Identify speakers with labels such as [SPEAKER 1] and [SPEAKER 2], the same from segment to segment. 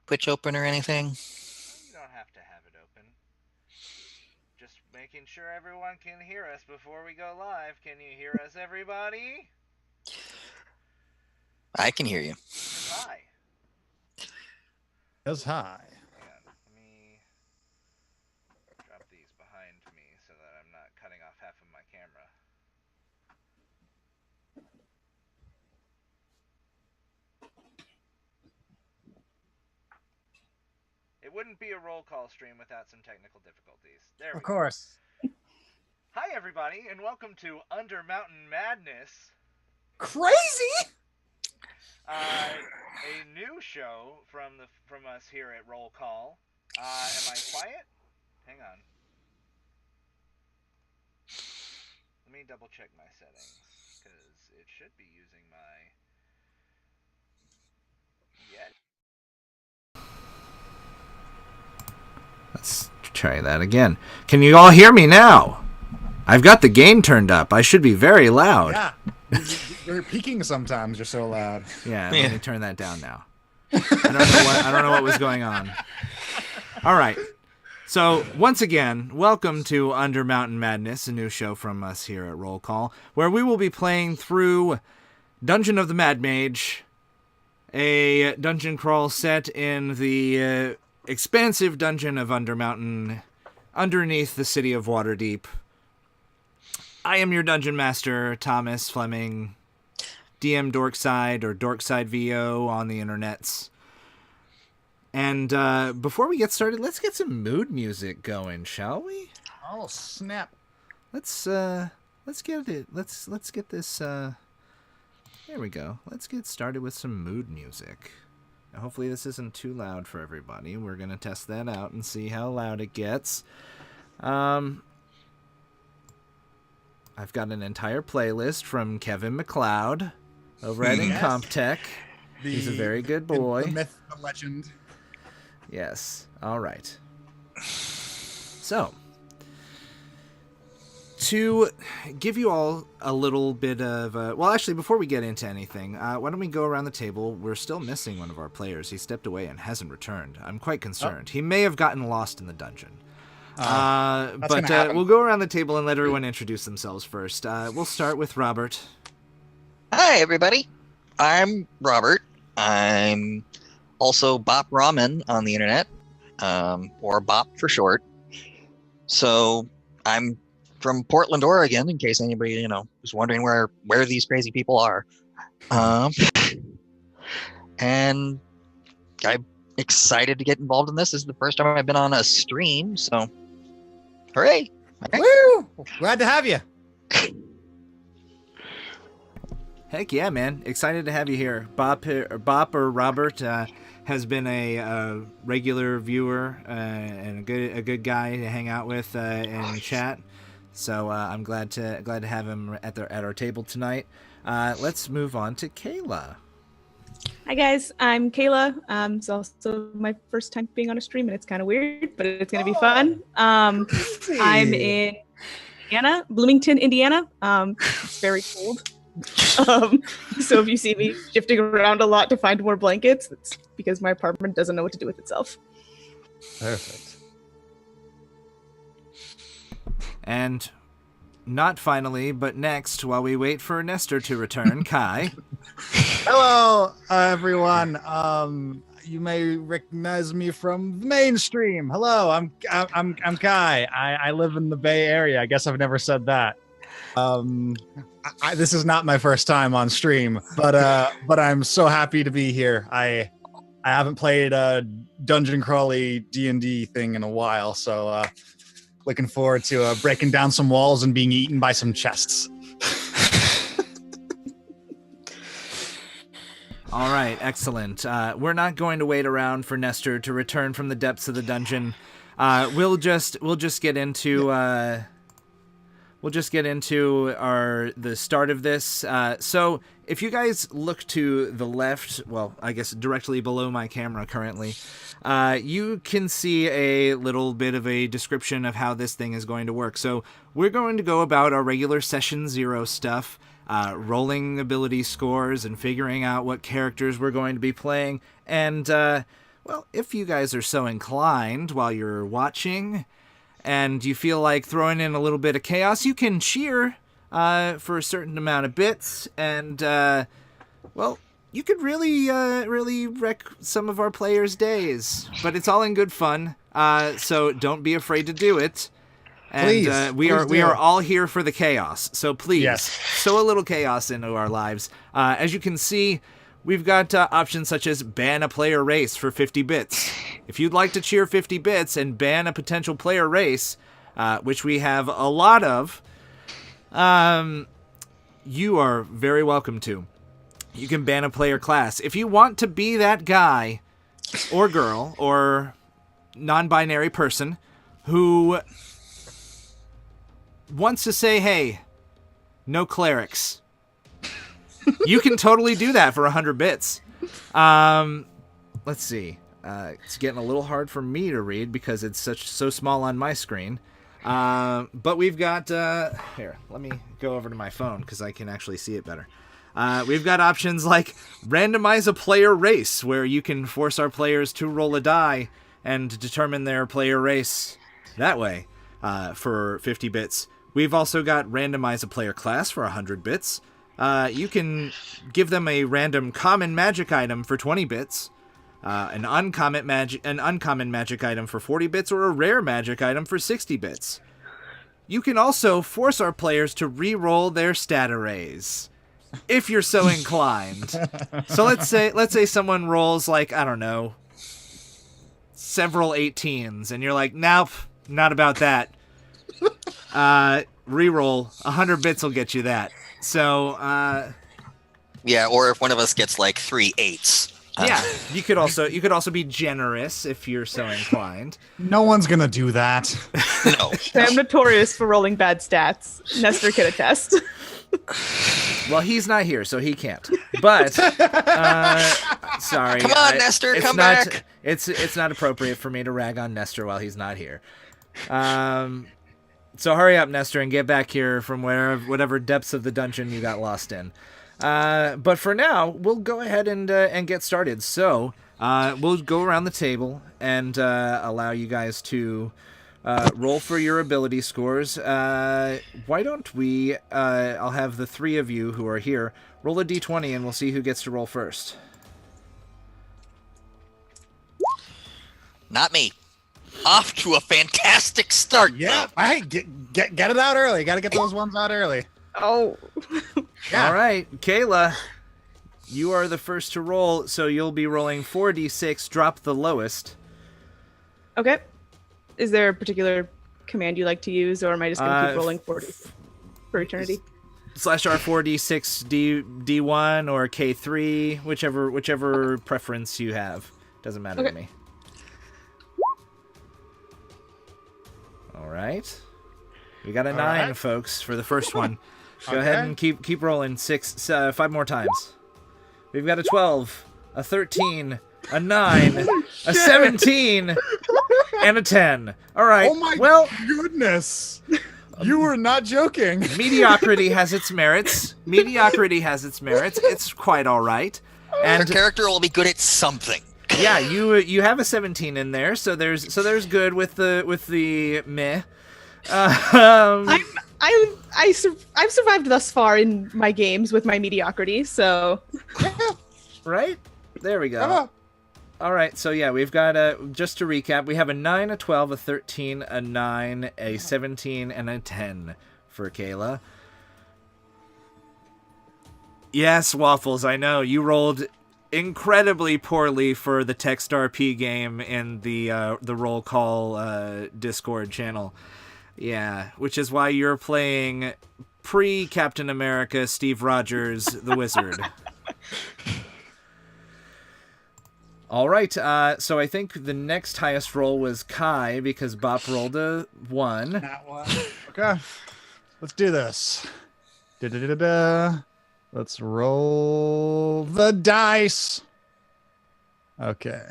[SPEAKER 1] Twitch open or anything?
[SPEAKER 2] You don't have to have it open. Just making sure everyone can hear us before we go live. Can you hear us, everybody?
[SPEAKER 1] I can hear you.
[SPEAKER 2] Says hi.
[SPEAKER 3] Says hi.
[SPEAKER 2] Hang on. Let me drop these behind me so that I'm not cutting off half of my camera. It wouldn't be a roll call stream without some technical difficulties. There we
[SPEAKER 3] Of
[SPEAKER 2] go.
[SPEAKER 3] course.
[SPEAKER 2] Hi, everybody, and welcome to Undermountain Madness,
[SPEAKER 3] Crazy.
[SPEAKER 2] a new show from us here at Roll Call. Am I quiet? Hang on. Let me double check my settings because it should be using my Yeti.
[SPEAKER 4] Let's try that again. Can you all hear me now? I've got the gain turned up. I should be very loud.
[SPEAKER 3] Yeah. You're peaking sometimes. You're so loud.
[SPEAKER 4] Yeah, let me turn that down now. I don't know what was going on. All right. So, once again, welcome to underMountain Madness, a new show from us here at Roll Call, where we will be playing through Dungeon of the Mad Mage, a dungeon crawl set in the expansive dungeon of underMountain, underneath the city of Waterdeep. I am your dungeon master, Thomas Fleming, DM Dorkside or Dorkside VO on the internets. And before we get started, let's get some mood music going, shall we?
[SPEAKER 3] Oh snap!
[SPEAKER 4] Let's get it. Let's get this. There we go. Let's get started with some mood music. Now, hopefully this isn't too loud for everybody. We're gonna test that out and see how loud it gets. I've got an entire playlist from Kevin MacLeod over at
[SPEAKER 3] Yes.
[SPEAKER 4] Incomptech. He's a very good boy.
[SPEAKER 3] The myth, the legend.
[SPEAKER 4] Yes. All right. So, to give you all a little bit of well, actually, before we get into anything, why don't we go around the table? We're still missing one of our players. He stepped away and hasn't returned. I'm quite concerned. He may have gotten lost in the dungeon. But we'll go around the table and let everyone introduce themselves first. We'll start with Robert.
[SPEAKER 1] Hi, everybody. I'm Robert. I'm also Bop Ramen on the internet, or Bop for short. So I'm from Portland, Oregon, in case anybody, was wondering where these crazy people are. And I'm excited to get involved in this. This is the first time I've been on a stream, so hooray!
[SPEAKER 3] Woo! Glad to have you.
[SPEAKER 4] Heck yeah, man. Excited to have you here. Bop or Robert has been a regular viewer and a good guy to hang out with and chat. So I'm glad to have him at our table tonight. Let's move on to Kayla.
[SPEAKER 5] Hi guys, I'm Kayla. It's also my first time being on a stream, and it's kind of weird, but it's gonna be fun. I'm in Indiana, Bloomington, Indiana. It's very cold. So if you see me shifting around a lot to find more blankets, it's because my apartment doesn't know what to do with itself.
[SPEAKER 3] Perfect.
[SPEAKER 4] And not finally, but next, while we wait for Nestor to return, Kai.
[SPEAKER 3] Hello, everyone. You may recognize me from the mainstream. Hello, I'm Kai. I live in the Bay Area. I guess I've never said that. This is not my first time on stream, but I'm so happy to be here. I haven't played a dungeon crawly D&D thing in a while, so looking forward to breaking down some walls and being eaten by some chests.
[SPEAKER 4] All right, excellent. We're not going to wait around for Nestor to return from the depths of the dungeon. We'll just get into the start of this. So if you guys look to the left, well, I guess directly below my camera currently, you can see a little bit of a description of how this thing is going to work. So we're going to go about our regular session 0 stuff, rolling ability scores and figuring out what characters we're going to be playing. And well, if you guys are so inclined while you're watching and you feel like throwing in a little bit of chaos, you can cheer for a certain amount of bits, and, well, you could really wreck some of our players' days. But it's all in good fun, so don't be afraid to do it. And
[SPEAKER 3] Please,
[SPEAKER 4] we are all here for the chaos. So please, sow a little chaos into our lives. As you can see, we've got options such as ban a player race for 50 bits. If you'd like to cheer 50 bits and ban a potential player race, which we have a lot of, you are very welcome to. You can ban a player class. If you want to be that guy or girl or non-binary person who wants to say, hey, no clerics, you can totally do that for 100 bits. Let's see. It's getting a little hard for me to read because it's so small on my screen. But we've got... here, let me go over to my phone because I can actually see it better. We've got options like randomize a player race, where you can force our players to roll a die and determine their player race that way for 50 bits. We've also got randomize a player class for 100 bits. You can give them a random common magic item for 20 bits, an uncommon magic item for 40 bits, or a rare magic item for 60 bits. You can also force our players to re-roll their stat arrays, if you're so inclined. So let's say someone rolls, like, I don't know, several 18s, and you're like, nope, not about that. Reroll 100 bits will get you that. So
[SPEAKER 1] Yeah, or if one of us gets like 3 8s.
[SPEAKER 4] Yeah, you could also be generous if you're so inclined.
[SPEAKER 3] No one's gonna do that.
[SPEAKER 1] No.
[SPEAKER 5] I'm notorious for rolling bad stats. Nestor can attest.
[SPEAKER 4] Well, he's not here, so he can't. But sorry.
[SPEAKER 1] Come on, Nestor, come back.
[SPEAKER 4] It's not appropriate for me to rag on Nestor while he's not here. So hurry up, Nestor, and get back here from whatever depths of the dungeon you got lost in. But for now, we'll go ahead and get started. So we'll go around the table and allow you guys to roll for your ability scores. Why don't we? I'll have the three of you who are here roll a d20, and we'll see who gets to roll first.
[SPEAKER 1] Not me. Off to a fantastic start.
[SPEAKER 3] Yeah, I get it out early. Got to get those ones out early.
[SPEAKER 5] Oh.
[SPEAKER 3] Yeah.
[SPEAKER 4] All right, Kayla, you are the first to roll, so you'll be rolling 4d6. Drop the lowest.
[SPEAKER 5] Okay. Is there a particular command you like to use, or am I just going to keep rolling 40 for eternity?
[SPEAKER 4] /R4d6 D1 or K3, whichever preference you have. Doesn't matter to me. All right. We got a 9, folks, for the first one. Go ahead and keep rolling. 5 more times. We've got a 12, a 13, a 9, a 17, and a 10. All right.
[SPEAKER 3] Oh my goodness. You were not joking.
[SPEAKER 4] Mediocrity has its merits. It's quite all right.
[SPEAKER 1] And your character will be good at something.
[SPEAKER 4] Yeah, you have a 17 in there, so there's good with the meh.
[SPEAKER 5] I've survived thus far in my games with my mediocrity, so
[SPEAKER 4] right? There we go. All right, so yeah, we've got just to recap, we have a 9, a 12, a 13, a 9, a 17, and a 10 for Kayla. Yes, Waffles, I know you rolled incredibly poorly for the Text RP game in the roll call Discord channel. Yeah, which is why you're playing pre-Captain America Steve Rogers, the Wizard. All right, so I think the next highest roll was Kai, because Bop rolled a 1.
[SPEAKER 3] That one. Okay, let's do this. Da-da-da-da-da. Let's roll the dice. Okay.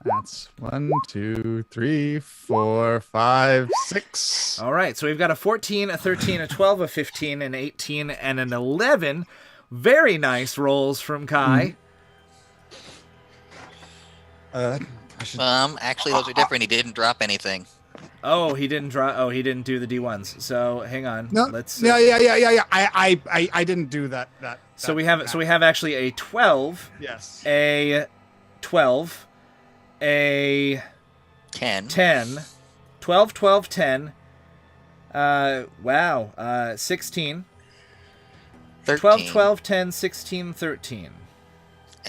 [SPEAKER 3] That's 1, 2, 3, 4, 5, 6.
[SPEAKER 4] All right, so we've got a 14, a 13, a 12, a 15, an 18, and an 11. Very nice rolls from Kai.
[SPEAKER 3] I should.
[SPEAKER 1] Actually, those are different. He didn't drop anything.
[SPEAKER 4] Oh, he didn't draw. Oh, he didn't do the D1s. So hang on.
[SPEAKER 3] No.
[SPEAKER 4] Let's.
[SPEAKER 3] Yeah. I didn't do that.
[SPEAKER 4] So we have actually a 12,
[SPEAKER 3] Yes.
[SPEAKER 4] a 12, a
[SPEAKER 1] 10.
[SPEAKER 4] 10, 12, 12, 10. Wow. 16.
[SPEAKER 1] 13.
[SPEAKER 4] 12, 12, 10, 16, 13.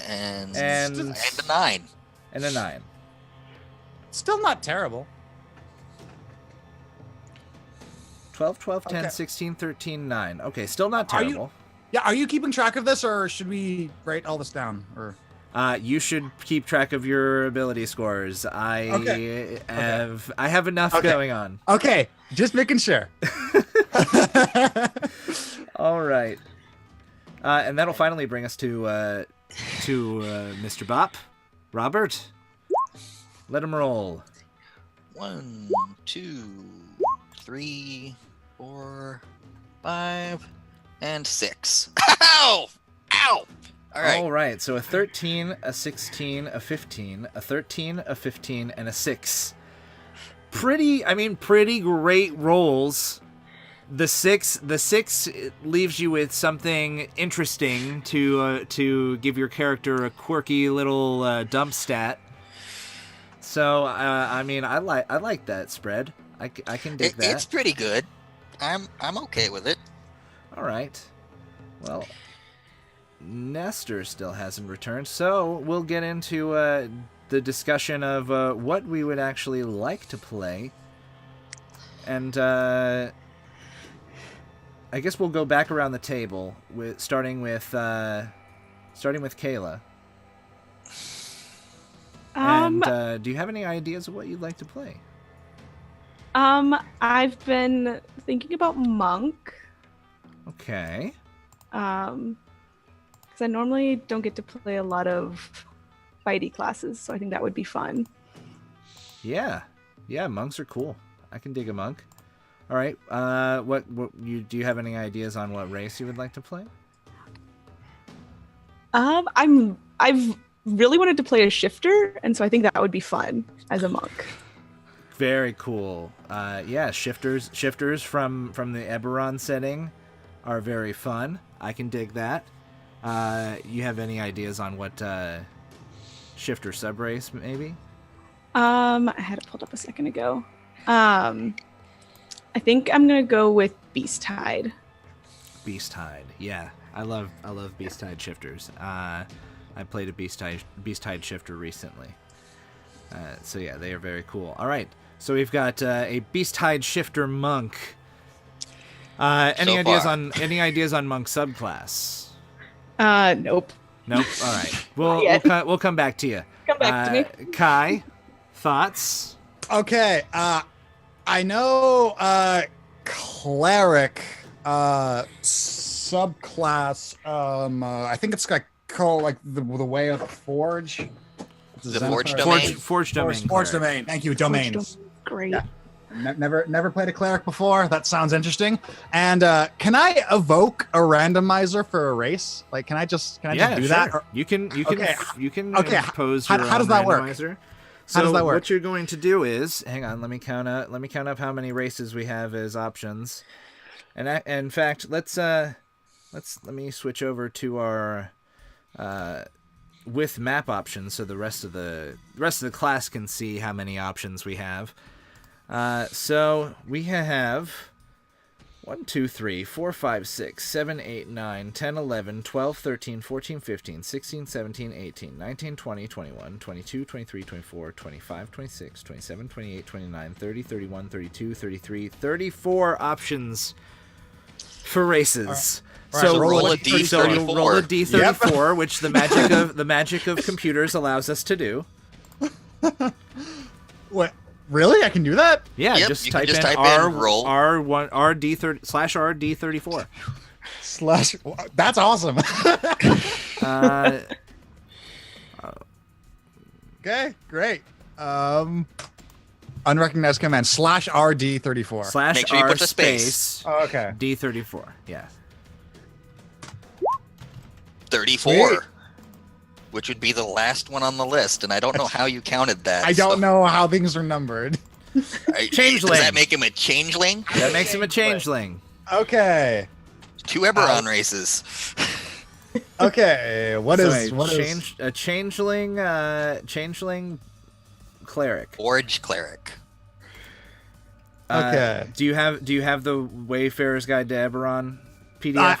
[SPEAKER 1] And
[SPEAKER 4] And-
[SPEAKER 1] a 9.
[SPEAKER 4] And a 9.
[SPEAKER 3] Still not terrible.
[SPEAKER 4] 12, 12, 10,
[SPEAKER 3] Okay.
[SPEAKER 4] 16, 13, 9. Okay, still not
[SPEAKER 3] Are you-
[SPEAKER 4] terrible.
[SPEAKER 3] Yeah. Are you keeping track of this, or should we write all this down? Or
[SPEAKER 4] You should keep track of your ability scores. I have enough
[SPEAKER 3] Okay.
[SPEAKER 4] going on.
[SPEAKER 3] okay, just making sure.
[SPEAKER 4] All right. And that'll finally bring us to Mr. Bop. Robert, let him roll.
[SPEAKER 1] 1, 2, 3, 4, 5, and 6. Ow! Ow! All right.
[SPEAKER 4] All right. So a 13, a 16, a 15, a 13, a 15, and a 6. Pretty great rolls. The six leaves you with something interesting to give your character a quirky little dump stat. So I like that spread. I can dig that.
[SPEAKER 1] It's pretty good. I'm okay with it.
[SPEAKER 4] All right. Well, Nestor still hasn't returned, so we'll get into the discussion of what we would actually like to play, and I guess we'll go back around the table with starting with Kayla. And do you have any ideas of what you'd like to play?
[SPEAKER 5] I've been thinking about Monk.
[SPEAKER 4] Okay.
[SPEAKER 5] Because I normally don't get to play a lot of fighty classes, so I think that would be fun.
[SPEAKER 4] Yeah, monks are cool. I can dig a monk. All right. Do you have any ideas on what race you would like to play?
[SPEAKER 5] I've really wanted to play a shifter, and so I think that would be fun as a monk.
[SPEAKER 4] Very cool. Yeah, shifters from the Eberron setting are very fun. I can dig that. You have any ideas on what shifter subrace maybe?
[SPEAKER 5] I had it pulled up a second ago. I think I'm gonna go with Beasthide.
[SPEAKER 4] Beasthide, yeah. I love Beasthide shifters. I played a Beasthide shifter recently. So yeah, they are very cool. All right, so we've got a Beasthide shifter monk. Any ideas on monk subclass?
[SPEAKER 5] Nope.
[SPEAKER 4] Nope. All right, we'll come back to you.
[SPEAKER 5] Come back to me.
[SPEAKER 4] Kai, thoughts?
[SPEAKER 3] Okay, I know cleric subclass. I think it's called like the way of the forge.
[SPEAKER 1] The forge domain.
[SPEAKER 4] Forge domain.
[SPEAKER 3] Forge domain. Thank you. Domains.
[SPEAKER 5] Great.
[SPEAKER 3] Yeah. Never played a cleric before. That sounds interesting. And can I evoke a randomizer for a race? Like, can I just do that? Or-
[SPEAKER 4] You can
[SPEAKER 3] Okay.
[SPEAKER 4] impose your
[SPEAKER 3] how does
[SPEAKER 4] own
[SPEAKER 3] that work?
[SPEAKER 4] randomizer.
[SPEAKER 3] How does that work?
[SPEAKER 4] What you're going to do is, hang on, let me count up how many races we have as options. And in fact, let me switch over to our with map options so the rest of the class can see how many options we have. So we have 1, 2, 3, 4, 5, 6, 7, 8, 9, 10, 11, 12, 13, 14, 15, 16, 17, 18, 19, 20, 21, 22, 23, 24, 25, 26, 27, 28, 29, 30, 31, 32, 33, 34 options for races.
[SPEAKER 3] All right,
[SPEAKER 1] So roll a
[SPEAKER 4] so
[SPEAKER 1] D34.
[SPEAKER 4] you'll roll a D34, which the magic of computers allows us to do.
[SPEAKER 3] What? Really? I can do that?
[SPEAKER 4] Yeah,
[SPEAKER 1] Yep,
[SPEAKER 4] just
[SPEAKER 1] you
[SPEAKER 4] type
[SPEAKER 1] can just
[SPEAKER 4] in
[SPEAKER 1] type in roll.
[SPEAKER 4] R1 RD30 /RD34.
[SPEAKER 3] Slash. That's awesome. Okay, great. Unrecognized command /RD34.
[SPEAKER 4] Slash
[SPEAKER 1] Make sure you
[SPEAKER 4] R
[SPEAKER 1] put the
[SPEAKER 4] space
[SPEAKER 1] space.
[SPEAKER 3] Oh, okay.
[SPEAKER 4] D34. Yeah.
[SPEAKER 1] 34.
[SPEAKER 3] Sweet.
[SPEAKER 1] which would be the last one on the list, and I don't know how you counted that.
[SPEAKER 3] I don't know how things are numbered.
[SPEAKER 4] Changeling.
[SPEAKER 1] Does that make him a changeling?
[SPEAKER 4] That makes him a changeling.
[SPEAKER 3] Okay.
[SPEAKER 1] 2 Eberron races.
[SPEAKER 3] Okay. What
[SPEAKER 4] So
[SPEAKER 3] is
[SPEAKER 4] a changeling? Changeling cleric.
[SPEAKER 1] Forge cleric.
[SPEAKER 3] Okay.
[SPEAKER 4] Do you have the Wayfarer's Guide to Eberron PDF?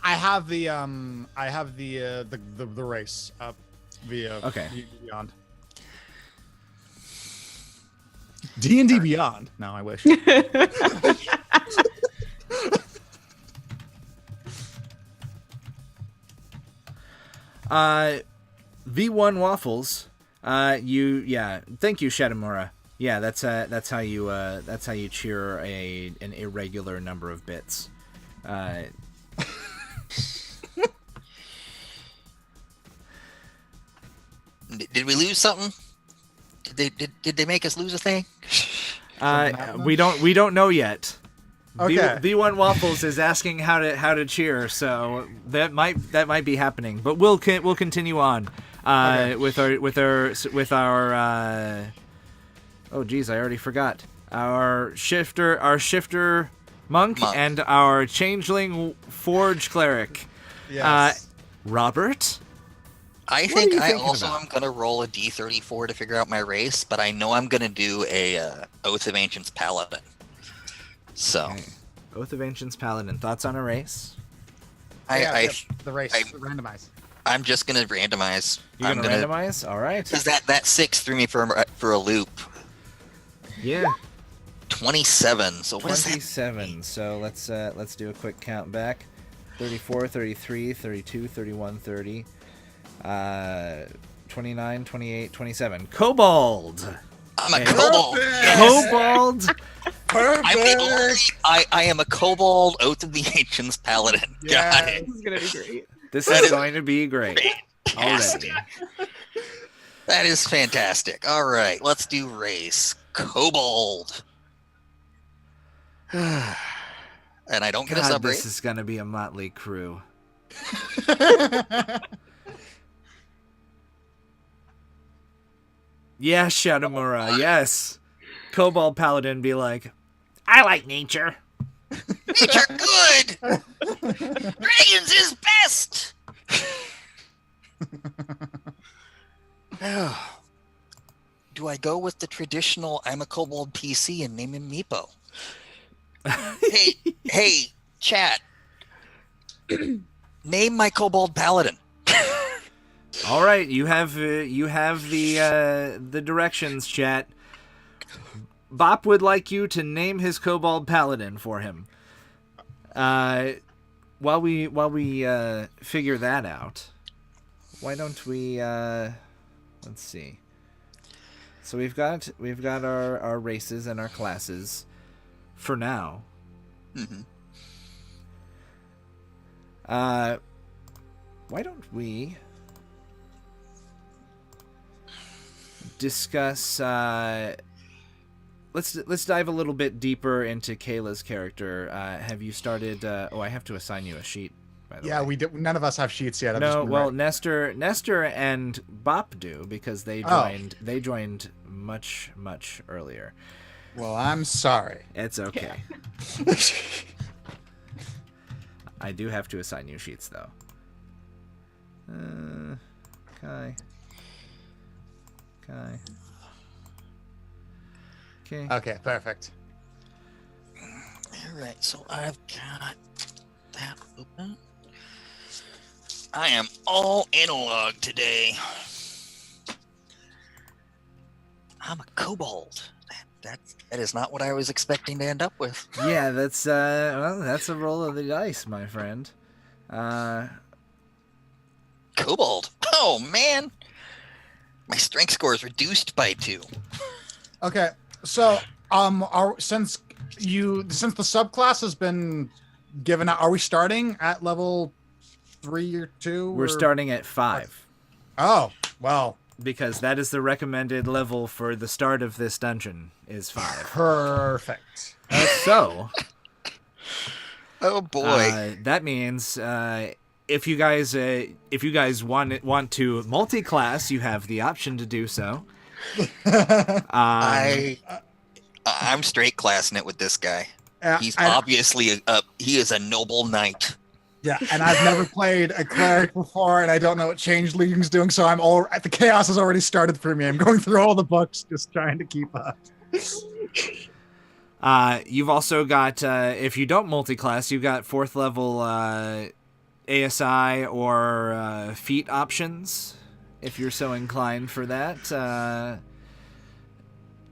[SPEAKER 3] I have the race up via
[SPEAKER 4] Okay.
[SPEAKER 3] Beyond. D&D Beyond. No, I wish.
[SPEAKER 4] V1 waffles. Thank you, Shadamura. Yeah, that's how you cheer an irregular number of bits.
[SPEAKER 1] Did we lose something? Did they make us lose a thing?
[SPEAKER 4] We don't know yet.
[SPEAKER 3] Okay.
[SPEAKER 4] V1 Waffles is asking how to cheer, so that might be happening. But we'll continue on with our oh geez, I already forgot our shifter monk and our changeling forge cleric.
[SPEAKER 3] Yes.
[SPEAKER 4] Robert.
[SPEAKER 1] I
[SPEAKER 4] What are
[SPEAKER 1] think
[SPEAKER 4] you
[SPEAKER 1] I
[SPEAKER 4] thinking
[SPEAKER 1] also
[SPEAKER 4] about?
[SPEAKER 1] am gonna roll a D34 to figure out my race, but I know I'm gonna do a Oath of Ancients Paladin. So.
[SPEAKER 4] Okay. Oath of Ancients Paladin. Thoughts on a race?
[SPEAKER 3] The race.
[SPEAKER 1] I-
[SPEAKER 3] Randomize.
[SPEAKER 1] I'm just gonna randomize.
[SPEAKER 4] You're gonna randomize? All right.
[SPEAKER 1] Because that 6 threw me for a loop.
[SPEAKER 4] Yeah.
[SPEAKER 1] 27. So what is that?
[SPEAKER 4] 27. So let's do a quick count back. 34, 33, 32, 31, 30. 29, 28, 27. Kobold.
[SPEAKER 1] I'm a
[SPEAKER 4] Hey.
[SPEAKER 1] kobold. Yes.
[SPEAKER 4] Kobold.
[SPEAKER 3] Perfect.
[SPEAKER 1] I'm the only. I am a kobold Oath of the Ancients Paladin. Got it.
[SPEAKER 5] This is gonna be great.
[SPEAKER 4] This
[SPEAKER 1] That
[SPEAKER 4] is
[SPEAKER 1] is
[SPEAKER 4] going to be great. Already.
[SPEAKER 1] That is fantastic. All right, let's do race. Kobold. And I don't get a
[SPEAKER 4] God,
[SPEAKER 1] sub
[SPEAKER 4] this
[SPEAKER 1] race.
[SPEAKER 4] is going to be a motley crew. Yes, Shadamura. Yes. Kobold Paladin be like, I like nature.
[SPEAKER 1] Nature good. Dragons is best. Do I go with the traditional I'm a kobold PC and name him Meepo? hey, chat. Name my kobold paladin.
[SPEAKER 4] All right, you have the directions, chat. Bop would like you to name his kobold paladin for him. While we figure that out, why don't we let's see. So we've got our races and our classes for now.
[SPEAKER 1] Mm-hmm.
[SPEAKER 4] Why don't we discuss let's dive a little bit deeper into Kayla's character. Have you started I have to assign you a sheet, by the way.
[SPEAKER 3] We did. None of us have sheets yet.
[SPEAKER 4] No, well, Nestor and Bop do because they joined much earlier.
[SPEAKER 3] Well, I'm sorry.
[SPEAKER 4] It's okay. I do have to assign you sheets though. Okay.
[SPEAKER 3] Okay, perfect.
[SPEAKER 1] All right, so I've got that open. I am all analog today. I'm a kobold. That is not what I was expecting to end up with.
[SPEAKER 4] Yeah, that's that's a roll of the dice, my friend.
[SPEAKER 1] Kobold. Oh man, my strength score is reduced by 2.
[SPEAKER 3] Okay, so since the subclass has been given out, are we starting at level 3 or 2?
[SPEAKER 4] We're starting at 5
[SPEAKER 3] Oh, well,
[SPEAKER 4] because that is the recommended level for the start of this dungeon is 5.
[SPEAKER 3] perfect.
[SPEAKER 4] So,
[SPEAKER 1] Oh boy.
[SPEAKER 4] that means if you guys want to multi-class, you have the option to do so.
[SPEAKER 1] I'm straight classing it with this guy. He's
[SPEAKER 3] and-
[SPEAKER 1] obviously he is a noble knight.
[SPEAKER 3] Yeah, and I've never played a cleric before, and I don't know what changeling's doing, so the chaos has already started for me. I'm going through all the books, just trying to keep up.
[SPEAKER 4] You've also got, if you don't multi-class, you've got 4th level ASI or feat options, if you're so inclined for that.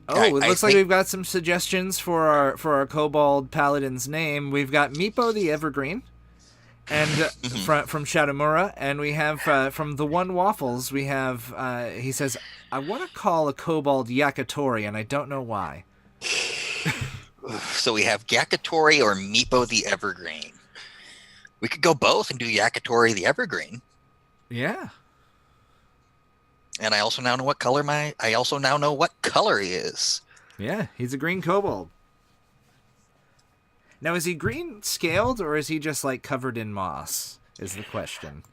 [SPEAKER 4] It looks like we've got some suggestions for our Kobold Paladin's name. We've got Meepo the Evergreen, and from Shadowmura, and we have from the One Waffles, we have, he says, I want to call a Kobold Yakitori, and I don't know why.
[SPEAKER 1] So we have Yakitori or Meepo the Evergreen. We could go both and do Yakitori the Evergreen.
[SPEAKER 4] Yeah.
[SPEAKER 1] And I also now know what color he is.
[SPEAKER 4] Yeah, he's a green kobold. Now, is he green scaled, or is he just like covered in moss? Is the question.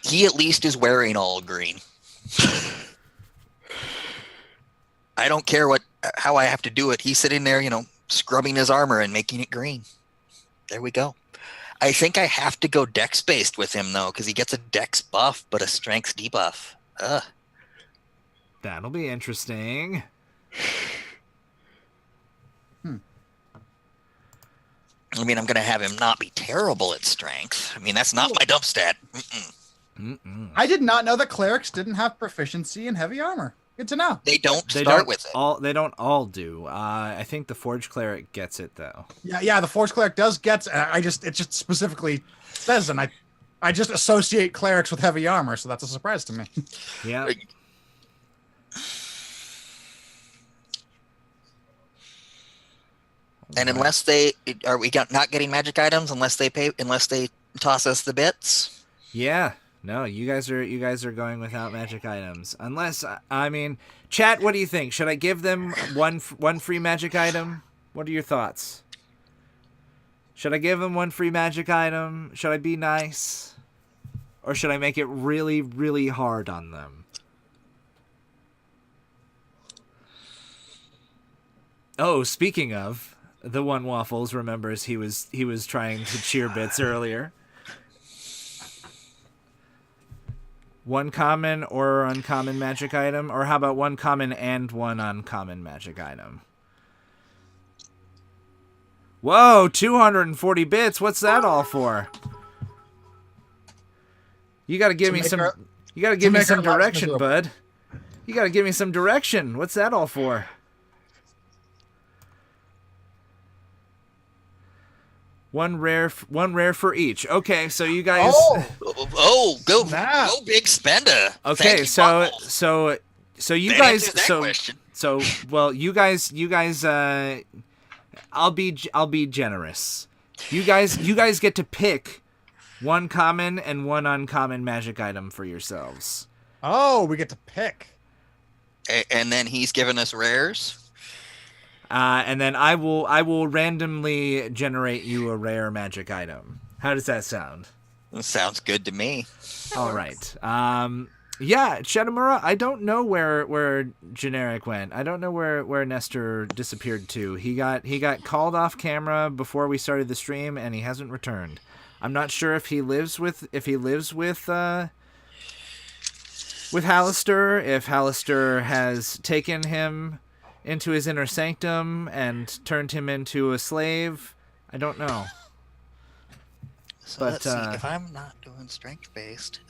[SPEAKER 1] He at least is wearing all green. I don't care how I have to do it. He's sitting there, scrubbing his armor and making it green. There we go. I think I have to go dex based with him though, because he gets a dex buff but a strength debuff. Ugh.
[SPEAKER 4] That'll be interesting.
[SPEAKER 1] I mean, I'm going to have him not be terrible at strength. I mean, that's not my dump stat.
[SPEAKER 3] I did not know that clerics didn't have proficiency in heavy armar. Good to know.
[SPEAKER 1] They don't start with it.
[SPEAKER 4] They don't all do. I think the Forge Cleric gets it, though.
[SPEAKER 3] Yeah, the Forge Cleric does get it. It just specifically says, and I just associate clerics with heavy armor, so that's a surprise to me.
[SPEAKER 4] Yeah.
[SPEAKER 1] And unless not getting magic items unless they toss us the bits.
[SPEAKER 4] Yeah. No, you guys are going without magic items. Unless, I mean, chat, what do you think? Should I give them one free magic item? What are your thoughts? Should I give them one free magic item? Should I be nice? Or should I make it really, really hard on them? Oh, speaking of, the One Waffles remembers he was trying to cheer bits earlier. One common or uncommon magic item? Or how about one common and one uncommon magic item? Whoa, 240 bits. What's that all for? You got to give me some direction, bud. You got to give me some direction. What's that all for? One rare for each. Okay, so you guys.
[SPEAKER 1] Go big spender.
[SPEAKER 4] Okay, so you
[SPEAKER 1] that
[SPEAKER 4] guys.
[SPEAKER 1] Question.
[SPEAKER 4] You guys. I'll be generous. You guys get to pick one common and one uncommon magic item for yourselves.
[SPEAKER 3] Oh, we get to pick.
[SPEAKER 1] And then he's given us rares.
[SPEAKER 4] And then I will randomly generate you a rare magic item. How does that sound?
[SPEAKER 1] Sounds good to me.
[SPEAKER 4] All right. Yeah, Shadowmura, I don't know where Generic went. I don't know where Nestor disappeared to. He got called off camera before we started the stream, and he hasn't returned. I'm not sure if he lives with Hallister, if Hallister has taken him into his inner sanctum and turned him into a slave. I don't know.
[SPEAKER 1] So let's see. If I'm not doing strength based,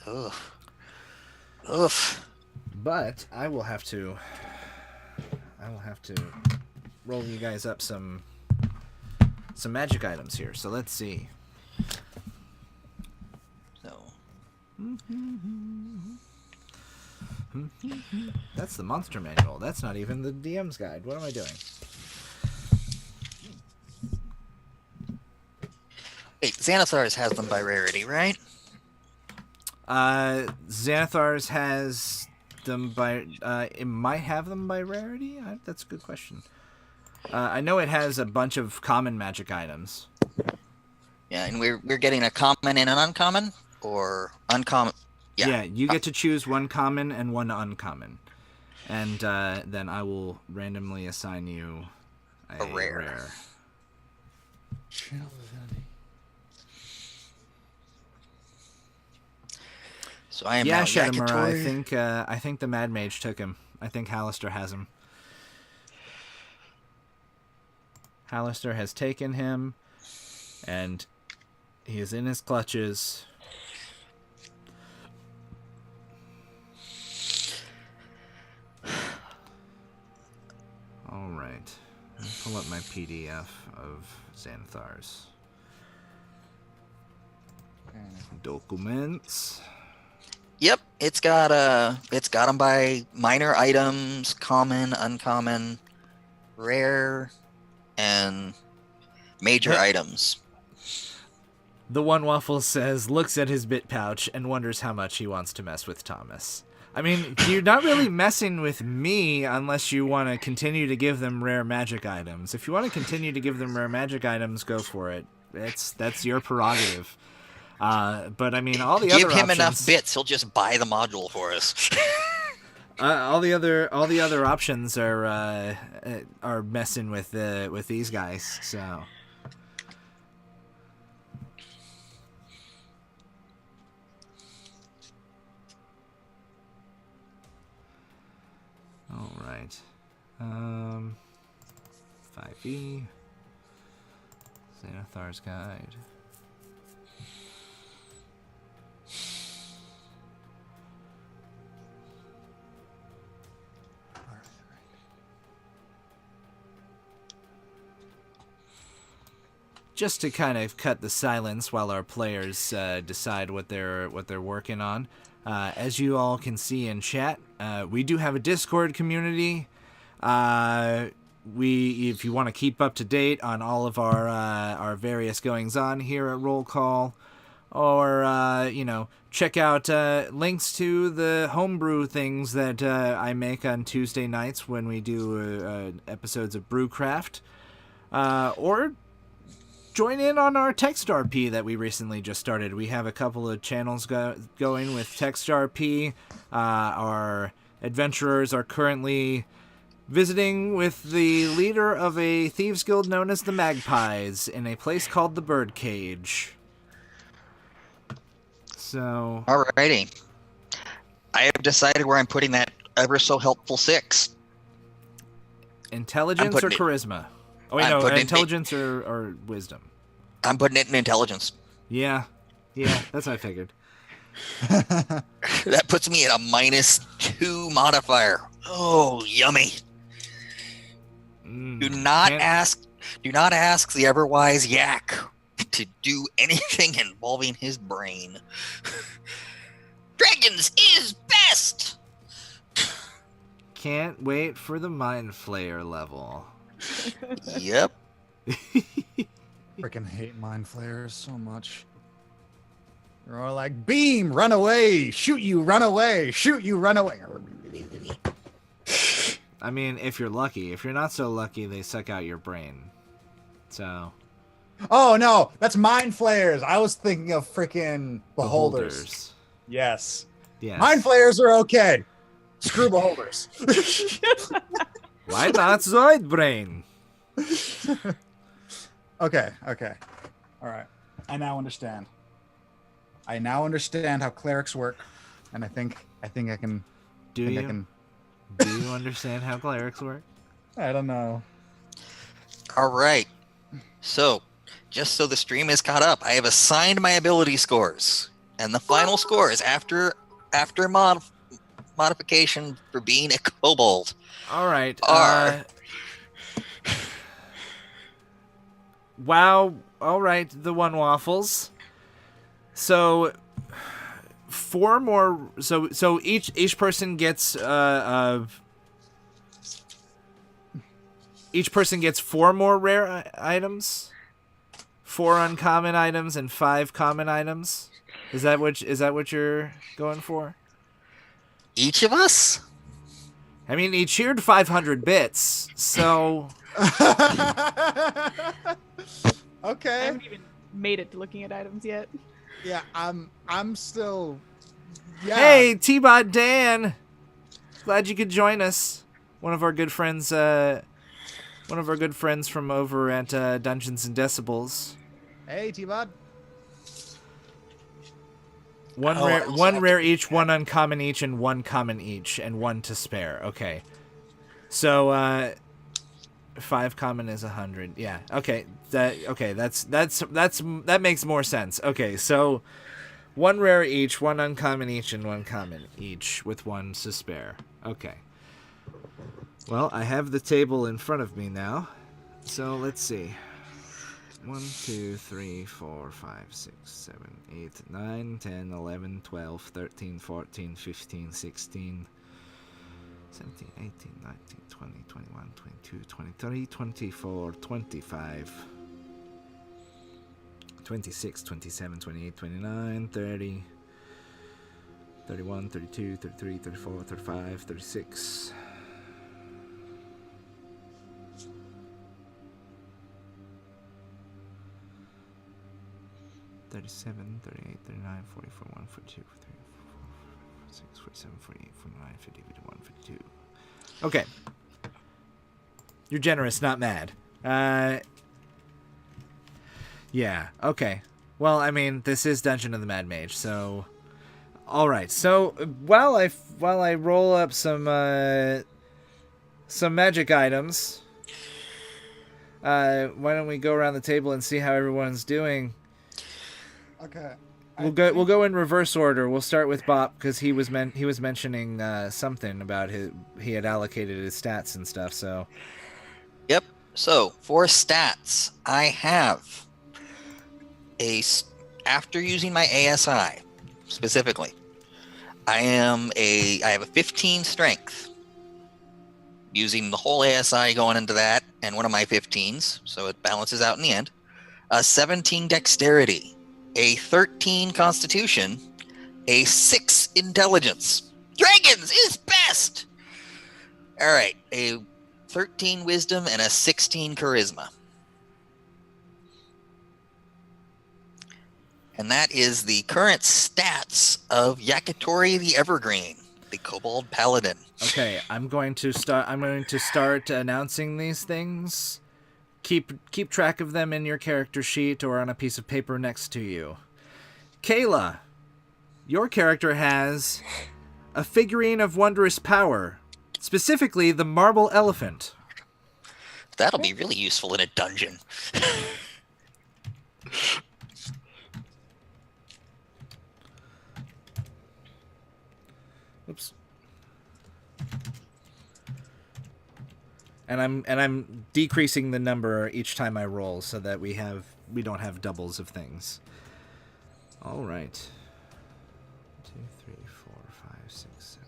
[SPEAKER 4] But I will have to roll you guys up some magic items here. So let's see.
[SPEAKER 1] So
[SPEAKER 4] that's the monster manual. That's not even the DM's guide. What am I doing?
[SPEAKER 1] wait, Xanathar's has them by rarity, right?
[SPEAKER 4] Xanathar's has them by. It might have them by rarity. That's a good question. I know it has a bunch of common magic items.
[SPEAKER 1] Yeah, and we're getting a common and an uncommon. or uncommon. Yeah.
[SPEAKER 4] You get to choose one common and one uncommon. And then I will randomly assign you a rare.
[SPEAKER 1] So I am
[SPEAKER 4] Yeah,
[SPEAKER 1] now
[SPEAKER 4] Shadamura, I think the Mad Mage took him. I think Hallister has him. Hallister has taken him, and he is in his clutches. All right. Let's pull up my PDF of Xanthar's documents.
[SPEAKER 1] Yep, it's got them by minor items, common, uncommon, rare, and major items.
[SPEAKER 4] The One Waffle says, looks at his bit pouch and wonders how much he wants to mess with Thomas. I mean, you're not really messing with me unless you want to continue to give them rare magic items. If you want to continue to give them rare magic items, go for it. That's your prerogative. But I mean, all the other
[SPEAKER 1] give him
[SPEAKER 4] options,
[SPEAKER 1] enough bits, he'll just buy the module for us.
[SPEAKER 4] all the other options are messing with these guys. So. All right. 5e. Xanathar's Guide. Just to kind of cut the silence while our players decide what they're working on. As you all can see in chat, we do have a Discord community. If you want to keep up to date on all of our various goings on here at Roll Call, or check out links to the homebrew things that I make on Tuesday nights when we do episodes of Brewcraft, or join in on our Text RP that we recently just started. We have a couple of channels going with Text RP. Our adventurers are currently visiting with the leader of a thieves guild known as the Magpies in a place called the Birdcage. So,
[SPEAKER 1] Alrighty. I have decided where I'm putting that ever so helpful 6.
[SPEAKER 4] Intelligence or charisma? Oh wait, no, intelligence or wisdom.
[SPEAKER 1] I'm putting it in intelligence.
[SPEAKER 4] Yeah, that's what I figured.
[SPEAKER 1] That puts me at a -2 modifier. Oh, yummy. Do not ask the ever-wise Yak to do anything involving his brain. Dragons is best!
[SPEAKER 4] Can't wait for the Mind Flayer level.
[SPEAKER 1] Yep.
[SPEAKER 3] Freaking hate mind flayers so much. They're all like, beam, run away, shoot you, run away, shoot you, run away.
[SPEAKER 4] I mean, if you're lucky. If you're not so lucky, they suck out your brain. So.
[SPEAKER 3] Oh no, that's mind flayers. I was thinking of freaking beholders.
[SPEAKER 4] Yes.
[SPEAKER 3] Mind flayers are okay. Screw beholders.
[SPEAKER 4] Why not Zoid brain?
[SPEAKER 3] Okay. All right. I now understand. How clerics work, and I think I can.
[SPEAKER 4] Do you understand how clerics work?
[SPEAKER 3] I don't know.
[SPEAKER 1] All right. So, just so the stream is caught up, I have assigned my ability scores, and the final scores after modification for being a kobold.
[SPEAKER 4] All right.
[SPEAKER 1] Are
[SPEAKER 4] wow. All right. The One Waffles. So 4 more. So each person gets each person gets 4 more rare items, 4 uncommon items, and 5 common items. Is that what you're going for?
[SPEAKER 1] Each of us?
[SPEAKER 4] I mean, he cheered 500 bits, so.
[SPEAKER 5] I
[SPEAKER 3] Okay.
[SPEAKER 5] haven't even made it to looking at items yet.
[SPEAKER 3] Yeah, I'm still. Yeah.
[SPEAKER 4] Hey, T-Bot Dan. Glad you could join us. One of our good friends from over at Dungeons and Decibels.
[SPEAKER 3] Hey, T-Bud.
[SPEAKER 4] One
[SPEAKER 1] Oh, I
[SPEAKER 4] rare,
[SPEAKER 1] also
[SPEAKER 4] one
[SPEAKER 1] have
[SPEAKER 4] rare
[SPEAKER 1] to-
[SPEAKER 4] each, one uncommon each, and one common each, and one to spare. Okay, so 5 common is 100. Yeah. Okay. That makes more sense. Okay, so one rare each, one uncommon each, and one common each, with one to spare. Okay. Well, I have the table in front of me now, so let's see. 1, 2, 3, 4, 5, 6, 7, 8, 9, 10, 11, 12, 13, 14, 15, 16, 17, 18, 19, 20, 21, 22, 23, 24, 25, 26, 27, 28, 29, 30, 31, 32, 33, 34, 35, 36... 37, 38, 39, 40, 41, 42, 43, 46, 47, 48, 49, 50, 51, 52. Okay. You're generous, not mad. Yeah, okay. Well, I mean, this is Dungeon of the Mad Mage, so... Alright, so while I roll up some magic items, why don't we go around the table and see how everyone's doing?
[SPEAKER 3] Okay.
[SPEAKER 4] We'll go in reverse order. We'll start with Bop because he was mentioning something about he had allocated his stats and stuff. So
[SPEAKER 1] Yep. So for stats, I have after using my ASI specifically, I have a 15 strength. Using the whole ASI going into that and one of my 15s, so it balances out in the end. A 17 dexterity, a 13 constitution, a 6 intelligence. Dragons is best! Alright, a 13 wisdom and a 16 charisma. And that is the current stats of Yakitori the Evergreen, the Kobold Paladin.
[SPEAKER 4] okay, I'm going to start announcing these things. Keep track of them in your character sheet or on a piece of paper next to you. Kayla, your character has a figurine of wondrous power, specifically the marble elephant.
[SPEAKER 1] That'll be really useful in a dungeon.
[SPEAKER 4] Oops. And I'm decreasing the number each time I roll so that we don't have doubles of things. All right. 2, 3, 4, 5, 6, 7,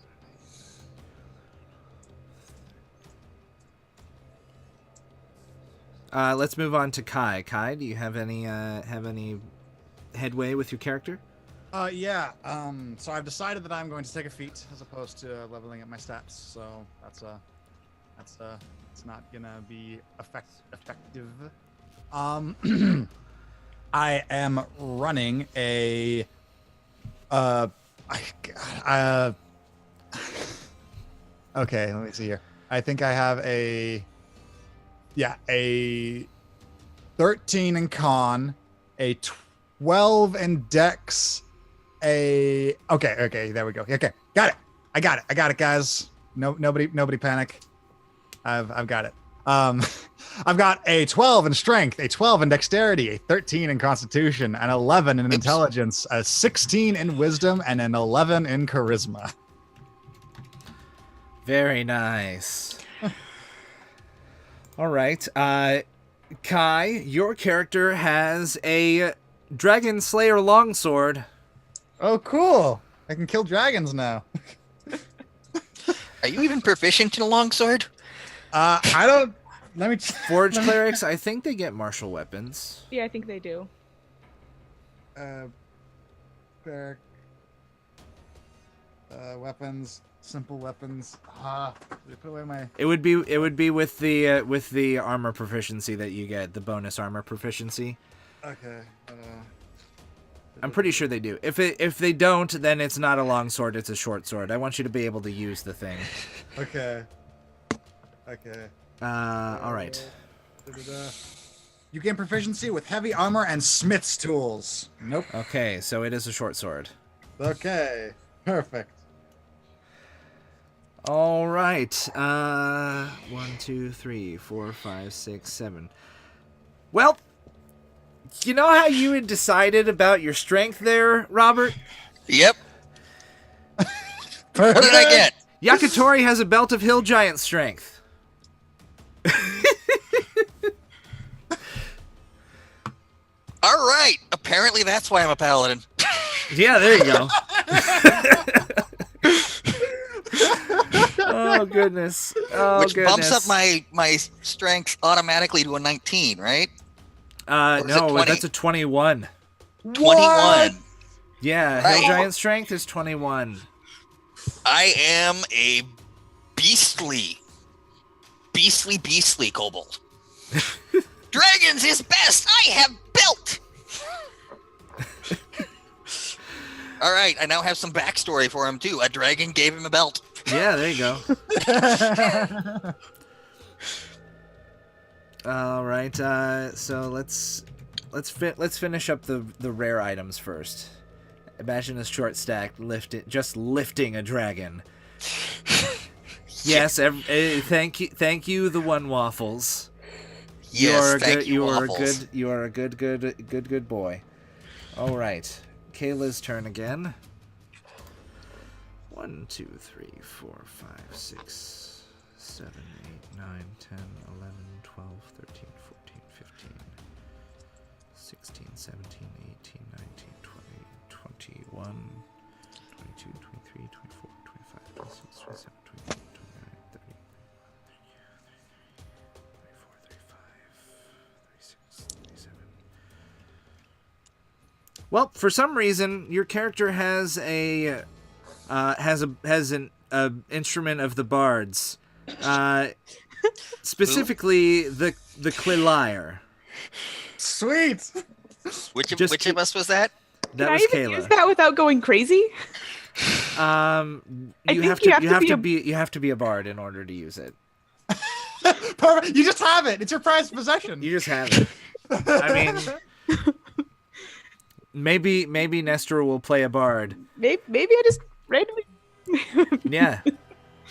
[SPEAKER 4] 8. Let's move on to Kai. Kai, do you have any headway with your character?
[SPEAKER 3] Yeah. So I've decided that I'm going to take a feat as opposed to leveling up my stats. So that's it's not gonna be effective. I am running a okay, let me see here. I think I have a 13 in con, a 12 in dex, okay, there we go. Okay, got it. I got it, guys. Nobody panic. I've got it. I've got a 12 in strength, a 12 in dexterity, a 13 in constitution, an 11 in intelligence, a 16 in wisdom, and an 11 in charisma.
[SPEAKER 4] Very nice. All right. Kai, your character has a Dragon Slayer longsword.
[SPEAKER 3] Oh, cool. I can kill dragons now.
[SPEAKER 1] Are you even proficient in a longsword?
[SPEAKER 3] I don't. Let me.
[SPEAKER 4] Forge clerics, I think they get martial weapons.
[SPEAKER 5] Yeah, I think they do.
[SPEAKER 3] Cleric. Weapons, simple weapons. Put away my.
[SPEAKER 4] It would be with the armor proficiency that you get, the bonus armor proficiency.
[SPEAKER 3] Okay.
[SPEAKER 4] I'm pretty sure they do. If they don't, then it's not a long sword, it's a short sword. I want you to be able to use the thing.
[SPEAKER 3] Okay. Okay.
[SPEAKER 4] All right.
[SPEAKER 3] You gain proficiency with heavy armor and smith's tools. Nope.
[SPEAKER 4] Okay, so it is a short sword.
[SPEAKER 3] Okay. Perfect.
[SPEAKER 4] All right. 1, 2, 3, 4, 5, 6, 7. Well, you know how you had decided about your strength there, Robert?
[SPEAKER 1] Yep.
[SPEAKER 3] Perfect.
[SPEAKER 1] What did I get?
[SPEAKER 4] Yakitori has a belt of hill giant strength.
[SPEAKER 1] All right. Apparently that's why I'm a paladin.
[SPEAKER 4] Yeah, there you go. Oh, goodness. Oh,
[SPEAKER 1] Which
[SPEAKER 4] goodness.
[SPEAKER 1] bumps up my strength automatically to a 19, right? Or is it
[SPEAKER 4] No,
[SPEAKER 1] 20?
[SPEAKER 4] that's a 21.
[SPEAKER 1] 21.
[SPEAKER 4] Yeah,
[SPEAKER 1] Right.
[SPEAKER 4] hill giant strength is 21.
[SPEAKER 1] I am a beastly kobold. Dragons is best. I have built. All right, I now have some backstory for him too. A dragon gave him a belt.
[SPEAKER 4] Yeah, there you go. All right, so let's finish up the rare items first. Imagine a short stack lifting a dragon. Yes, thank you, the one waffles.
[SPEAKER 1] Yes, thank you, waffles.
[SPEAKER 4] You are a good boy. All right, Kayla's turn again. 1, 2, 3, 4, 5, 6, 7, 8, 9, 10, 11, 12, 13, 14, 15, 16, 17, 18, 19, 20, 21, 22, 23, 24, 25, 26, 27, 28, 29, 30, 34, 35, 36, 37. Well, for some reason, your character has an instrument of the bards, specifically the lyre.
[SPEAKER 3] Sweet.
[SPEAKER 1] Which of us was that?
[SPEAKER 4] That
[SPEAKER 5] Can
[SPEAKER 4] was
[SPEAKER 5] I even
[SPEAKER 4] Kayla.
[SPEAKER 5] use that without going crazy?
[SPEAKER 4] You have to be a bard in order to use it.
[SPEAKER 3] Perfect. You just have it. It's your prized possession.
[SPEAKER 4] You just have it. I mean, maybe Nestor will play a bard.
[SPEAKER 5] Maybe I just randomly.
[SPEAKER 4] Yeah.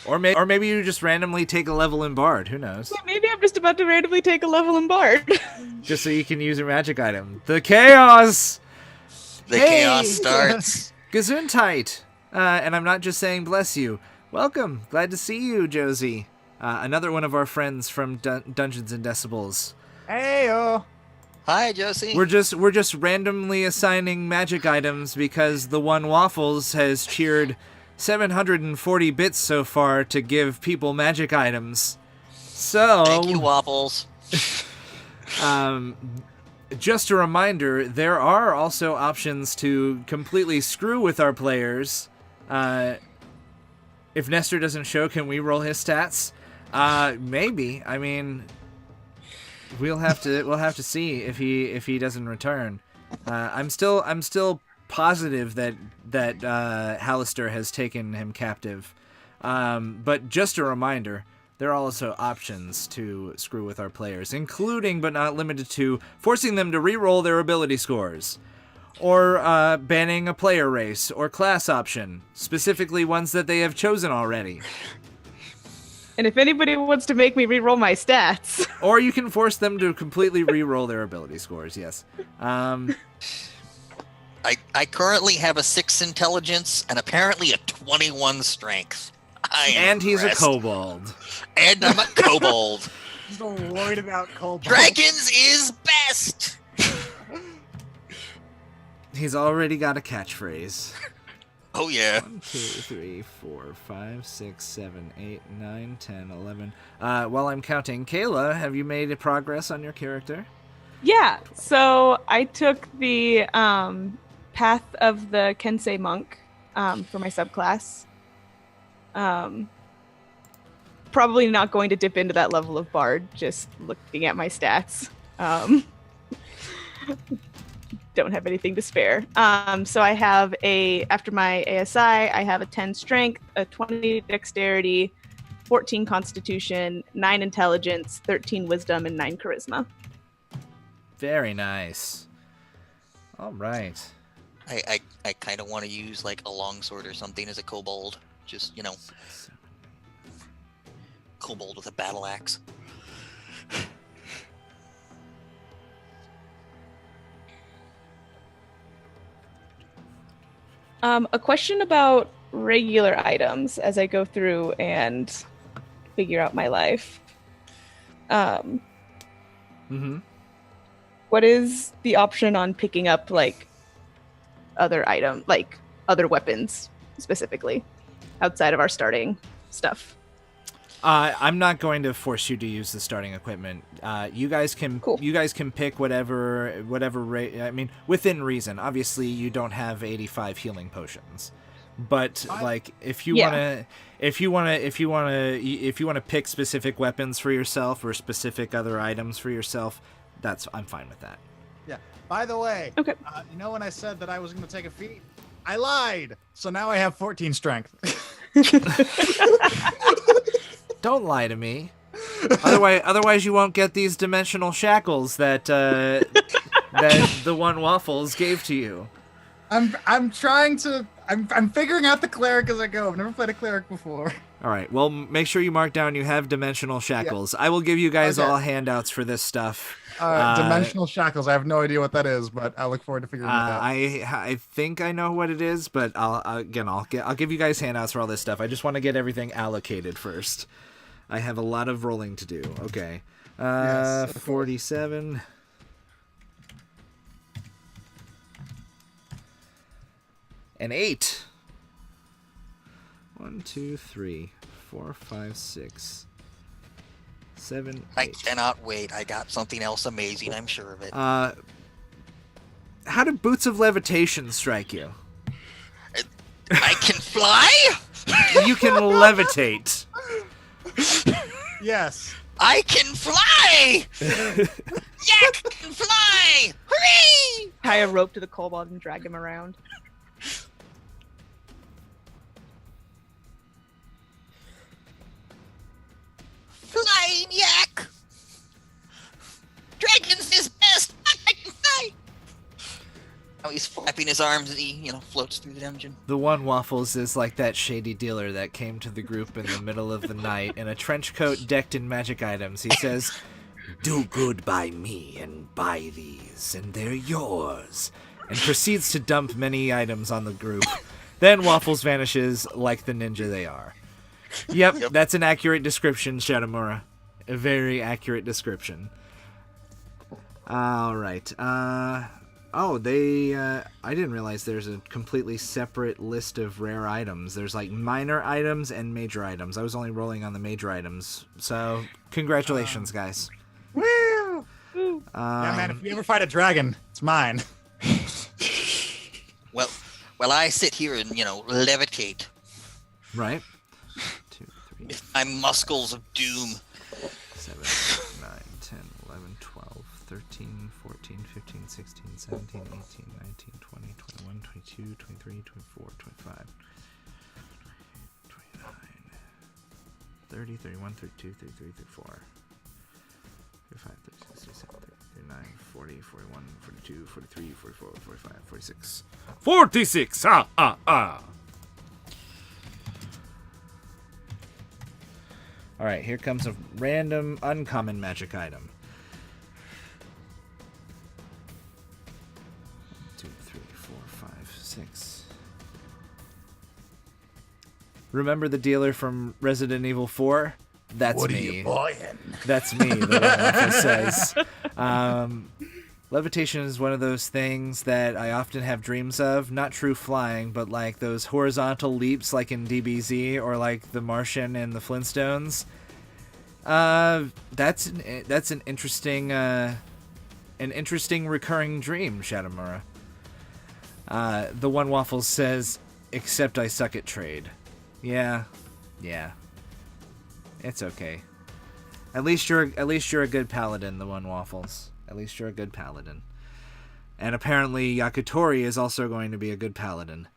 [SPEAKER 4] Or maybe you just randomly take a level in bard. Who knows?
[SPEAKER 5] Yeah, maybe I'm just about to randomly take a level in Bard.
[SPEAKER 4] Just so you can use a magic item. The chaos.
[SPEAKER 1] The
[SPEAKER 4] Hey!
[SPEAKER 1] chaos starts.
[SPEAKER 4] Gesundheit. And I'm not just saying bless you. Welcome. Glad to see you, Josie. Another one of our friends from Dungeons and Decibels.
[SPEAKER 3] Heyo.
[SPEAKER 1] Hi, Josie.
[SPEAKER 4] We're just randomly assigning magic items because the one waffles has cheered 740 bits so far to give people magic items. So
[SPEAKER 1] Thank you, waffles.
[SPEAKER 4] Just a reminder, there are also options to completely screw with our players. If Nestor doesn't show, can we roll his stats? Maybe. I mean, we'll have to see if he doesn't return. I'm still positive that Hallister has taken him captive. But just a reminder, there are also options to screw with our players, including but not limited to forcing them to re-roll their ability scores, or banning a player race or class option, specifically ones that they have chosen already.
[SPEAKER 5] And if anybody wants to make me re-roll my stats,
[SPEAKER 4] Or you can force them to completely re-roll their ability scores, yes.
[SPEAKER 1] I currently have a 6 intelligence and apparently a 21 strength.
[SPEAKER 4] And he's a
[SPEAKER 1] impressed.
[SPEAKER 4] kobold.
[SPEAKER 1] And I'm a kobold.
[SPEAKER 3] So worried about cold.
[SPEAKER 1] Dragons is best.
[SPEAKER 4] He's already got a catchphrase.
[SPEAKER 1] Oh yeah.
[SPEAKER 4] 1, 2, 3, 4, 5, 6, 7, 8, 9, 10, 11. While I'm counting, Kayla, have you made progress on your character?
[SPEAKER 5] yeah. So I took the path of the Kensei monk for my subclass. Probably not going to dip into that level of bard. Just looking at my stats. don't have anything to spare. So I have after my ASI, I have a 10 strength, a 20 dexterity, 14 constitution, 9 intelligence, 13 wisdom, and 9 charisma.
[SPEAKER 4] Very nice. All right.
[SPEAKER 1] I kind of want to use like a longsword or something as a kobold. Just, kobold with a battle axe.
[SPEAKER 5] A question about regular items as I go through and figure out my life. What is the option on picking up like other weapons specifically outside of our starting stuff?
[SPEAKER 4] I'm not going to force you to use the starting equipment. You guys can pick whatever I mean, within reason. Obviously, you don't have 85 healing potions, but like if you want to pick specific weapons for yourself or specific other items for yourself, I'm fine with that.
[SPEAKER 3] Yeah. By the way,
[SPEAKER 5] okay.
[SPEAKER 3] When I said that I was going to take a feat, I lied. So now I have 14 strength.
[SPEAKER 4] Don't lie to me. Otherwise, you won't get these dimensional shackles that the one Waffles gave to you.
[SPEAKER 3] I'm figuring out the cleric as I go. I've never played a cleric before.
[SPEAKER 4] All right. Well, make sure you mark down you have dimensional shackles. Yeah. I will give you guys all handouts for this stuff.
[SPEAKER 3] Dimensional shackles. I have no idea what that is, but I look forward to figuring it out.
[SPEAKER 4] I think I know what it is, but I'll give you guys handouts for all this stuff. I just want to get everything allocated first. I have a lot of rolling to do. Okay. Yes, 47. And 8. 1, 2, 3, 4, 5, 6, 7, 8.
[SPEAKER 1] I cannot wait. I got something else amazing, I'm sure of it.
[SPEAKER 4] How do boots of levitation strike you?
[SPEAKER 1] I can fly?
[SPEAKER 4] You can levitate.
[SPEAKER 3] Yes.
[SPEAKER 1] I can fly! Yeah, I can fly! Hooray!
[SPEAKER 5] Tie a rope to the kobold and drag him around.
[SPEAKER 1] Flying yak! Dragons is best! I can fly! Now he's flapping his arms as he, floats through the dungeon.
[SPEAKER 4] The one Waffles is like that shady dealer that came to the group in the middle of the night in a trench coat decked in magic items. He says, "Do good by me and buy these, and they're yours," and proceeds to dump many items on the group. Then Waffles vanishes like the ninja they are. Yep, that's an accurate description, Shadamura. A very accurate description. All right. I didn't realize there's a completely separate list of rare items. There's like minor items and major items. I was only rolling on the major items. So, congratulations, guys.
[SPEAKER 3] Woo! Yeah, man, if we ever fight a dragon, it's mine.
[SPEAKER 1] Well, I sit here and, levitate.
[SPEAKER 4] Right. 2, 3,
[SPEAKER 1] with my muscles of doom.
[SPEAKER 4] 7, 9, 10, 11, 12, 13, 14, 15, 16, 17, 18, 19, 20, 21, 22, 23, 24, 25, 29, 30, 31, 32, 33, 34, 35, 36, 37, 39, 40, 41, 42, 43, 44, 45, 46. 46! Alright, here comes a random uncommon magic item. 1, 2, 3, 4, 5, 6. Remember the dealer from Resident Evil 4? That's
[SPEAKER 3] what
[SPEAKER 4] me.
[SPEAKER 3] Are you buying?
[SPEAKER 4] That's me, the one says. Levitation is one of those things that I often have dreams of. Not true flying, but like those horizontal leaps like in DBZ or like The Martian and the Flintstones. That's an interesting recurring dream, Shadamura. The one Waffles says, "Except I suck at trade." Yeah. It's okay. At least you're a good paladin, the one Waffles. At least you're a good paladin. And apparently Yakitori is also going to be a good paladin.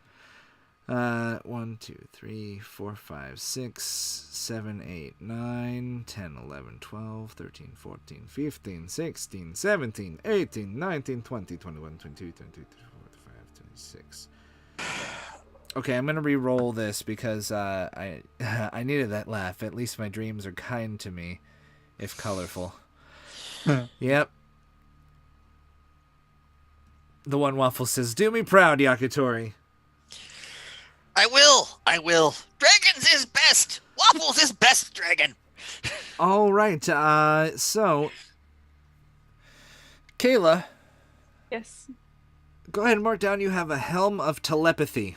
[SPEAKER 4] 1, 2, 3, 4, 5, 6, 7, 8, 9, 10, 11, 12, 13, 14, 15, 16, 17, 18, 19, 20, 21, 22, 23, 24, 25, 26. Okay, I'm going to re-roll this because I needed that laugh. At least my dreams are kind to me, if colorful. Yep. The one waffle says, "Do me proud, Yakitori."
[SPEAKER 1] I will. Dragons is best. Waffles is best, dragon.
[SPEAKER 4] All right. So, Kayla,
[SPEAKER 5] Yes.
[SPEAKER 4] go ahead and mark down you have a Helm of Telepathy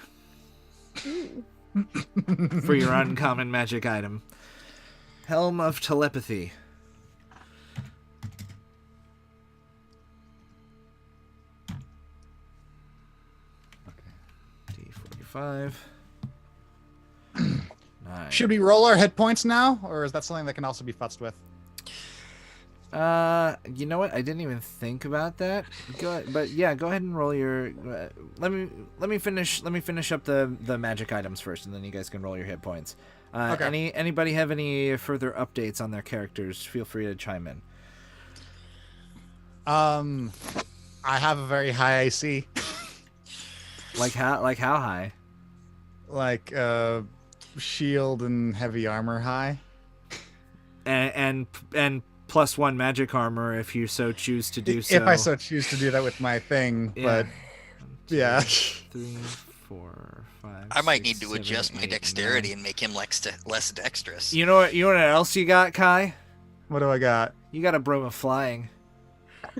[SPEAKER 5] Ooh.
[SPEAKER 4] for your uncommon magic item. Helm of Telepathy. D45. 9.
[SPEAKER 3] Should we roll our hit points now, or is that something that can also be futzed with?
[SPEAKER 4] You know what? I didn't even think about that. Go ahead and roll your. Let me finish up the magic items first, and then you guys can roll your hit points.
[SPEAKER 3] Okay.
[SPEAKER 4] Anybody have any further updates on their characters? Feel free to chime in.
[SPEAKER 3] I have a very high AC.
[SPEAKER 4] Like how high?
[SPEAKER 3] Like shield and heavy armor high.
[SPEAKER 4] And +1 magic armor if you so choose to do so.
[SPEAKER 3] If I so choose to do that with my thing,
[SPEAKER 4] Yeah.
[SPEAKER 3] but yeah.
[SPEAKER 4] 3, 4, 5.
[SPEAKER 1] I might
[SPEAKER 4] 6,
[SPEAKER 1] need to
[SPEAKER 4] 7,
[SPEAKER 1] adjust my
[SPEAKER 4] 8,
[SPEAKER 1] dexterity
[SPEAKER 4] 9.
[SPEAKER 1] and make him less dexterous.
[SPEAKER 4] You know what else you got, Kai?
[SPEAKER 3] What do I got?
[SPEAKER 4] You got a broom of flying.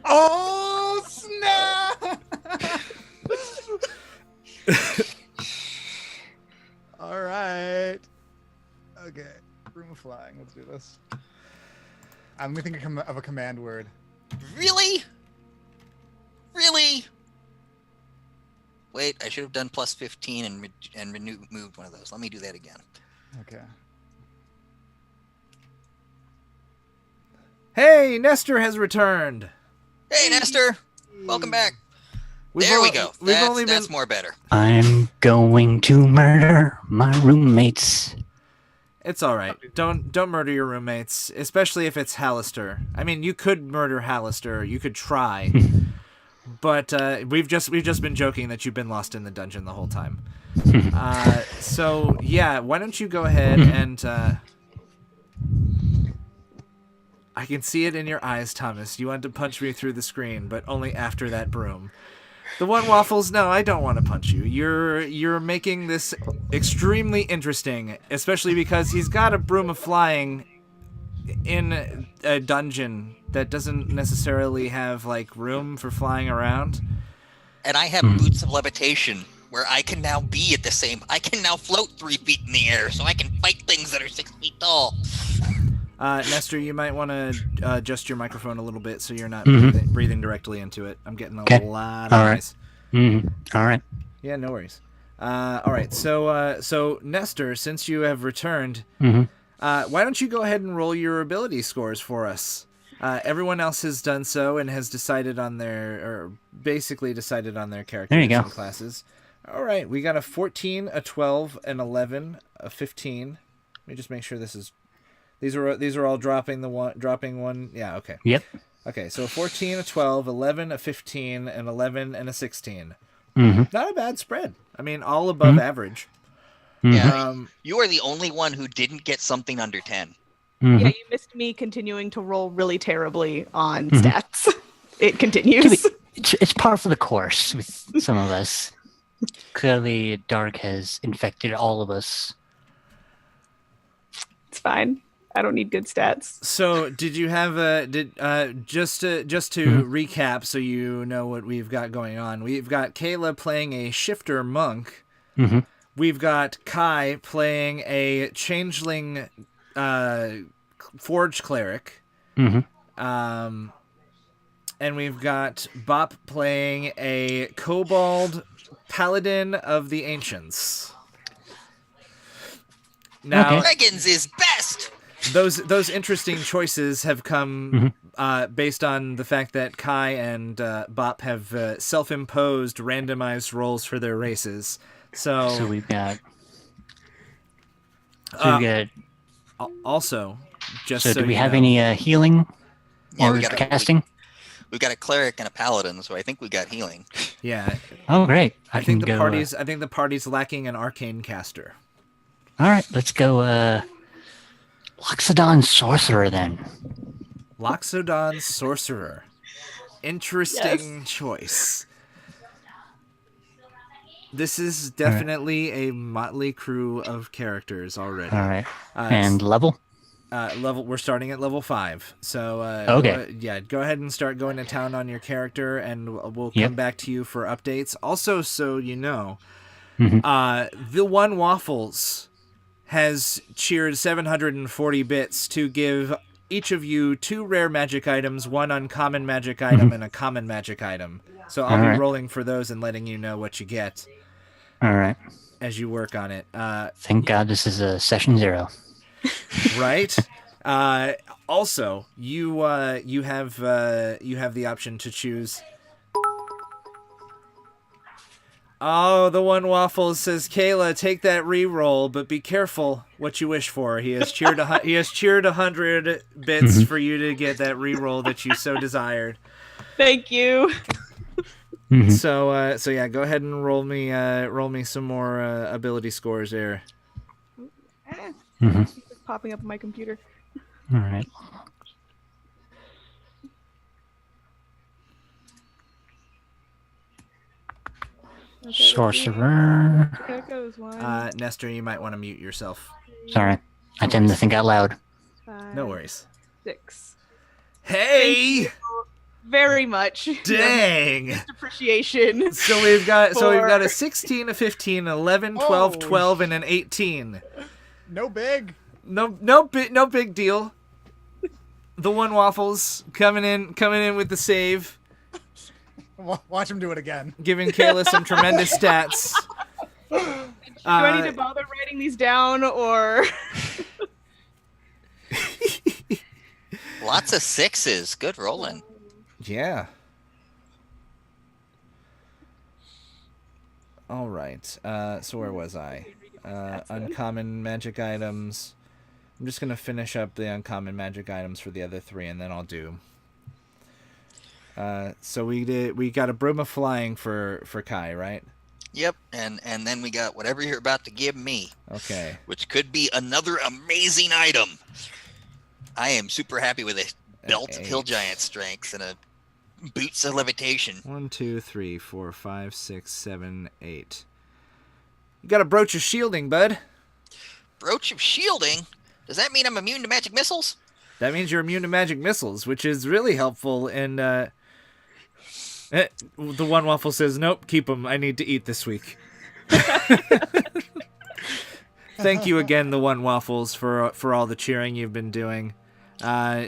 [SPEAKER 3] Oh snap! All right. Okay. Room of flying. Let's do this. I'm gonna think of a command word.
[SPEAKER 1] Really? Really? Wait, I should have done +15 and moved one of those. Let me do that again.
[SPEAKER 3] Okay.
[SPEAKER 4] Hey, Nestor has returned.
[SPEAKER 1] Hey, Nestor! Welcome back. There we go. That's more better.
[SPEAKER 6] I'm going to murder my roommates.
[SPEAKER 4] It's all right. Don't murder your roommates, especially if it's Hallister. I mean, you could murder Hallister. You could try, but we've just been joking that you've been lost in the dungeon the whole time. So yeah, why don't you go ahead and I can see it in your eyes, Thomas. You want to punch me through the screen, but only after that broom. The one waffles, no, I don't want to punch you. You're making this extremely interesting, especially because he's got a broom of flying in a dungeon that doesn't necessarily have like room for flying around.
[SPEAKER 1] And I have boots of levitation, where I can now be at the same. I can now float 3 feet in the air, so I can fight things that are 6 feet tall.
[SPEAKER 4] Nestor, you might want to adjust your microphone a little bit so you're not breathing directly into it. I'm getting a lot of noise.
[SPEAKER 6] All right.
[SPEAKER 4] Yeah, no worries. All right, so Nestor, since you have returned, why don't you go ahead and roll your ability scores for us? Everyone else has done so and has decided on basically decided on their characters
[SPEAKER 6] There you go.
[SPEAKER 4] and classes. All right, we got a 14, a 12, an 11, a 15. Let me just make sure this is. These are all dropping one. Yeah, okay.
[SPEAKER 6] Yep.
[SPEAKER 4] Okay, so a 14, a 12, 11, a 15, an 11, and a 16.
[SPEAKER 6] Mhm.
[SPEAKER 4] Not a bad spread. I mean, all above average.
[SPEAKER 1] Yeah, you are the only one who didn't get something under 10.
[SPEAKER 5] Yeah, you missed me continuing to roll really terribly on stats. It continues.
[SPEAKER 6] It's par for the course with some of us. Clearly, Dark has infected all of us.
[SPEAKER 5] It's fine. I don't need good stats.
[SPEAKER 4] So, did you have just to recap so you know what we've got going on? We've got Kayla playing a shifter monk. We've got Kai playing a changeling forge cleric. And we've got Bop playing a kobold paladin of the ancients. Now,
[SPEAKER 1] Dragons is best.
[SPEAKER 4] those interesting choices have come based on the fact that Kai and Bop have self-imposed randomized rolls for their races.
[SPEAKER 6] So we've got. So we got.
[SPEAKER 4] Also, just
[SPEAKER 6] So
[SPEAKER 4] so
[SPEAKER 6] do we
[SPEAKER 4] you
[SPEAKER 6] have
[SPEAKER 4] know,
[SPEAKER 6] any healing
[SPEAKER 1] Yeah,
[SPEAKER 6] or casting?
[SPEAKER 1] we've got a cleric and a paladin, so I think we got healing.
[SPEAKER 4] yeah,
[SPEAKER 6] Oh, great!
[SPEAKER 4] I
[SPEAKER 6] can
[SPEAKER 4] think the
[SPEAKER 6] go,
[SPEAKER 4] party's lacking an arcane caster.
[SPEAKER 6] all right, let's go. Loxodon Sorcerer then.
[SPEAKER 4] Loxodon Sorcerer. Interesting choice. This is definitely a motley crew of characters already.
[SPEAKER 6] All right, and level.
[SPEAKER 4] We're starting at level 5. So
[SPEAKER 6] Okay.
[SPEAKER 4] go ahead and start going to town on your character, and we'll come back to you for updates. Also, so you know, the One Waffles has cheered 740 bits to give each of you 2 rare magic items, 1 uncommon magic item, and a common magic item. So I'll be rolling for those and letting you know what you get.
[SPEAKER 6] All right.
[SPEAKER 4] As you work on it.
[SPEAKER 6] Thank God this is a session 0.
[SPEAKER 4] Right. Also, you have the option to choose. Oh, the One Waffles says, Kayla, take that re-roll, but be careful what you wish for. He has cheered 100 bits for you to get that re-roll that you so desired.
[SPEAKER 5] Thank you.
[SPEAKER 4] So yeah, go ahead and roll me some more ability scores there.
[SPEAKER 5] It's popping up on my computer.
[SPEAKER 6] All right.
[SPEAKER 5] Okay,
[SPEAKER 6] Sorcerer.
[SPEAKER 5] there goes one.
[SPEAKER 4] Nestor, you might want to mute yourself.
[SPEAKER 6] Sorry, I tend to think out loud.
[SPEAKER 5] 5,
[SPEAKER 4] No worries.
[SPEAKER 5] 6.
[SPEAKER 4] Hey!
[SPEAKER 5] Very much.
[SPEAKER 4] Dang!
[SPEAKER 5] Just appreciation.
[SPEAKER 4] So we've got a 16, a 15, 11, 12, 12, and an 18.
[SPEAKER 3] No big.
[SPEAKER 4] No big deal. The One Waffles coming in with the save,
[SPEAKER 3] Watch him do it again.
[SPEAKER 4] giving Kayla some tremendous stats.
[SPEAKER 5] Do I need to bother writing these down, or?
[SPEAKER 1] Lots of 6s. Good rolling.
[SPEAKER 4] Yeah. All right. So where was I? Uncommon magic items. I'm just gonna finish up the uncommon magic items for the other 3, and then I'll do. So we got a broom of flying for Kai, right?
[SPEAKER 1] Yep, and then we got whatever you're about to give me.
[SPEAKER 4] Okay.
[SPEAKER 1] Which could be another amazing item. I am super happy with a belt of hill giant strength and a boots of levitation.
[SPEAKER 4] 1, 2, 3, 4, 5, 6, 7, 8. You got a brooch of shielding, bud.
[SPEAKER 1] Brooch of shielding? Does that mean I'm immune to magic missiles?
[SPEAKER 4] That means you're immune to magic missiles, which is really helpful. And the One Waffle says, "Nope, keep them. I need to eat this week." Thank you again, the One Waffles, for all the cheering you've been doing.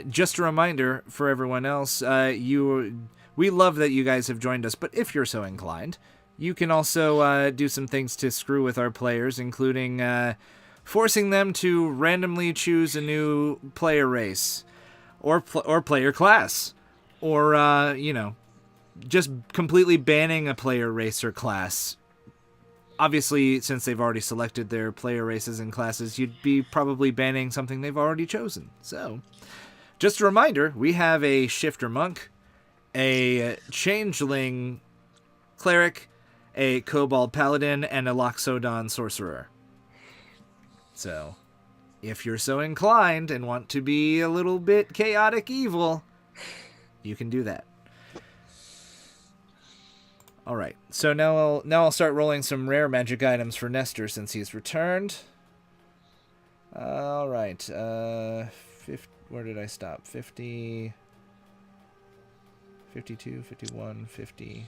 [SPEAKER 4] Just a reminder for everyone else, we love that you guys have joined us, but if you're so inclined, you can also do some things to screw with our players, including forcing them to randomly choose a new player race or player class, or just completely banning a player race or class. Obviously, since they've already selected their player races and classes, you'd be probably banning something they've already chosen. So, just a reminder, we have a Shifter Monk, a Changeling Cleric, a Kobold Paladin, and a Loxodon Sorcerer. So, if you're so inclined and want to be a little bit chaotic evil, you can do that. All right, so now I'll start rolling some rare magic items for Nestor since he's returned. All right, where did I stop? 50, 52, 51, 50,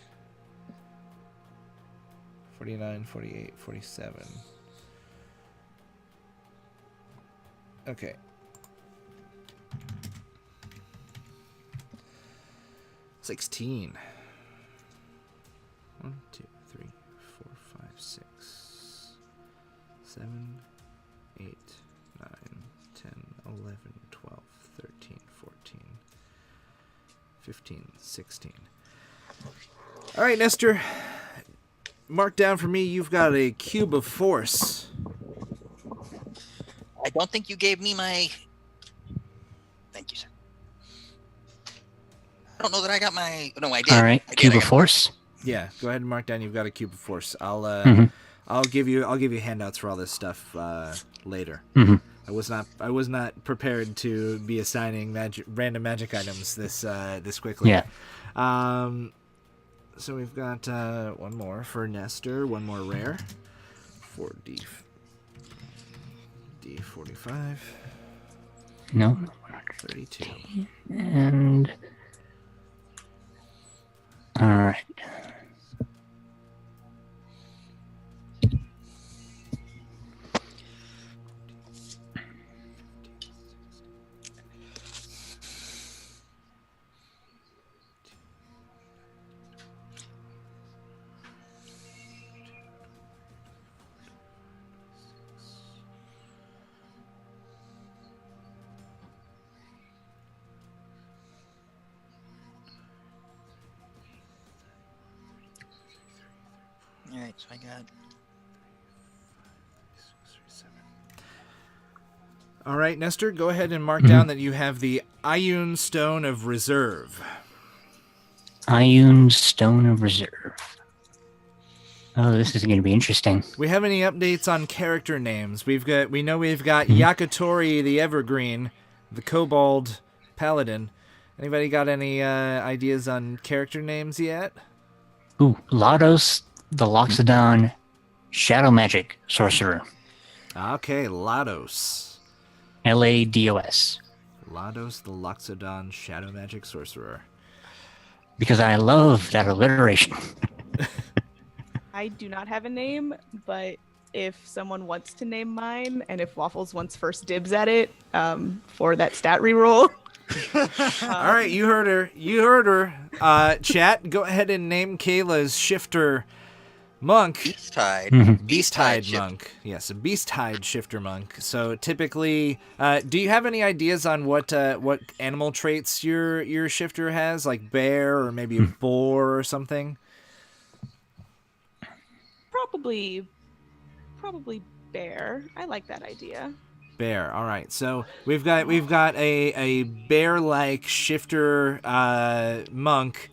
[SPEAKER 4] 49, 48, 47. Okay. $16. 1, 2, 3, 4, 5, 6, 7, 8, 9, 10, 11, 12, 13, 14. 15, 16. All right, Nestor. Mark down for me. You've got a cube of force.
[SPEAKER 1] I don't think you gave me my. Thank you, sir. I don't know that I got my. No, I did.
[SPEAKER 6] All right,
[SPEAKER 1] I did.
[SPEAKER 6] cube
[SPEAKER 1] I
[SPEAKER 6] of
[SPEAKER 1] got
[SPEAKER 6] force.
[SPEAKER 4] Yeah, go ahead and mark down. You've got a cube of force.
[SPEAKER 6] Mhm.
[SPEAKER 4] I'll give you handouts for all this stuff later.
[SPEAKER 6] Mhm.
[SPEAKER 4] I was not prepared to be assigning random magic items this quickly.
[SPEAKER 6] Yeah.
[SPEAKER 4] So we've got one more for Nestor, one more rare for D45.
[SPEAKER 6] No.
[SPEAKER 4] 32.
[SPEAKER 6] And all right.
[SPEAKER 1] All right, so I got.
[SPEAKER 4] All right, Nestor, go ahead and mark down that you have the Ioun Stone of Reserve.
[SPEAKER 6] Ioun Stone of Reserve. Oh, this is going to be interesting.
[SPEAKER 4] We have any updates on character names? We know we've got Yakitori the Evergreen, the Kobold Paladin. Anybody got any ideas on character names yet?
[SPEAKER 6] Ooh, Lados, the Loxodon Shadow Magic Sorcerer.
[SPEAKER 4] Okay, Lados.
[SPEAKER 6] LADOS.
[SPEAKER 4] Lados, the Loxodon Shadow Magic Sorcerer.
[SPEAKER 6] Because I love that alliteration.
[SPEAKER 5] I do not have a name, but if someone wants to name mine, and if Waffles wants first dibs at it for that stat reroll.
[SPEAKER 4] All right, you heard her. You heard her. Chat, go ahead and name Kayla's shifter monk.
[SPEAKER 1] Beast-Tide.
[SPEAKER 4] Beast-Tide monk. Yes, a Beast-Tide shifter monk. So typically, do you have any ideas on what animal traits your shifter has, like bear or maybe a boar or something?
[SPEAKER 5] Probably bear. I like that idea.
[SPEAKER 4] Bear. All right. So we've got a bear-like shifter monk.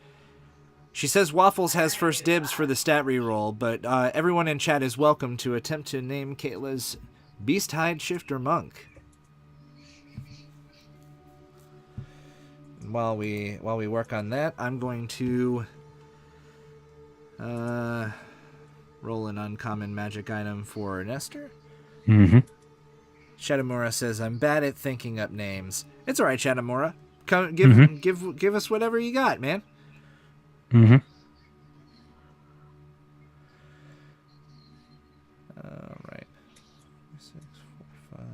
[SPEAKER 4] She says Waffles has first dibs for the stat reroll, but everyone in chat is welcome to attempt to name Kayla's Beast-Hide shifter monk. And while we work on that, I'm going to roll an uncommon magic item for Nestor.
[SPEAKER 6] Mm-hmm.
[SPEAKER 4] Shadamura says, I'm bad at thinking up names. It's all right, Shadamura. Come, give us whatever you got, man.
[SPEAKER 6] Mm-hmm.
[SPEAKER 4] All right. 6, 4, 5.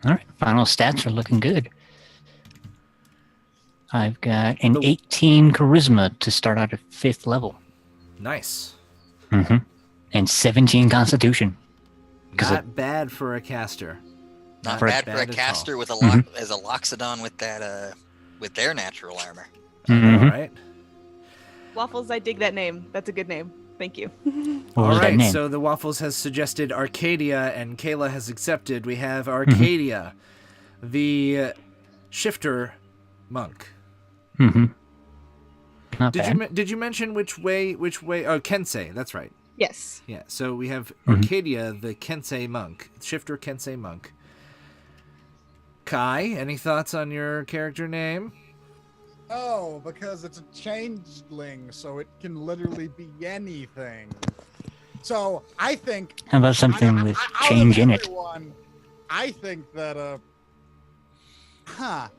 [SPEAKER 6] All right. Final stats are looking good. I've got an 18 charisma to start out at 5th level.
[SPEAKER 4] Nice.
[SPEAKER 6] Mm-hmm. And 17 constitution.
[SPEAKER 4] Not bad for a caster.
[SPEAKER 1] Not bad for a caster with a as a Loxodon with that with their natural armor.
[SPEAKER 6] Mm-hmm.
[SPEAKER 4] All right.
[SPEAKER 5] Waffles, I dig that name. That's a good name. Thank you.
[SPEAKER 6] What
[SPEAKER 4] All
[SPEAKER 6] was that
[SPEAKER 4] right.
[SPEAKER 6] name?
[SPEAKER 4] So the Waffles has suggested Arcadia, and Kayla has accepted. We have Arcadia, the shifter monk.
[SPEAKER 6] Mm-hmm. Not bad.
[SPEAKER 4] Did you mention which way? Oh, Kensei. That's right.
[SPEAKER 5] Yes.
[SPEAKER 4] Yeah. So we have Arcadia, the Kensei monk, shifter Kensei monk. Kai, any thoughts on your character name?
[SPEAKER 3] Oh, because it's a changeling, so it can literally be anything. So I think.
[SPEAKER 6] How about something with change in it?
[SPEAKER 3] I think that I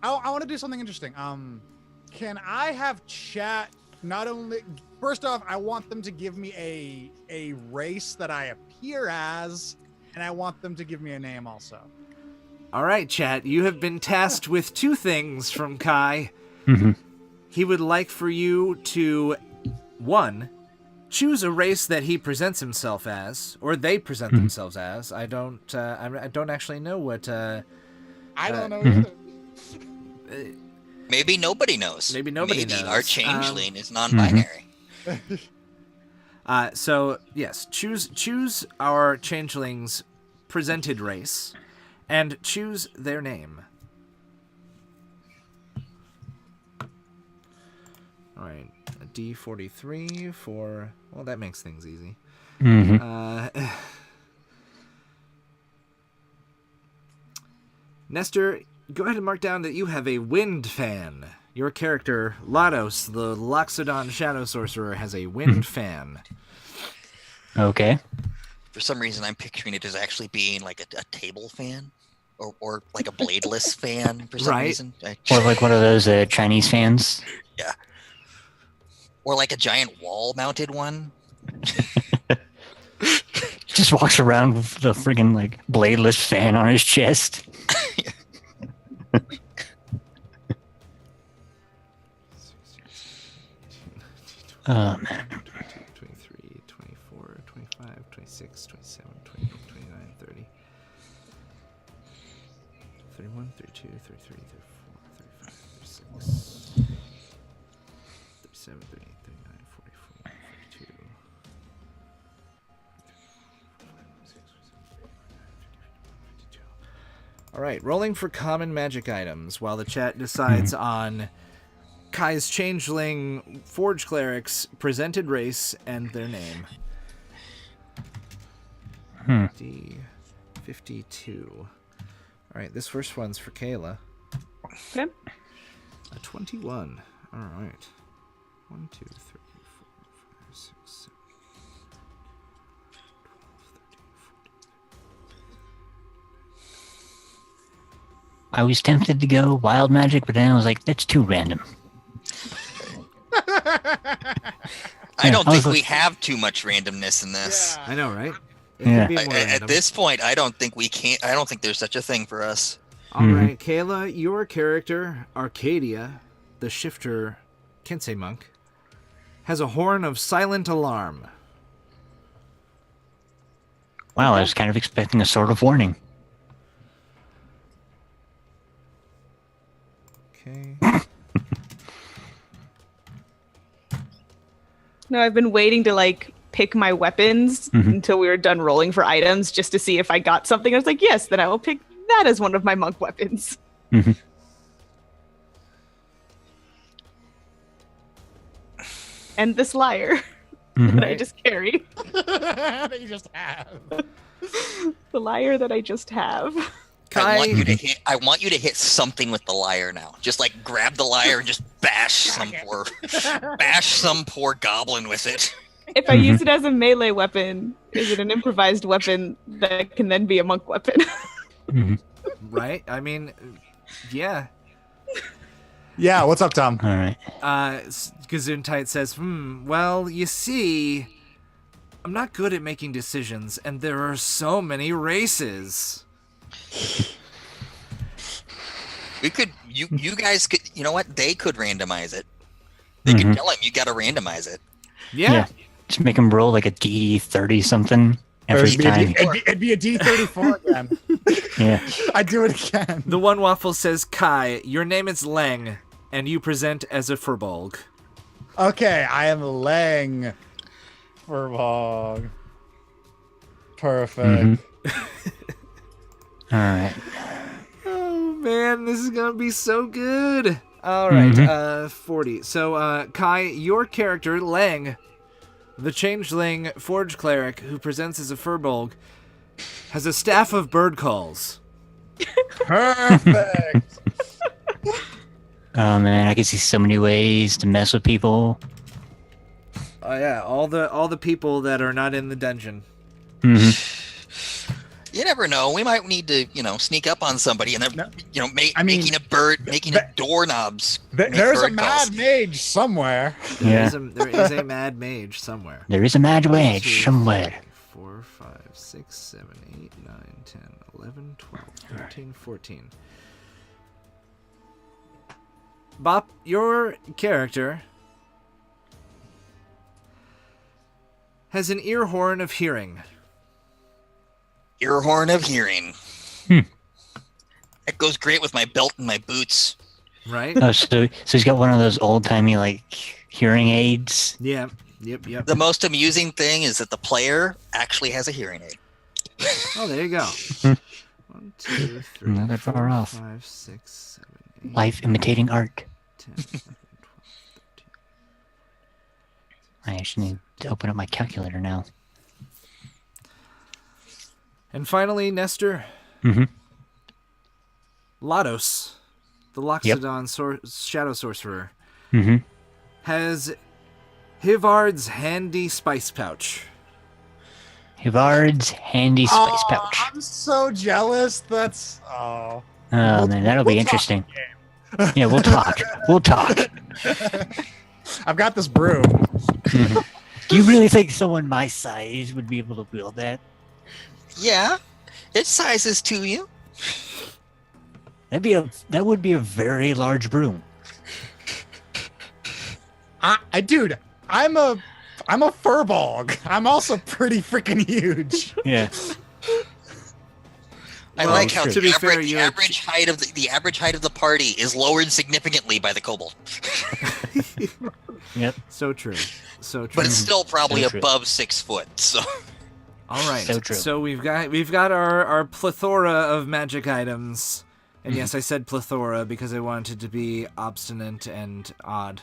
[SPEAKER 3] want to do something interesting. Can I have chat not only? First off, I want them to give me a race that I appear as, and I want them to give me a name also.
[SPEAKER 4] All right, chat. You have been tasked with 2 things from Kai.
[SPEAKER 6] Mm-hmm.
[SPEAKER 4] He would like for you to, 1, choose a race that he presents himself as, or they present themselves as. I don't actually know what
[SPEAKER 3] I don't know
[SPEAKER 6] Mhm.
[SPEAKER 3] either.
[SPEAKER 1] Maybe nobody knows.
[SPEAKER 4] Maybe nobody knows.
[SPEAKER 1] Our changeling is non-binary.
[SPEAKER 4] So yes, choose our changeling's presented race, and choose their name. All right, a D43 for, well, that makes things easy. Nestor, go ahead and mark down that you have a wind fan. Your character, Lados, the Loxodon Shadow Sorcerer, has a wind fan.
[SPEAKER 6] Okay.
[SPEAKER 1] For some reason, I'm picturing it as actually being like a table fan, or like a bladeless fan. For some
[SPEAKER 4] Right.
[SPEAKER 1] reason,
[SPEAKER 6] Or like one of those Chinese fans.
[SPEAKER 1] yeah, or like a giant wall-mounted one.
[SPEAKER 6] Just walks around with the friggin' like bladeless fan on his chest. Oh man.
[SPEAKER 4] 23, 24, 25, 26, 27, 28, 29, 30, 31, 32, 33, 34, 35, 36, 37, 38, 39, 40, 41, 42. All right, rolling for common magic items while the chat decides on Kai's changeling forge clerics presented race and their name. D52. All right, this first one's for Kayla.
[SPEAKER 5] Okay.
[SPEAKER 4] A 21. All right. 1, 2, 3, 4, 5, 6, 7, 12, 13, 14.
[SPEAKER 6] I was tempted to go wild magic, but then I was like, that's too random.
[SPEAKER 1] I don't
[SPEAKER 6] I was
[SPEAKER 1] think we
[SPEAKER 6] like-
[SPEAKER 1] have too much randomness in this.
[SPEAKER 4] I know, right? It
[SPEAKER 6] Yeah.
[SPEAKER 4] could be more
[SPEAKER 1] At
[SPEAKER 4] random.
[SPEAKER 1] this point, I don't think we can't. I don't think there's such a thing for us.
[SPEAKER 4] All right, Kayla, your character, Arcadia, the shifter Kensei monk, has a horn of silent alarm.
[SPEAKER 6] Wow, I was kind of expecting a sort of warning.
[SPEAKER 4] Okay.
[SPEAKER 5] No, I've been waiting to like pick my weapons until we were done rolling for items just to see if I got something. I was like, yes, then I will pick that as one of my monk weapons. And this lyre that I just carry.
[SPEAKER 3] That you just have.
[SPEAKER 5] The lyre that I just have.
[SPEAKER 1] I want you to hit. I want you to hit something with the lyre now. Just like grab the lyre and just bash some poor goblin with it.
[SPEAKER 5] If I use it as a melee weapon, is it an improvised weapon that can then be a monk weapon?
[SPEAKER 4] Right? I mean, yeah.
[SPEAKER 3] Yeah, what's up, Tom?
[SPEAKER 6] All right.
[SPEAKER 4] Gesundheit says, well, you see, I'm not good at making decisions, and there are so many races.
[SPEAKER 1] We could. You guys could. You know what? They could randomize it. They could tell him you got to randomize it.
[SPEAKER 4] Yeah.
[SPEAKER 6] Just make him roll like a D30 something every time.
[SPEAKER 3] It'd be a D34 again.
[SPEAKER 6] Yeah.
[SPEAKER 3] I'd do it again.
[SPEAKER 4] The One Waffle says, Kai, your name is Leng, and you present as a furbolg.
[SPEAKER 3] Okay, I am Lang Furbog. Perfect.
[SPEAKER 6] All right.
[SPEAKER 4] Oh, man, this is going to be so good. All right, 40. So, Kai, your character, Leng, the changeling forge cleric who presents as a furbolg, has a staff of bird calls.
[SPEAKER 3] Perfect.
[SPEAKER 6] Oh man, I can see so many ways to mess with people.
[SPEAKER 4] Oh yeah, all the people that are not in the dungeon.
[SPEAKER 1] You never know. We might need to, sneak up on somebody and then, making doorknobs.
[SPEAKER 3] There's a
[SPEAKER 1] bird calls.
[SPEAKER 3] mad mage somewhere.
[SPEAKER 6] Yeah.
[SPEAKER 4] There is a mad mage somewhere.
[SPEAKER 6] There is a mad mage somewhere.
[SPEAKER 4] 4, 5, 6, 7, 8, 9, 10, 11, 12, 13, 14. Bop, your character has an ear horn of hearing.
[SPEAKER 1] Ear horn of hearing. It goes great with my belt and my boots.
[SPEAKER 4] Right?
[SPEAKER 6] Oh, so he's got one of those old timey like hearing aids.
[SPEAKER 4] Yeah. Yep.
[SPEAKER 1] The most amusing thing is that the player actually has a hearing aid.
[SPEAKER 4] Oh, there you go. 1, 2, 3,
[SPEAKER 6] Not that
[SPEAKER 4] 4,
[SPEAKER 6] far off.
[SPEAKER 4] 5, 6, 7, 8,
[SPEAKER 6] Life imitating art.
[SPEAKER 4] 10, 11, 12, 13.
[SPEAKER 6] I actually need to open up my calculator now.
[SPEAKER 4] And finally, Nestor,
[SPEAKER 6] Mm-hmm.
[SPEAKER 4] Lados, the Loxodon Shadow Sorcerer,
[SPEAKER 6] Mm-hmm.
[SPEAKER 4] has Hivard's handy spice pouch.
[SPEAKER 6] Hivard's handy spice pouch.
[SPEAKER 3] I'm so jealous. That's
[SPEAKER 6] Oh man, that'll be
[SPEAKER 3] we'll
[SPEAKER 6] interesting. Yeah, we'll talk. We'll talk.
[SPEAKER 3] I've got this broom.
[SPEAKER 6] Mhm. Do you really think someone my size would be able to wield that?
[SPEAKER 1] Yeah, it sizes to you.
[SPEAKER 6] That would be a very large broom.
[SPEAKER 3] Dude, I'm a furball. I'm also pretty freaking huge.
[SPEAKER 6] Yeah.
[SPEAKER 1] I
[SPEAKER 4] Well,
[SPEAKER 1] like how
[SPEAKER 4] to
[SPEAKER 1] the
[SPEAKER 4] be fair,
[SPEAKER 1] average,
[SPEAKER 4] you're-
[SPEAKER 1] average height of the average height of the party is lowered significantly by the kobold,
[SPEAKER 6] Yep.
[SPEAKER 4] So true. So true.
[SPEAKER 1] but it's still probably
[SPEAKER 6] So true.
[SPEAKER 1] above 6 foot. So
[SPEAKER 4] All right.
[SPEAKER 6] So true.
[SPEAKER 4] So we've got our plethora of magic items. And yes, I said plethora because I wanted to be obstinate and odd.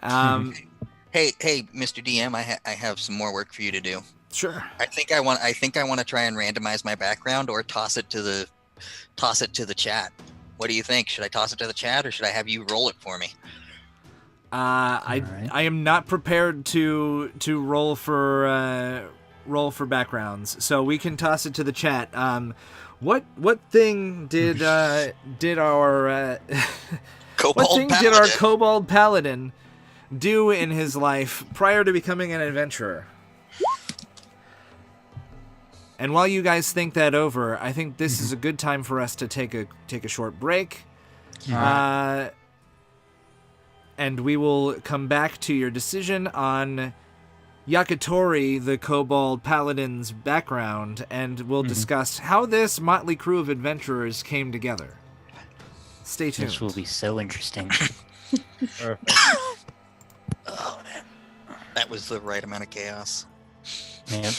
[SPEAKER 1] hey, Mr. DM, I have some more work for you to do.
[SPEAKER 4] Sure.
[SPEAKER 1] I think I want to try and randomize my background or toss it to the chat. What do you think? Should I toss it to the chat or should I have you roll it for me?
[SPEAKER 4] I
[SPEAKER 6] Alright.
[SPEAKER 4] I am not prepared to roll for backgrounds, so we can toss it to the chat. What thing did our
[SPEAKER 1] Kobold
[SPEAKER 4] what thing did our
[SPEAKER 1] Paladin.
[SPEAKER 4] kobold paladin do in his life prior to becoming an adventurer? And while you guys think that over, I think this is a good time for us to take a short break. And we will come back to your decision on Yakitori, the Kobold Paladin's background, and we'll discuss how this motley crew of adventurers came together. Stay tuned.
[SPEAKER 6] This will be so interesting.
[SPEAKER 1] Oh man, that was the right amount of chaos.
[SPEAKER 6] Yep.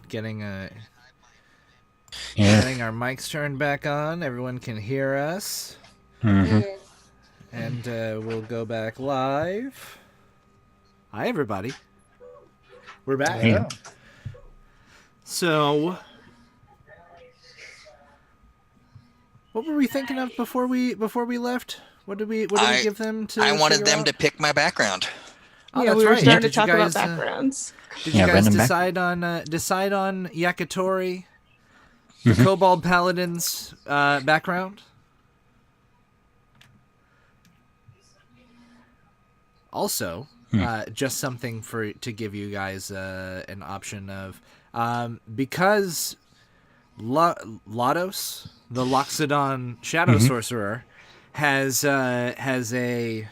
[SPEAKER 4] getting
[SPEAKER 6] Yeah.
[SPEAKER 4] our mics turned back on. Everyone can hear us.
[SPEAKER 6] hmm
[SPEAKER 4] And we'll go back live. Hi, everybody. We're back.
[SPEAKER 6] Yeah.
[SPEAKER 4] So, what were we thinking of before we left? What did we give them to?
[SPEAKER 1] I wanted
[SPEAKER 4] figure
[SPEAKER 1] them
[SPEAKER 4] out?
[SPEAKER 1] to pick my background.
[SPEAKER 4] Oh,
[SPEAKER 5] yeah,
[SPEAKER 4] that's
[SPEAKER 5] we were
[SPEAKER 4] right.
[SPEAKER 5] starting to
[SPEAKER 4] Did you
[SPEAKER 5] talk about
[SPEAKER 4] guys,
[SPEAKER 5] backgrounds.
[SPEAKER 4] Did you
[SPEAKER 6] Yeah,
[SPEAKER 4] guys
[SPEAKER 6] random back-
[SPEAKER 4] decide on Yakitori, the
[SPEAKER 6] Mhm.
[SPEAKER 4] Kobold Paladin's background? Also, just something to give you guys an option of because Lados, the Loxodon Shadow Sorcerer, has a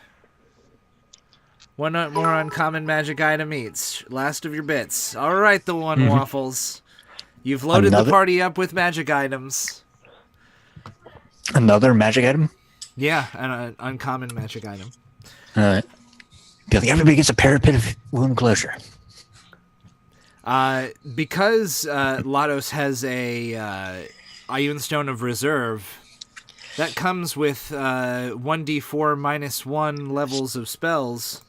[SPEAKER 4] one more uncommon magic item each. Last of your bits. All right, the one waffles. You've loaded the party up with magic items.
[SPEAKER 6] Another magic item?
[SPEAKER 4] Yeah, an uncommon magic item.
[SPEAKER 6] Alright. Everybody gets a parapet of wound closure.
[SPEAKER 4] Because Lados has a Ioun Stone of Reserve, that comes with 1d4 minus 1 levels of spells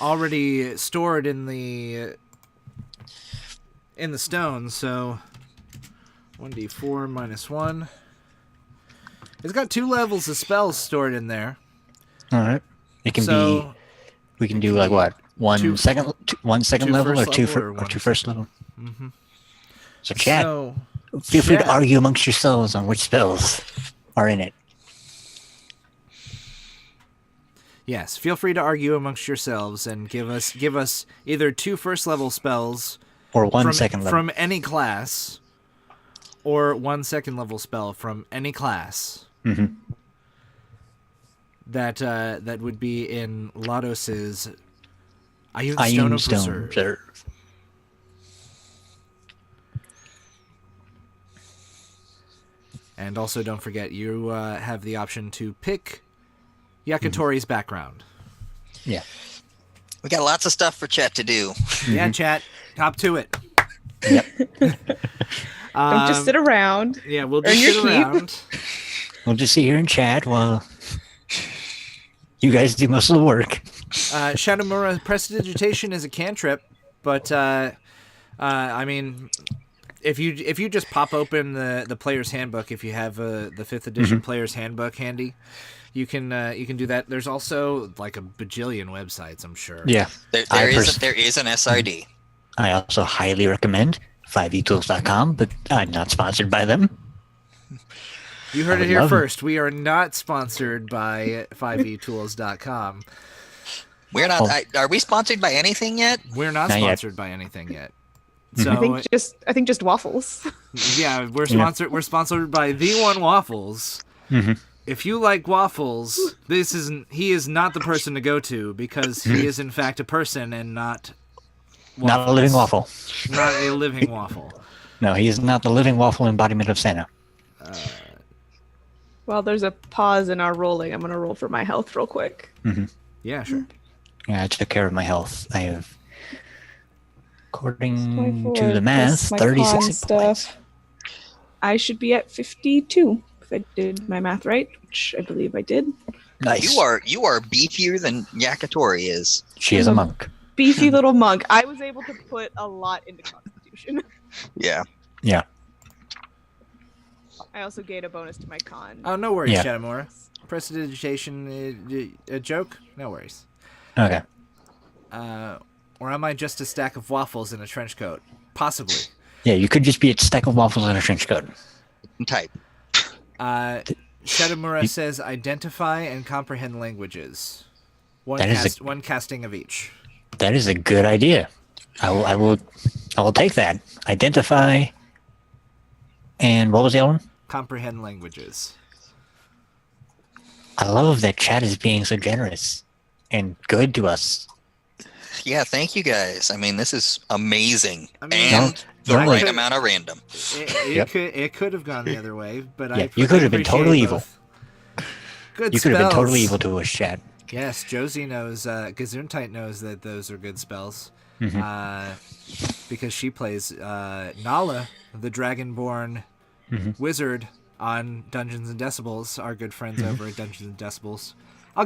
[SPEAKER 4] already stored in the stone. So 1d4 minus 1. It's got 2 levels of spells stored in there.
[SPEAKER 6] Alright. It can be... We can do like what? One second level or two first level?
[SPEAKER 4] Mm-hmm.
[SPEAKER 6] So chat, feel free to argue amongst yourselves on which spells are in it.
[SPEAKER 4] Yes, feel free to argue amongst yourselves and give us either 2 first level spells
[SPEAKER 6] or one second level
[SPEAKER 4] from any class, or 1 second level spell from any class.
[SPEAKER 6] Mm-hmm.
[SPEAKER 4] That would be in Lados's Ioun Stone of Reserve. And also, don't forget, you have the option to pick Yakitori's background.
[SPEAKER 6] Yeah.
[SPEAKER 1] We got lots of stuff for chat to do.
[SPEAKER 4] Yeah, chat. Hop to it.
[SPEAKER 6] Yep.
[SPEAKER 5] Don't just sit around.
[SPEAKER 4] Yeah, we'll just sit around.
[SPEAKER 6] We'll just sit here and chat while you guys do most of the work.
[SPEAKER 4] Shadowmura Prestidigitation is a cantrip, but I mean, if you just pop open the player's handbook, if you have the 5th edition player's handbook handy, you can do that. There's also like a bajillion websites, I'm sure.
[SPEAKER 6] Yeah,
[SPEAKER 1] there is an SID.
[SPEAKER 6] I also highly recommend 5etools.com, but I'm not sponsored by them.
[SPEAKER 4] You heard it here first. We are not sponsored by 5etools.com.
[SPEAKER 1] We're not. Are we sponsored by anything yet?
[SPEAKER 4] We're not sponsored by anything yet. So
[SPEAKER 5] I think just waffles.
[SPEAKER 4] Yeah, we're sponsored. We're sponsored by The One Waffles.
[SPEAKER 6] Mm-hmm.
[SPEAKER 4] If you like waffles, he is not the person to go to, because he is in fact a person and not waffles.
[SPEAKER 6] Not a living waffle.
[SPEAKER 4] Not a living waffle.
[SPEAKER 6] No, he is not the living waffle embodiment of Santa.
[SPEAKER 5] Well, there's a pause in our rolling. I'm going to roll for my health real quick.
[SPEAKER 6] Mm-hmm.
[SPEAKER 4] Yeah, sure.
[SPEAKER 6] Yeah, I took care of my health. I have, according to the math, 36 hit points.
[SPEAKER 5] I should be at 52 if I did my math right, which I believe I did.
[SPEAKER 6] Nice.
[SPEAKER 1] You are beefier than Yakitori is.
[SPEAKER 6] She is a monk.
[SPEAKER 5] Beefy little monk. I was able to put a lot into Constitution.
[SPEAKER 1] Yeah.
[SPEAKER 6] Yeah.
[SPEAKER 5] I also gained a bonus to my con.
[SPEAKER 4] Oh, no worries, Shadowmura. Prestidigitation, a joke? No worries.
[SPEAKER 6] Okay.
[SPEAKER 4] Or am I just a stack of waffles in a trench coat? Possibly.
[SPEAKER 6] Yeah, you could just be a stack of waffles in a trench coat.
[SPEAKER 1] Type.
[SPEAKER 4] Shadowmura says identify and comprehend languages. One casting of each.
[SPEAKER 6] That is a good idea. I will take that. Identify. And what was the other one?
[SPEAKER 4] Comprehend languages.
[SPEAKER 6] I love that chat is being so generous and good to us.
[SPEAKER 1] Yeah, thank you guys. I mean, this is amazing.
[SPEAKER 4] I mean,
[SPEAKER 1] and the right amount of random.
[SPEAKER 4] It could have gone the other way, but
[SPEAKER 6] you could have been totally evil.
[SPEAKER 4] Good
[SPEAKER 6] You could have been totally evil to us, chat.
[SPEAKER 4] Yes, Josie knows, Gesundheit knows that those are good spells. because she plays Nala, the Dragonborn wizard on Dungeons and Decibels. Our good friends over at Dungeons and Decibels. I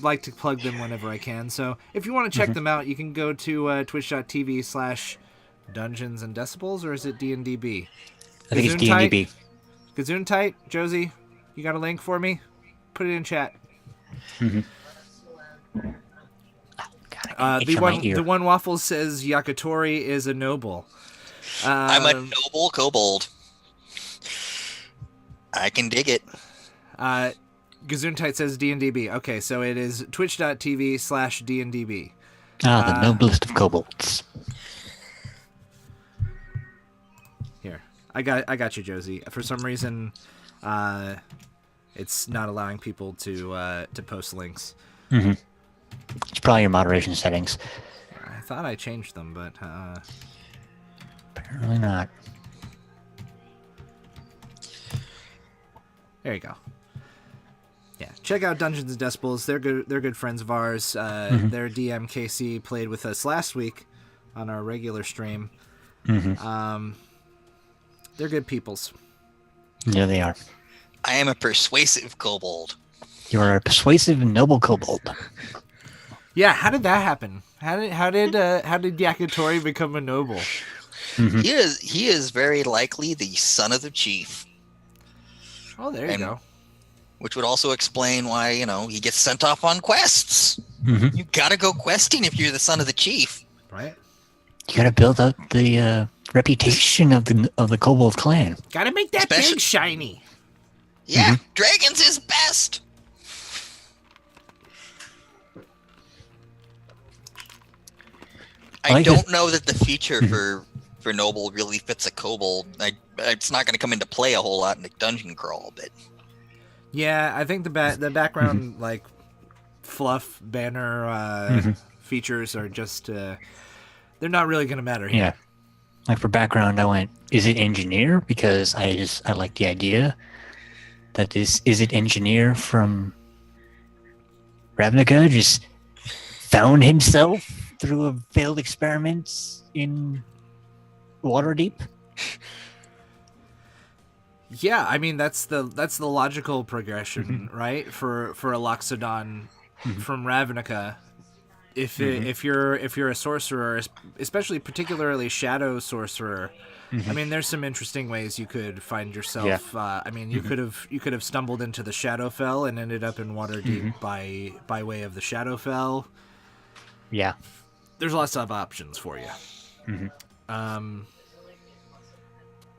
[SPEAKER 4] like to plug them whenever I can. So if you want to check them out, you can go to twitch.tv/Dungeons and Decibels, or is it DNDB?
[SPEAKER 6] I think it's DNDB.
[SPEAKER 4] Gesundheit, Josie, you got a link for me? Put it in chat. The one waffle says Yakitori is a noble.
[SPEAKER 1] I'm a noble kobold. I can dig it.
[SPEAKER 4] Gesundheit says DNDB. Okay, so it is twitch.tv/DNDB.
[SPEAKER 6] The noblest of kobolds.
[SPEAKER 4] Here, I got you, Josie. For some reason, it's not allowing people to post links.
[SPEAKER 6] It's probably your moderation settings.
[SPEAKER 4] I thought I changed them, but
[SPEAKER 6] apparently not.
[SPEAKER 4] There you go. Yeah, check out Dungeons and Decibels. They're good friends of ours. Their DM KC played with us last week on our regular stream. They're good peoples.
[SPEAKER 6] Yeah, they are.
[SPEAKER 1] I am a persuasive kobold.
[SPEAKER 6] You are a persuasive and noble kobold.
[SPEAKER 4] Yeah, how did that happen? How did Yakitori become a noble?
[SPEAKER 1] He is very likely the son of the chief.
[SPEAKER 4] Oh, there you go.
[SPEAKER 1] Which would also explain why, he gets sent off on quests. You gotta go questing if you're the son of the chief.
[SPEAKER 4] Right.
[SPEAKER 6] You gotta build up the reputation of the kobold clan.
[SPEAKER 4] Gotta make that big shiny.
[SPEAKER 1] Yeah, dragons is best. I don't know that the feature for noble really fits a kobold. It's not going to come into play a whole lot in the dungeon crawl, but
[SPEAKER 4] yeah, I think the background like fluff banner features are just they're not really going to matter here.
[SPEAKER 6] Yeah, like for background, I went, is it engineer? Because I like the idea that is it engineer from Ravnica just found himself through a failed experiment in Waterdeep.
[SPEAKER 4] Yeah, I mean that's the logical progression, right? For a Loxodon from Ravnica, if you're a sorcerer, especially particularly shadow sorcerer, I mean there's some interesting ways you could find yourself. I mean you could have stumbled into the Shadowfell and ended up in Waterdeep by way of the Shadowfell.
[SPEAKER 6] Yeah.
[SPEAKER 4] There's lots of options for you.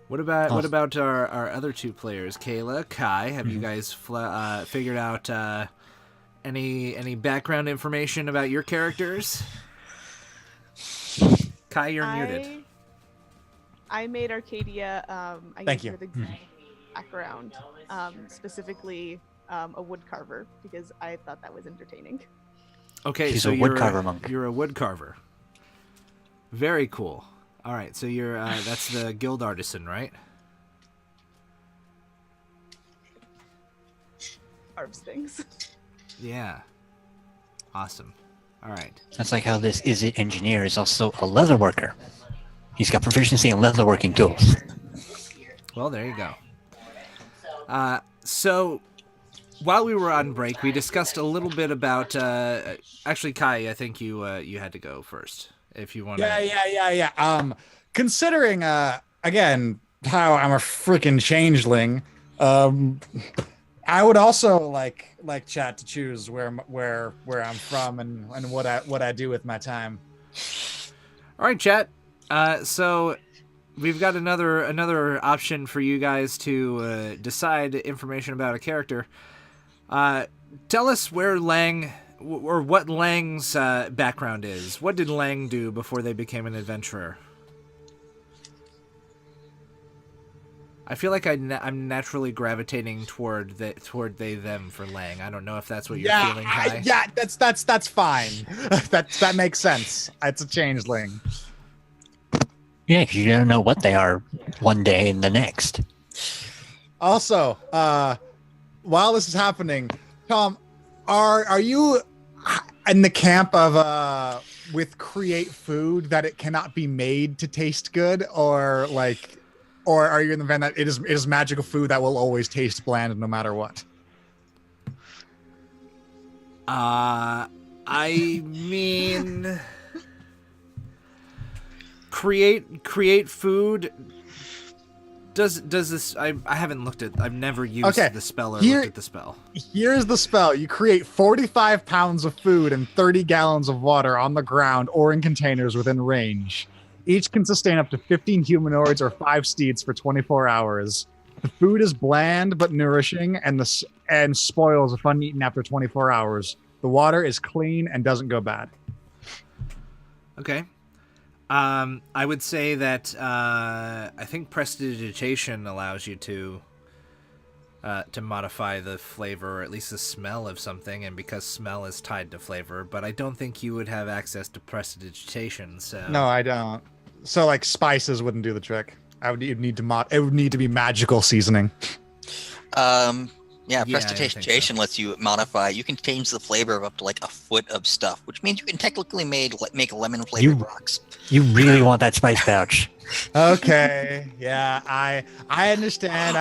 [SPEAKER 4] What about our other two players, Kayla, Kai? Have you guys figured out any background information about your characters? Kai, you're muted.
[SPEAKER 5] I made Arcadia.
[SPEAKER 3] Thank you.
[SPEAKER 5] The background, specifically a wood carver, because I thought that was entertaining.
[SPEAKER 4] Okay,
[SPEAKER 6] She's
[SPEAKER 4] so
[SPEAKER 6] a woodcarver monk.
[SPEAKER 4] You're a woodcarver. Very cool. All right, so you're that's the guild artisan, right?
[SPEAKER 5] Carves things.
[SPEAKER 4] Yeah. Awesome. All right.
[SPEAKER 6] That's like how this Is It engineer is also a leather worker. He's got proficiency in leatherworking tools.
[SPEAKER 4] Well, there you go. So while we were on break, we discussed a little bit about. Actually, Kai, I think you had to go first, if you want.
[SPEAKER 3] Yeah. Considering again how I'm a freaking changeling, I would also like chat to choose where I'm from and what I do with my time.
[SPEAKER 4] All right, chat. So we've got another option for you guys to decide information about a character. Tell us where Lang, or what Lang's background is. What did Lang do before they became an adventurer? I feel like I'm naturally gravitating toward they them for Lang. I don't know if that's what you're feeling, Kai.
[SPEAKER 3] That's fine. that makes sense. It's a changeling.
[SPEAKER 6] Yeah, because you don't know what they are one day and the next.
[SPEAKER 3] Also, while this is happening, Tom, are you in the camp of with create food that it cannot be made to taste good, or are you in the event that it is magical food that will always taste bland no matter what?
[SPEAKER 4] I mean, create food. Does this? I haven't looked at. I've never used the spell or looked at the spell.
[SPEAKER 3] Here's the spell: you create 45 pounds of food and 30 gallons of water on the ground or in containers within range. Each can sustain up to 15 humanoids or 5 steeds for 24 hours. The food is bland but nourishing, and spoils if uneaten after 24 hours. The water is clean and doesn't go bad.
[SPEAKER 4] Okay. I would say that I think prestidigitation allows you to modify the flavor, or at least the smell of something, and because smell is tied to flavor. But I don't think you would have access to prestidigitation. So
[SPEAKER 3] No, I don't. So like spices wouldn't do the trick. It would need to be magical seasoning.
[SPEAKER 1] Yeah,
[SPEAKER 4] Yeah,
[SPEAKER 1] prestidigitation lets you modify. You can change the flavor of up to like a foot of stuff, which means you can technically make lemon flavored rocks.
[SPEAKER 6] You really want that spice pouch?
[SPEAKER 3] Okay, yeah, I understand.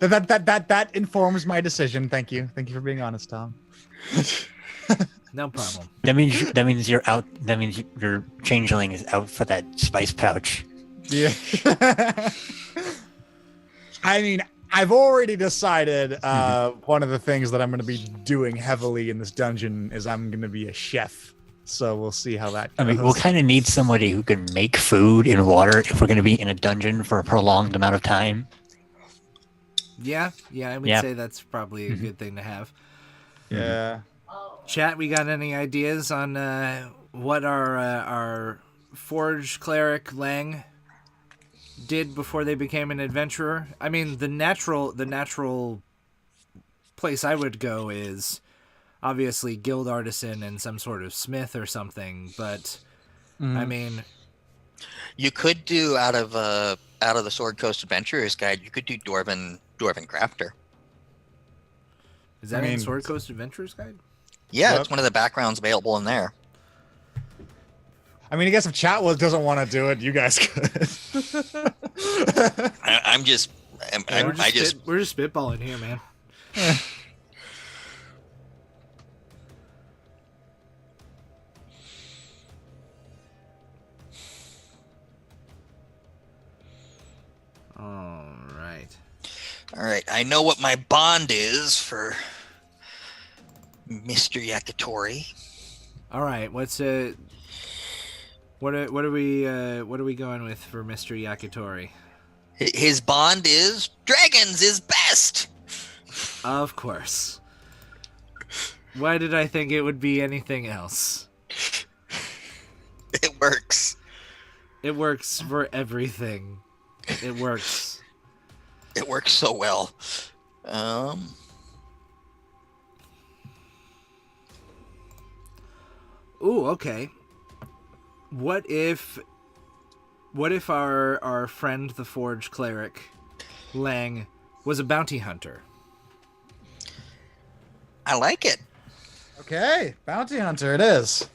[SPEAKER 3] That informs my decision. Thank you for being honest, Tom.
[SPEAKER 4] no problem.
[SPEAKER 6] That means you're out. That means your changeling is out for that spice pouch.
[SPEAKER 3] Yeah. I mean, I've already decided one of the things that I'm going to be doing heavily in this dungeon is I'm going to be a chef. So we'll see how that goes.
[SPEAKER 6] I mean, we'll kind of need somebody who can make food in water if we're going to be in a dungeon for a prolonged amount of time.
[SPEAKER 4] Yeah, I would say that's probably a good thing to have.
[SPEAKER 3] Yeah.
[SPEAKER 4] Chat, we got any ideas on what our forge cleric Lang did before they became an adventurer? I mean, the natural place I would go is obviously guild artisan and some sort of smith or something, but I mean,
[SPEAKER 1] you could do out of the Sword Coast Adventurers Guide. You could do dwarven crafter.
[SPEAKER 4] Is that in Sword Coast Adventurers Guide?
[SPEAKER 1] Yeah, it's one of the backgrounds available in there.
[SPEAKER 3] I mean, I guess if chat doesn't want to do it, you guys could.
[SPEAKER 4] We're just spitballing here, man.
[SPEAKER 1] All right. I know what my bond is for Mr. Yakitori.
[SPEAKER 4] All right. What are we going with for Mr. Yakitori?
[SPEAKER 1] His bond is dragons is best.
[SPEAKER 4] Of course. Why did I think it would be anything else?
[SPEAKER 1] It works.
[SPEAKER 4] It works for everything. It works.
[SPEAKER 1] It works so well.
[SPEAKER 4] Ooh, okay. What if our friend the Forge cleric Lang was a bounty hunter?
[SPEAKER 1] I like it.
[SPEAKER 3] Okay, bounty hunter it is.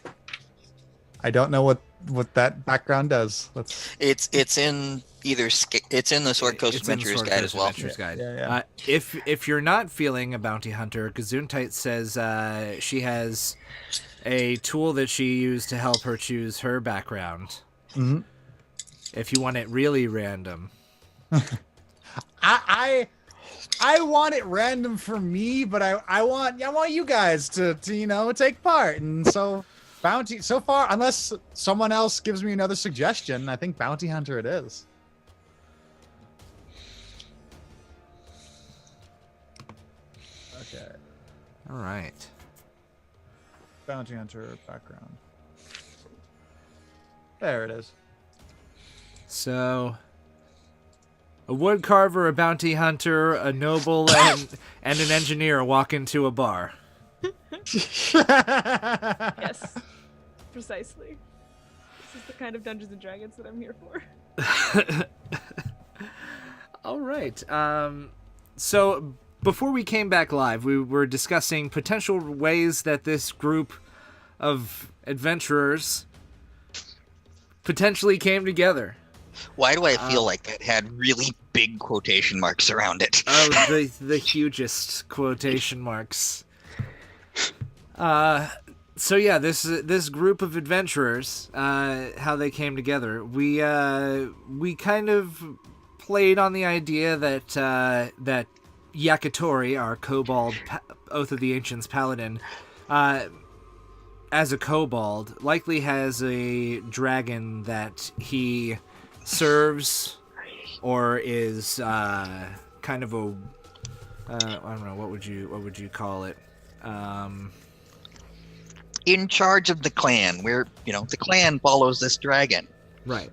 [SPEAKER 3] I don't know what that background does.
[SPEAKER 1] It's in it's in the Sword Coast Adventurers Guide as well.
[SPEAKER 3] Yeah.
[SPEAKER 4] If you're not feeling a bounty hunter, Gesundheit says she has a tool that she used to help her choose her background.
[SPEAKER 3] Mm-hmm.
[SPEAKER 4] If you want it really random.
[SPEAKER 3] I want it random for me, but I want you guys to take part. And so bounty so far, unless someone else gives me another suggestion, I think bounty hunter it is. Okay.
[SPEAKER 4] All right.
[SPEAKER 3] Bounty hunter background. There it is.
[SPEAKER 4] So, a woodcarver, a bounty hunter, a noble, and an engineer walk into a bar.
[SPEAKER 5] Yes, precisely. This is the kind of Dungeons and Dragons that I'm here for.
[SPEAKER 4] All right. So before we came back live, we were discussing potential ways that this group of adventurers potentially came together.
[SPEAKER 1] Why do I feel like that had really big quotation marks around it?
[SPEAKER 4] Oh, the hugest quotation marks. So yeah, this group of adventurers, how they came together. We kind of played on the idea that that Yakitori, our kobold Oath of the Ancients paladin, as a kobold, likely has a dragon that he serves or is kind of a I don't know, what would you call it?
[SPEAKER 1] In charge of the clan, where the clan follows this dragon.
[SPEAKER 4] Right.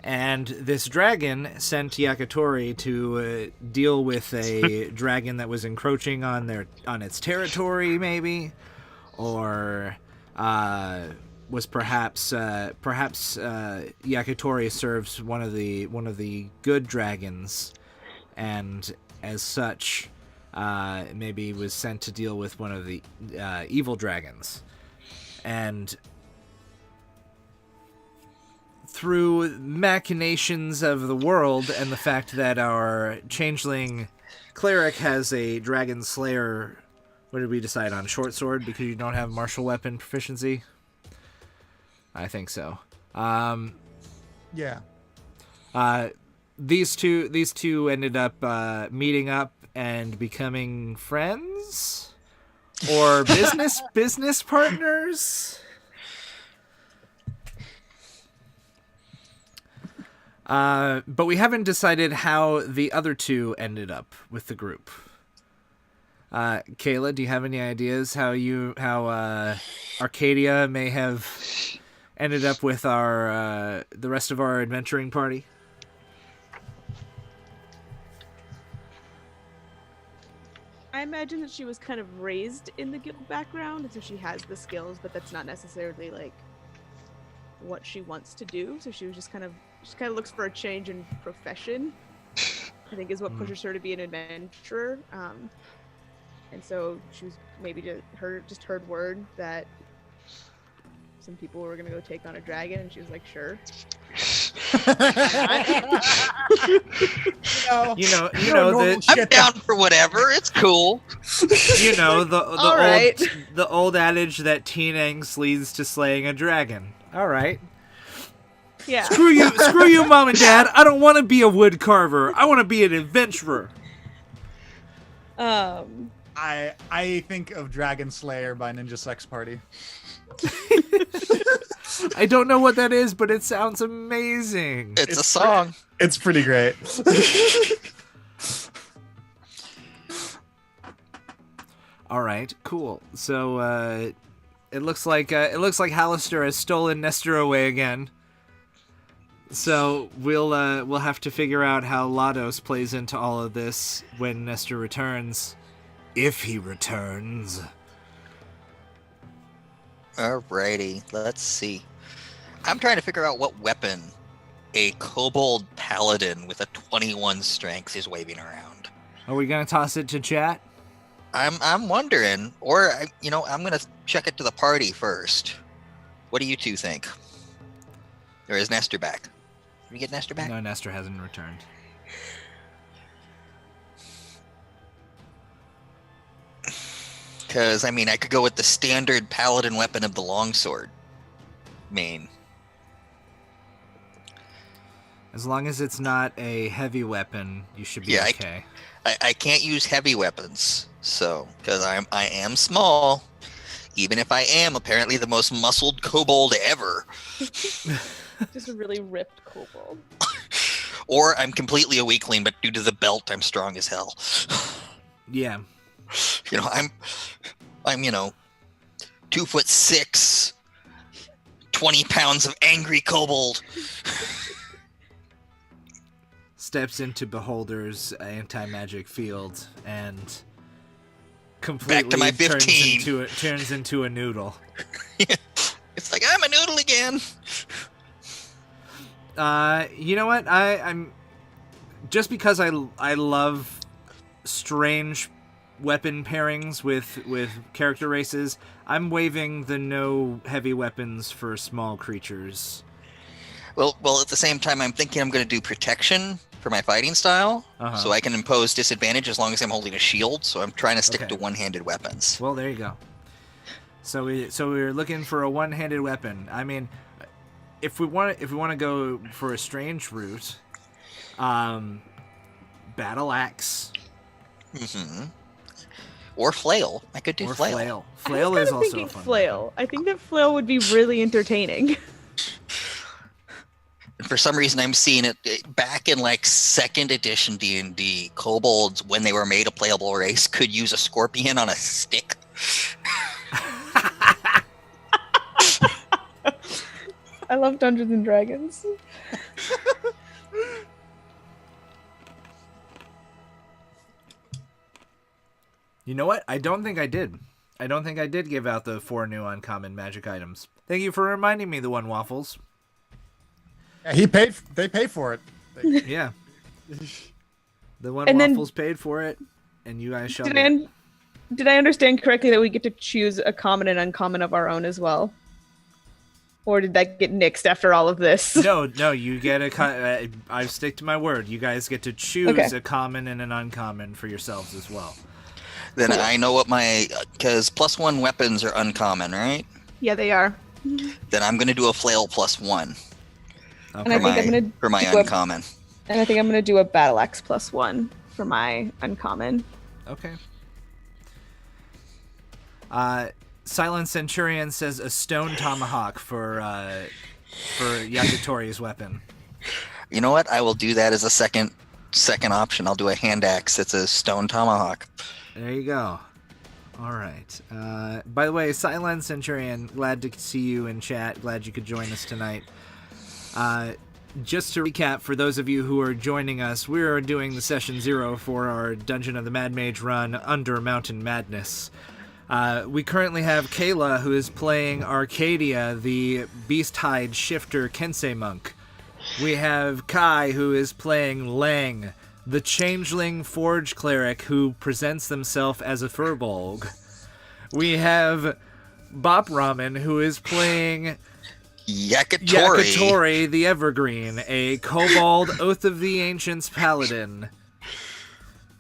[SPEAKER 4] And this dragon sent Yakitori to deal with a dragon that was encroaching on its territory, maybe, or was perhaps Yakitori serves one of the good dragons, and as such, maybe was sent to deal with one of the evil dragons, and through machinations of the world and the fact that our changeling cleric has a dragon slayer, what did we decide on? Short sword, because you don't have martial weapon proficiency? I think so.
[SPEAKER 3] Yeah.
[SPEAKER 4] These two ended up meeting up and becoming friends or business partners. But we haven't decided how the other two ended up with the group. Kayla, do you have any ideas how Arcadia may have ended up with the rest of our adventuring party?
[SPEAKER 5] I imagine that she was kind of raised in the guild background, and so she has the skills, but that's not necessarily like what she wants to do. So she kind of looks for a change in profession, I think, is what pushes her to be an adventurer. And so she was maybe just heard word that some people were gonna go take on a dragon, and she was like, sure.
[SPEAKER 1] I'm down for whatever. It's cool.
[SPEAKER 4] You know,
[SPEAKER 5] right.
[SPEAKER 4] the old adage that teen angst leads to slaying a dragon. All right.
[SPEAKER 5] Yeah.
[SPEAKER 4] Screw you, mom and dad. I don't want to be a wood carver. I want to be an adventurer.
[SPEAKER 3] I think of Dragon Slayer by Ninja Sex Party.
[SPEAKER 4] I don't know what that is, but it sounds amazing.
[SPEAKER 1] It's a song.
[SPEAKER 3] It's pretty great.
[SPEAKER 4] All right, cool. So it looks like Hallister has stolen Nestor away again. So we'll have to figure out how Lados plays into all of this when Nestor returns, if he returns.
[SPEAKER 1] Alrighty, let's see. I'm trying to figure out what weapon a kobold paladin with a 21 strength is waving around.
[SPEAKER 4] Are we gonna toss it to chat?
[SPEAKER 1] I'm wondering, or I'm gonna check it to the party first. What do you two think? Or is Nestor back? Did we get Nestor back?
[SPEAKER 4] No, Nestor hasn't returned.
[SPEAKER 1] Because, I could go with the standard paladin weapon of the longsword. Main.
[SPEAKER 4] As long as it's not a heavy weapon, you should be okay.
[SPEAKER 1] I can't use heavy weapons, so, because I am small, even if I am apparently the most muscled kobold ever.
[SPEAKER 5] Just a really ripped kobold.
[SPEAKER 1] Or I'm completely a weakling, but due to the belt, I'm strong as hell.
[SPEAKER 4] Yeah.
[SPEAKER 1] I'm 2'6", 20 pounds of angry kobold.
[SPEAKER 4] Steps into Beholder's anti-magic field and completely
[SPEAKER 1] back to my 15.
[SPEAKER 4] turns into a noodle.
[SPEAKER 1] It's like, I'm a noodle again.
[SPEAKER 4] You know what? I'm just because I love strange weapon pairings with character races. I'm waiving the no heavy weapons for small creatures.
[SPEAKER 1] Well, at the same time, I'm thinking I'm going to do protection for my fighting style, so I can impose disadvantage as long as I'm holding a shield. So I'm trying to stick to one-handed weapons.
[SPEAKER 4] Well, there you go. So we're looking for a one-handed weapon. I mean, if we want to go for a strange route, battle axe.
[SPEAKER 1] Mm-hmm. Or flail. I could do flail.
[SPEAKER 4] Flail is also a fun
[SPEAKER 5] flail.
[SPEAKER 4] weapon.
[SPEAKER 5] I think that flail would be really entertaining.
[SPEAKER 1] And for some reason, I'm seeing it back in like 2nd edition D&D. Kobolds, when they were made a playable race, could use a scorpion on a stick.
[SPEAKER 5] I love Dungeons and Dragons.
[SPEAKER 4] You know what? I don't think I did. I don't think I did give out the 4 new uncommon magic items. Thank you for reminding me, the One Waffles.
[SPEAKER 3] Yeah, they pay for it.
[SPEAKER 4] Yeah. The One Waffles paid for it, and you guys shall get.
[SPEAKER 5] Did I understand correctly that we get to choose a common and uncommon of our own as well? Or did that get nixed after all of this?
[SPEAKER 4] No, you get I stick to my word. You guys get to choose a common and an uncommon for yourselves as well.
[SPEAKER 1] Then I know what because +1 weapons are uncommon, right?
[SPEAKER 5] Yeah, they are.
[SPEAKER 1] Then I'm going to do a flail +1.
[SPEAKER 4] Okay.
[SPEAKER 5] And I think I'm going to
[SPEAKER 1] for my uncommon.
[SPEAKER 5] And I think I'm going to do a battle axe +1 for my uncommon.
[SPEAKER 4] Okay. Silent Centurion says a stone tomahawk for Yakitori's weapon.
[SPEAKER 1] You know what? I will do that as a second option. I'll do a hand axe. It's a stone tomahawk.
[SPEAKER 4] There you go. All right. By the way, Silent Centurion, glad to see you in chat. Glad you could join us tonight. Just to recap, for those of you who are joining us, we are doing the session 0 for our Dungeon of the Mad Mage run, underMountain Madness. We currently have Kayla, who is playing Arcadia, the Beast-Hide Shifter Kensei Monk. We have Kai, who is playing Lang, the Changeling Forge Cleric, who presents himself as a Furbolg. We have Bop Ramen, who is playing Yakitori the Evergreen, a Kobold Oath of the Ancients Paladin.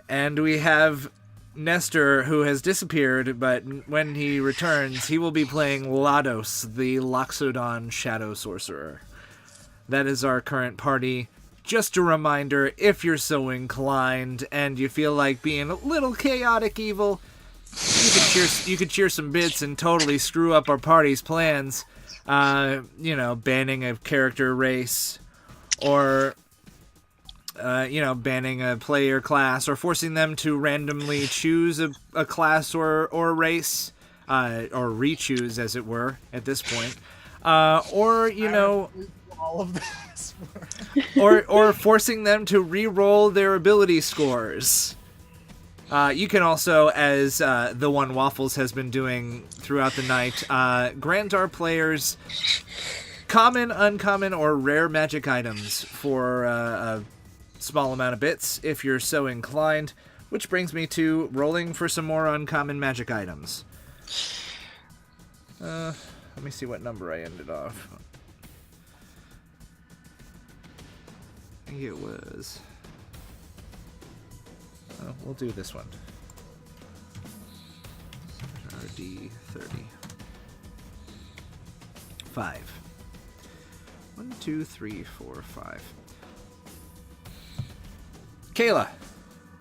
[SPEAKER 4] And we have Nestor, who has disappeared, but when he returns, he will be playing Lados, the Loxodon Shadow Sorcerer. That is our current party. Just a reminder, if you're so inclined and you feel like being a little chaotic evil, you could cheer some bits and totally screw up our party's plans. Banning a character race, or banning a player class, or forcing them to randomly choose a class or race, or re-choose, as it were, at this point.
[SPEAKER 3] All of this.
[SPEAKER 4] or forcing them to re-roll their ability scores. You can also, as the One Waffles has been doing throughout the night, grant our players common, uncommon, or rare magic items for a small amount of bits, if you're so inclined. Which brings me to rolling for some more uncommon magic items. Let me see what number I ended off. I think it was... Oh, we'll do this one. RD 30. 5. 1, 2, 3, 4, 5. Kayla.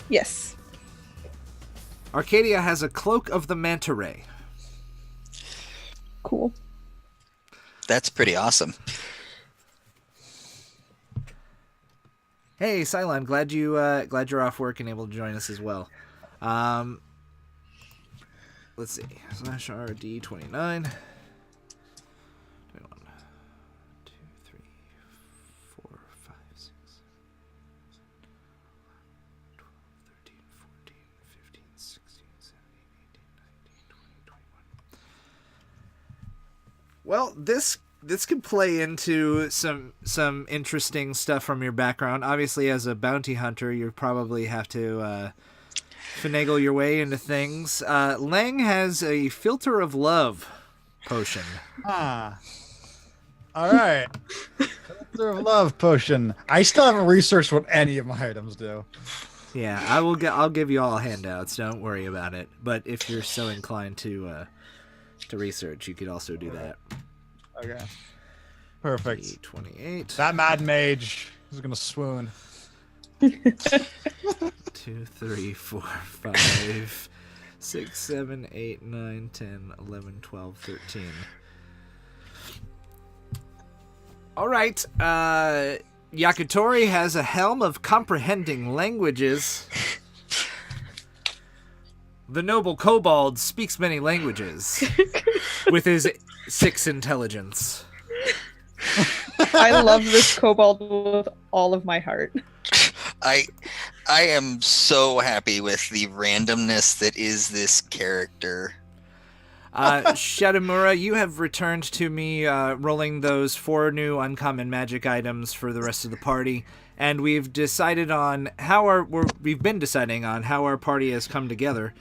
[SPEAKER 5] Yes.
[SPEAKER 4] Arcadia has a Cloak of the Manta Ray.
[SPEAKER 5] Cool.
[SPEAKER 1] That's pretty awesome.
[SPEAKER 4] Hey, Cylon, glad you're off work and able to join us as well. Let's see. /RD 29. 21. 2, 3, 4, 5, 6, 12, 13, 14, 15, 16, 17, 18, 19, 20, 21. Well, this could play into some interesting stuff from your background. Obviously, as a bounty hunter, you probably have to finagle your way into things. Lang has a filter of love potion.
[SPEAKER 3] All right. Filter of love potion. I still haven't researched what any of my items do.
[SPEAKER 4] Yeah, I'll give you all handouts. Don't worry about it. But if you're so inclined to research, you could also do that.
[SPEAKER 3] Okay. Perfect.
[SPEAKER 4] D28.
[SPEAKER 3] That mad mage is gonna swoon.
[SPEAKER 4] 2, 3, 4, 5, 6, 7, 8, 9, 10, 11, 12, 13. All right. Yakitori has a helm of comprehending languages. The noble kobold speaks many languages with his 6 intelligence.
[SPEAKER 5] I love this kobold with all of my heart.
[SPEAKER 1] I am so happy with the randomness that is this character.
[SPEAKER 4] Shadamura, you have returned to me rolling those 4 new uncommon magic items for the rest of the party, and we've decided on we've been deciding on how our party has come together.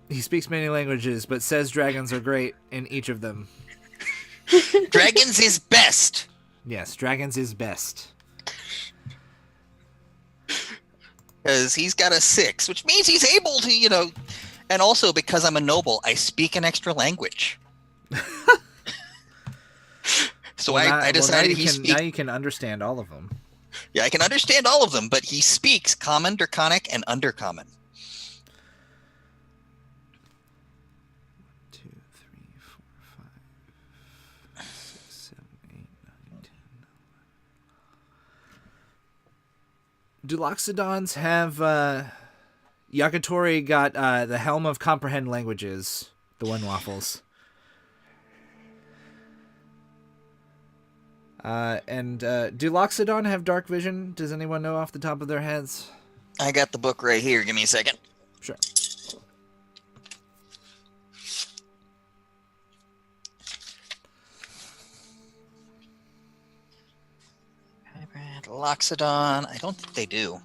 [SPEAKER 4] He speaks many languages, but says dragons are great in each of them.
[SPEAKER 1] Dragons is best.
[SPEAKER 4] Yes, dragons is best.
[SPEAKER 1] Because he's got a 6, which means he's able to, and also because I'm a noble, I speak an extra language. So I decided
[SPEAKER 4] now you can understand all of them.
[SPEAKER 1] Yeah, I can understand all of them, but he speaks Common, Draconic, and Undercommon.
[SPEAKER 4] 2, 3, 4, 5, 6, 7, 8, 9, 10. Do Loxodons have Yakitori got the Helm of Comprehend Languages, the one waffles. And do Loxodon have dark vision? Does anyone know off the top of their heads?
[SPEAKER 1] I got the book right here. Give me a second.
[SPEAKER 4] Sure.
[SPEAKER 1] Loxodon, I don't think they do.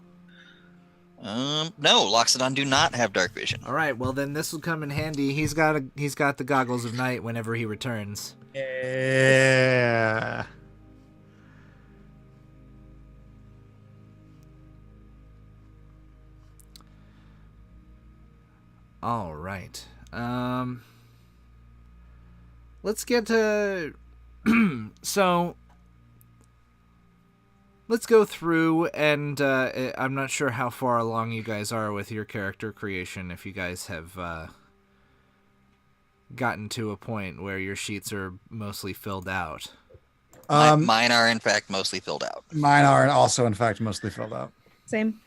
[SPEAKER 1] No, Loxodon do not have dark vision.
[SPEAKER 4] All right, well then this will come in handy. He's got the goggles of night whenever he returns.
[SPEAKER 3] Yeah.
[SPEAKER 4] All right. Let's get to so let's go through, and I'm not sure how far along you guys are with your character creation, if you guys have gotten to a point where your sheets are mostly filled out.
[SPEAKER 1] Mine are, in fact, mostly filled out.
[SPEAKER 3] Mine are also, in fact, mostly filled out.
[SPEAKER 5] Same.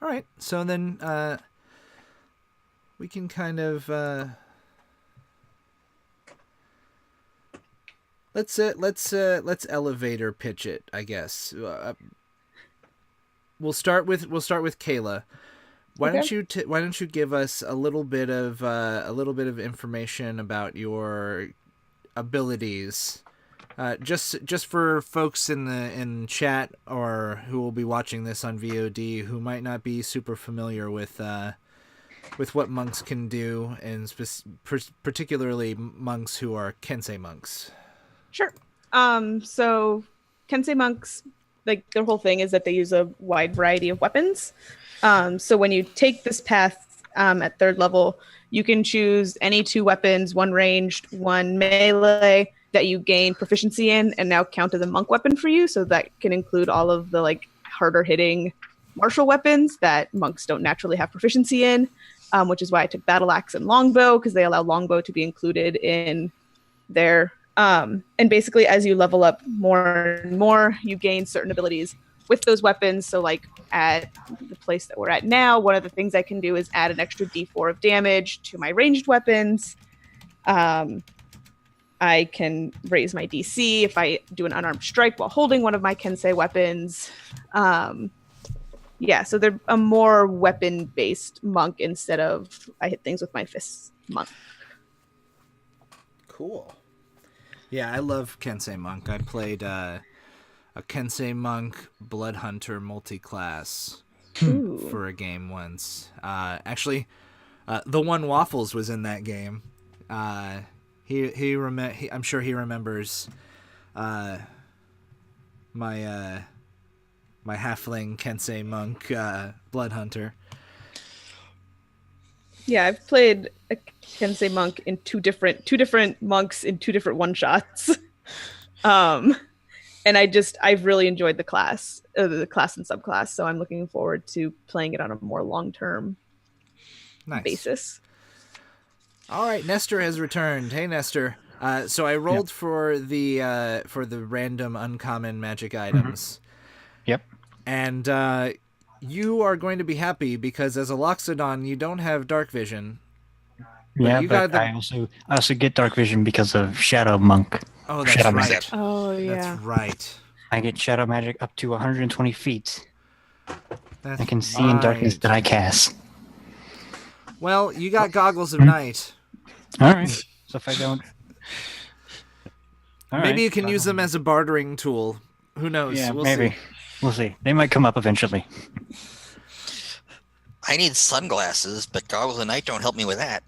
[SPEAKER 4] All right, so then we can kind of let's elevator pitch it, I guess. We'll start with Kayla. Why don't you give us a little bit of information about your abilities, just for folks in chat or who will be watching this on VOD who might not be super familiar with what monks can do, and particularly monks who are Kensei monks.
[SPEAKER 5] Sure. So Kensei monks, like, their whole thing is that they use a wide variety of weapons. So when you take this path at 3rd level, you can choose any 2 weapons, 1 ranged, 1 melee, that you gain proficiency in and now count as a monk weapon for you. So that can include all of the harder hitting martial weapons that monks don't naturally have proficiency in, which is why I took battle axe and longbow, because they allow longbow to be included in their and basically as you level up more and more, you gain certain abilities with those weapons. So at the place that we're at now, one of the things I can do is add an extra d4 of damage to my ranged weapons. I can raise my DC if I do an unarmed strike while holding one of my Kensei weapons. So they're a more weapon-based monk instead of I hit things with my fists monk.
[SPEAKER 4] Cool. Yeah, I love Kensei monk. I played a a Kensei Monk Blood Hunter multi-class
[SPEAKER 5] Ooh.
[SPEAKER 4] for a game once. Actually, the one Waffles was in that game. I'm sure he remembers my my halfling Kensei Monk Blood Hunter.
[SPEAKER 5] Yeah, I've played a Kensei monk in two different monks in two different one shots. And I've really enjoyed the class and subclass. So I'm looking forward to playing it on a more long-term basis.
[SPEAKER 4] All right, Nestor has returned. Hey, Nestor. So I rolled for the random uncommon magic items.
[SPEAKER 6] Yep.
[SPEAKER 4] And you are going to be happy because as a Loxodon, you don't have dark vision.
[SPEAKER 6] But I also get dark vision because of Shadow Monk.
[SPEAKER 4] Oh, that's
[SPEAKER 6] Shadow
[SPEAKER 4] right.
[SPEAKER 6] Magic.
[SPEAKER 5] Oh, yeah.
[SPEAKER 4] That's right.
[SPEAKER 6] I get Shadow Magic up to 120 feet.
[SPEAKER 4] That's
[SPEAKER 6] I can see in darkness that I cast.
[SPEAKER 4] Well, you got Goggles of Night.
[SPEAKER 6] All right. So if I don't...
[SPEAKER 4] Maybe you can use them as a bartering tool. Who knows?
[SPEAKER 6] Yeah,
[SPEAKER 4] we'll
[SPEAKER 6] maybe.
[SPEAKER 4] see.
[SPEAKER 6] We'll see. They might come up eventually.
[SPEAKER 1] I need sunglasses, but goggles of night don't help me with that.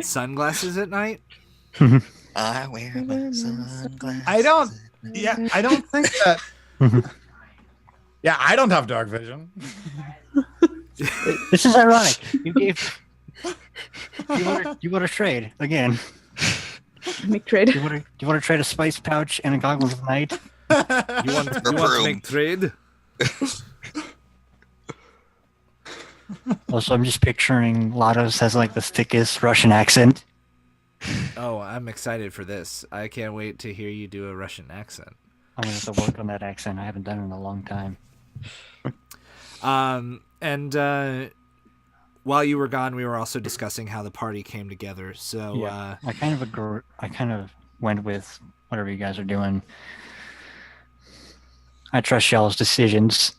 [SPEAKER 4] Sunglasses at night?
[SPEAKER 1] I wear my sunglasses.
[SPEAKER 3] I don't think that. Yeah, I don't have dark vision.
[SPEAKER 6] This is ironic. You gave. You want to trade again?
[SPEAKER 5] Make trade.
[SPEAKER 6] You want to trade a spice pouch and a goggles of night?
[SPEAKER 4] You want to make trade?
[SPEAKER 6] Also, I'm just picturing Lados has like the thickest Russian accent.
[SPEAKER 4] Oh, I'm excited for this. I can't wait to hear you do a Russian accent.
[SPEAKER 6] I'm gonna have to work on that accent. I haven't done it in a long time.
[SPEAKER 4] And while you were gone, we were also discussing how the party came together. So
[SPEAKER 6] I kind of went with whatever you guys are doing. I trust Shell's decisions.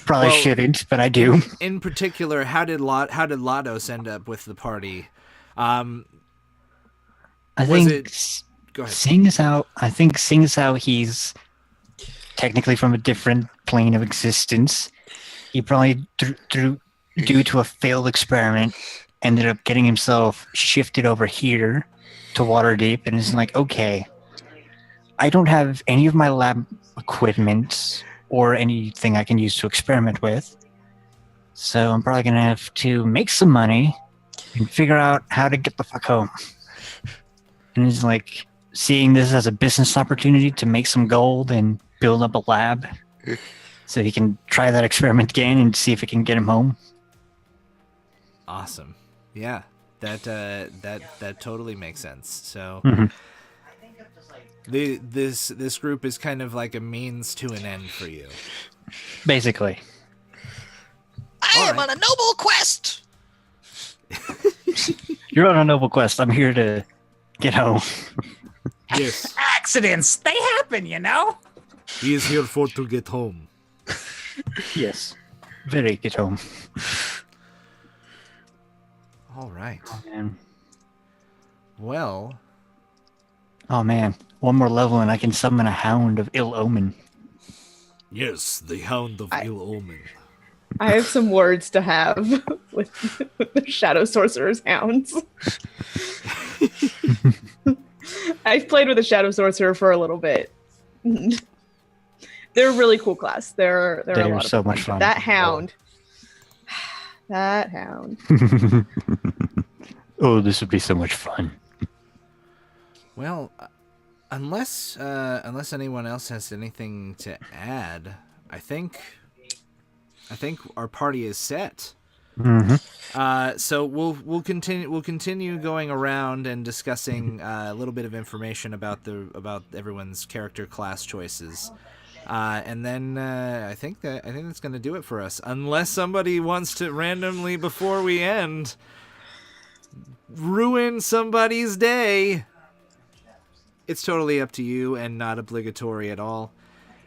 [SPEAKER 6] Probably shouldn't, but I do.
[SPEAKER 4] In particular, how did Lados end up with the party? Go ahead.
[SPEAKER 6] Seeing as how he's technically from a different plane of existence, he probably due to a failed experiment ended up getting himself shifted over here to Waterdeep, and is like, okay, I don't have any of my lab equipment or anything I can use to experiment with, so I'm probably gonna have to make some money and figure out how to get the fuck home. And he's like seeing this as a business opportunity to make some gold and build up a lab so he can try that experiment again and see if it can get him home.
[SPEAKER 4] Awesome. Yeah, that totally makes sense. So this group is kind of like a means to an end for you.
[SPEAKER 6] Basically.
[SPEAKER 1] I am on a noble quest!
[SPEAKER 6] You're on a noble quest. I'm here to get home.
[SPEAKER 4] Yes.
[SPEAKER 3] Accidents, they happen, you know?
[SPEAKER 4] He is here to get home.
[SPEAKER 6] Yes. Very get home.
[SPEAKER 4] All right.
[SPEAKER 6] Oh, man.
[SPEAKER 4] Well.
[SPEAKER 6] Oh, man. One more level and I can summon a Hound of Ill Omen.
[SPEAKER 4] Yes, the Hound of Ill Omen.
[SPEAKER 5] I have some words to have with the Shadow Sorcerer's hounds. I've played with a Shadow Sorcerer for a little bit. They're a really cool class. They're a lot
[SPEAKER 6] so
[SPEAKER 5] of
[SPEAKER 6] much fun.
[SPEAKER 5] That hound. That hound.
[SPEAKER 6] Oh, this would be so much fun.
[SPEAKER 4] Well, unless anyone else has anything to add, I think our party is set. So we'll continue going around and discussing a little bit of information about everyone's character class choices, and then I think that's going to do it for us. Unless somebody wants to randomly before we end ruin somebody's day, it's totally up to you and not obligatory at all.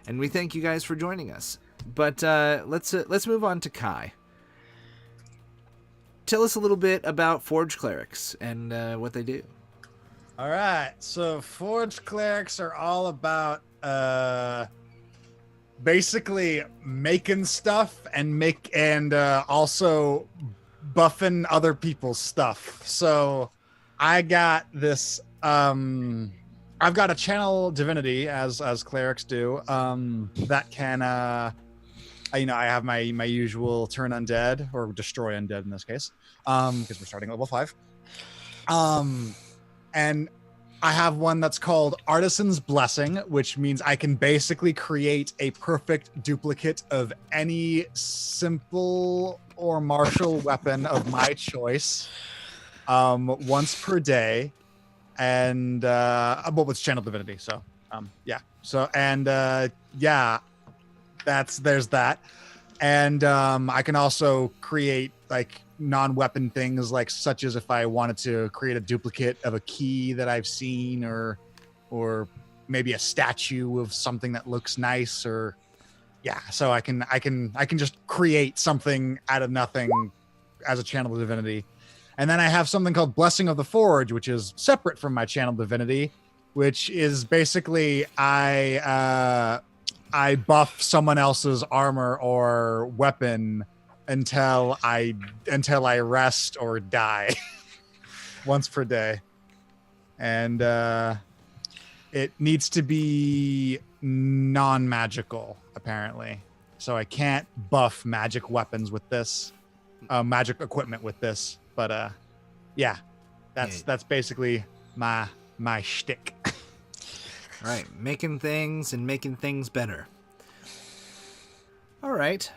[SPEAKER 4] And we thank you guys for joining us. But let's move on to Kai. Tell us a little bit about Forge Clerics and what they do.
[SPEAKER 3] All right, so Forge Clerics are all about basically making stuff and also buffing other people's stuff. So I got this I've got a channel divinity as clerics do that can I have my usual turn undead or destroy undead in this case because we're starting at level 5. And I have one that's called Artisan's Blessing, which means I can basically create a perfect duplicate of any simple or martial weapon of my choice once per day. And well, it's channel divinity. So there's that. And I can also create like non-weapon things, like such as if I wanted to create a duplicate of a key that I've seen, or maybe a statue of something that looks nice, or so I can just create something out of nothing as a channel divinity. And then I have something called Blessing of the Forge, which is separate from my channel divinity, which is basically I buff someone else's armor or weapon until I rest or die once per day. And it needs to be non-magical, apparently. So I can't buff magic weapons with this, magic equipment with this. But that's basically my shtick.
[SPEAKER 4] All right, making things and making things better. All right.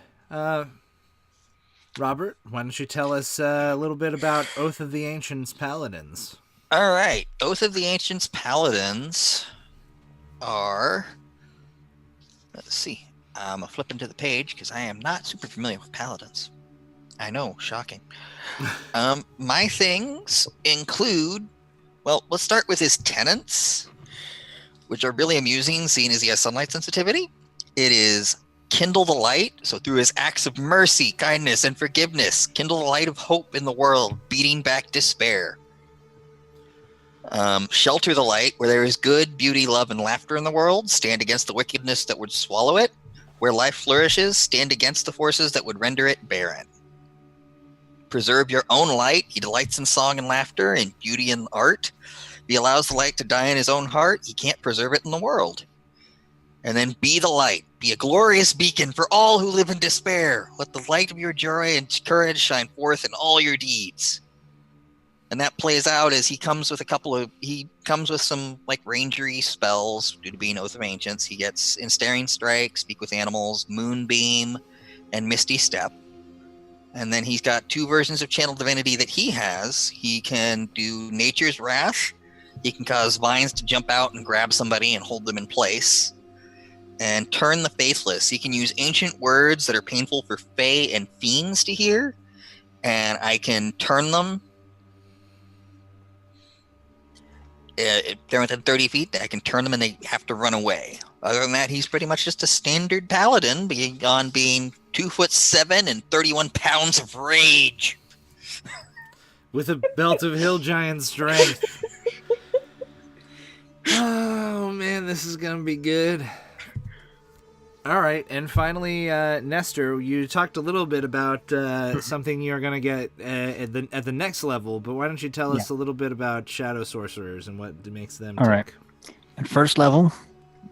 [SPEAKER 4] Robert, why don't you tell us a little bit about Oath of the Ancients Paladins?
[SPEAKER 1] All right. Oath of the Ancients Paladins are... Let's see. I'm flipping to the page because I am not super familiar with Paladins. I know, shocking. My things include... Well, let's start with his tenants, which are really amusing, seeing as he has sunlight sensitivity. It is kindle the light, so through his acts of mercy, kindness, and forgiveness, kindle the light of hope in the world, beating back despair. Shelter the light, where there is good, beauty, love, and laughter in the world, stand against the wickedness that would swallow it. Where life flourishes, stand against the forces that would render it barren. Preserve your own light, he delights in song and laughter, in beauty and art. If he allows the light to die in his own heart, he can't preserve it in the world. And then be the light. Be a glorious beacon for all who live in despair. Let the light of your joy and courage shine forth in all your deeds. And that plays out as he comes with some like rangery spells due to being Oath of Ancients. He gets Ensnaring Strike, Speak with Animals, Moonbeam, and Misty Step. And then he's got 2 versions of Channel Divinity that he has. He can do Nature's Wrath. He can cause vines to jump out and grab somebody and hold them in place. And Turn the Faithless. He can use ancient words that are painful for Fae and Fiends to hear. And I can turn them. If they're within 30 feet, I can turn them and they have to run away. Other than that, he's pretty much just a standard paladin, beyond being 2'7" and 31 pounds of rage.
[SPEAKER 4] With a belt of hill giant strength. Oh, man, this is going to be good. All right, and finally, Nestor, you talked a little bit about something you're going to get at the next level, but why don't you tell us a little bit about Shadow Sorcerers and what makes them tick?
[SPEAKER 6] All right. At first level,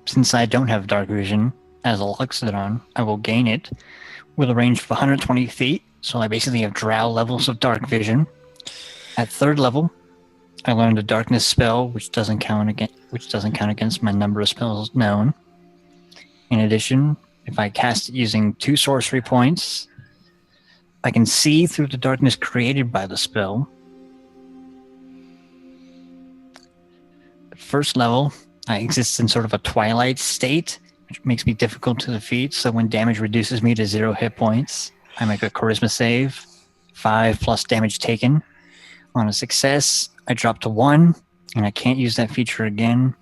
[SPEAKER 6] since I don't have Dark Vision as a Luxodon, I will gain it with a range of 120 feet, so I basically have drow levels of Dark Vision. At 3rd level, I learned a Darkness spell, which doesn't count against my number of spells known. In addition, if I cast it using 2 sorcery points, I can see through the darkness created by the spell. At 1st level, I exist in sort of a twilight state, which makes me difficult to defeat, so when damage reduces me to 0 hit points, I make a charisma save, 5 plus damage taken. On a success, I drop to 1, and I can't use that feature again.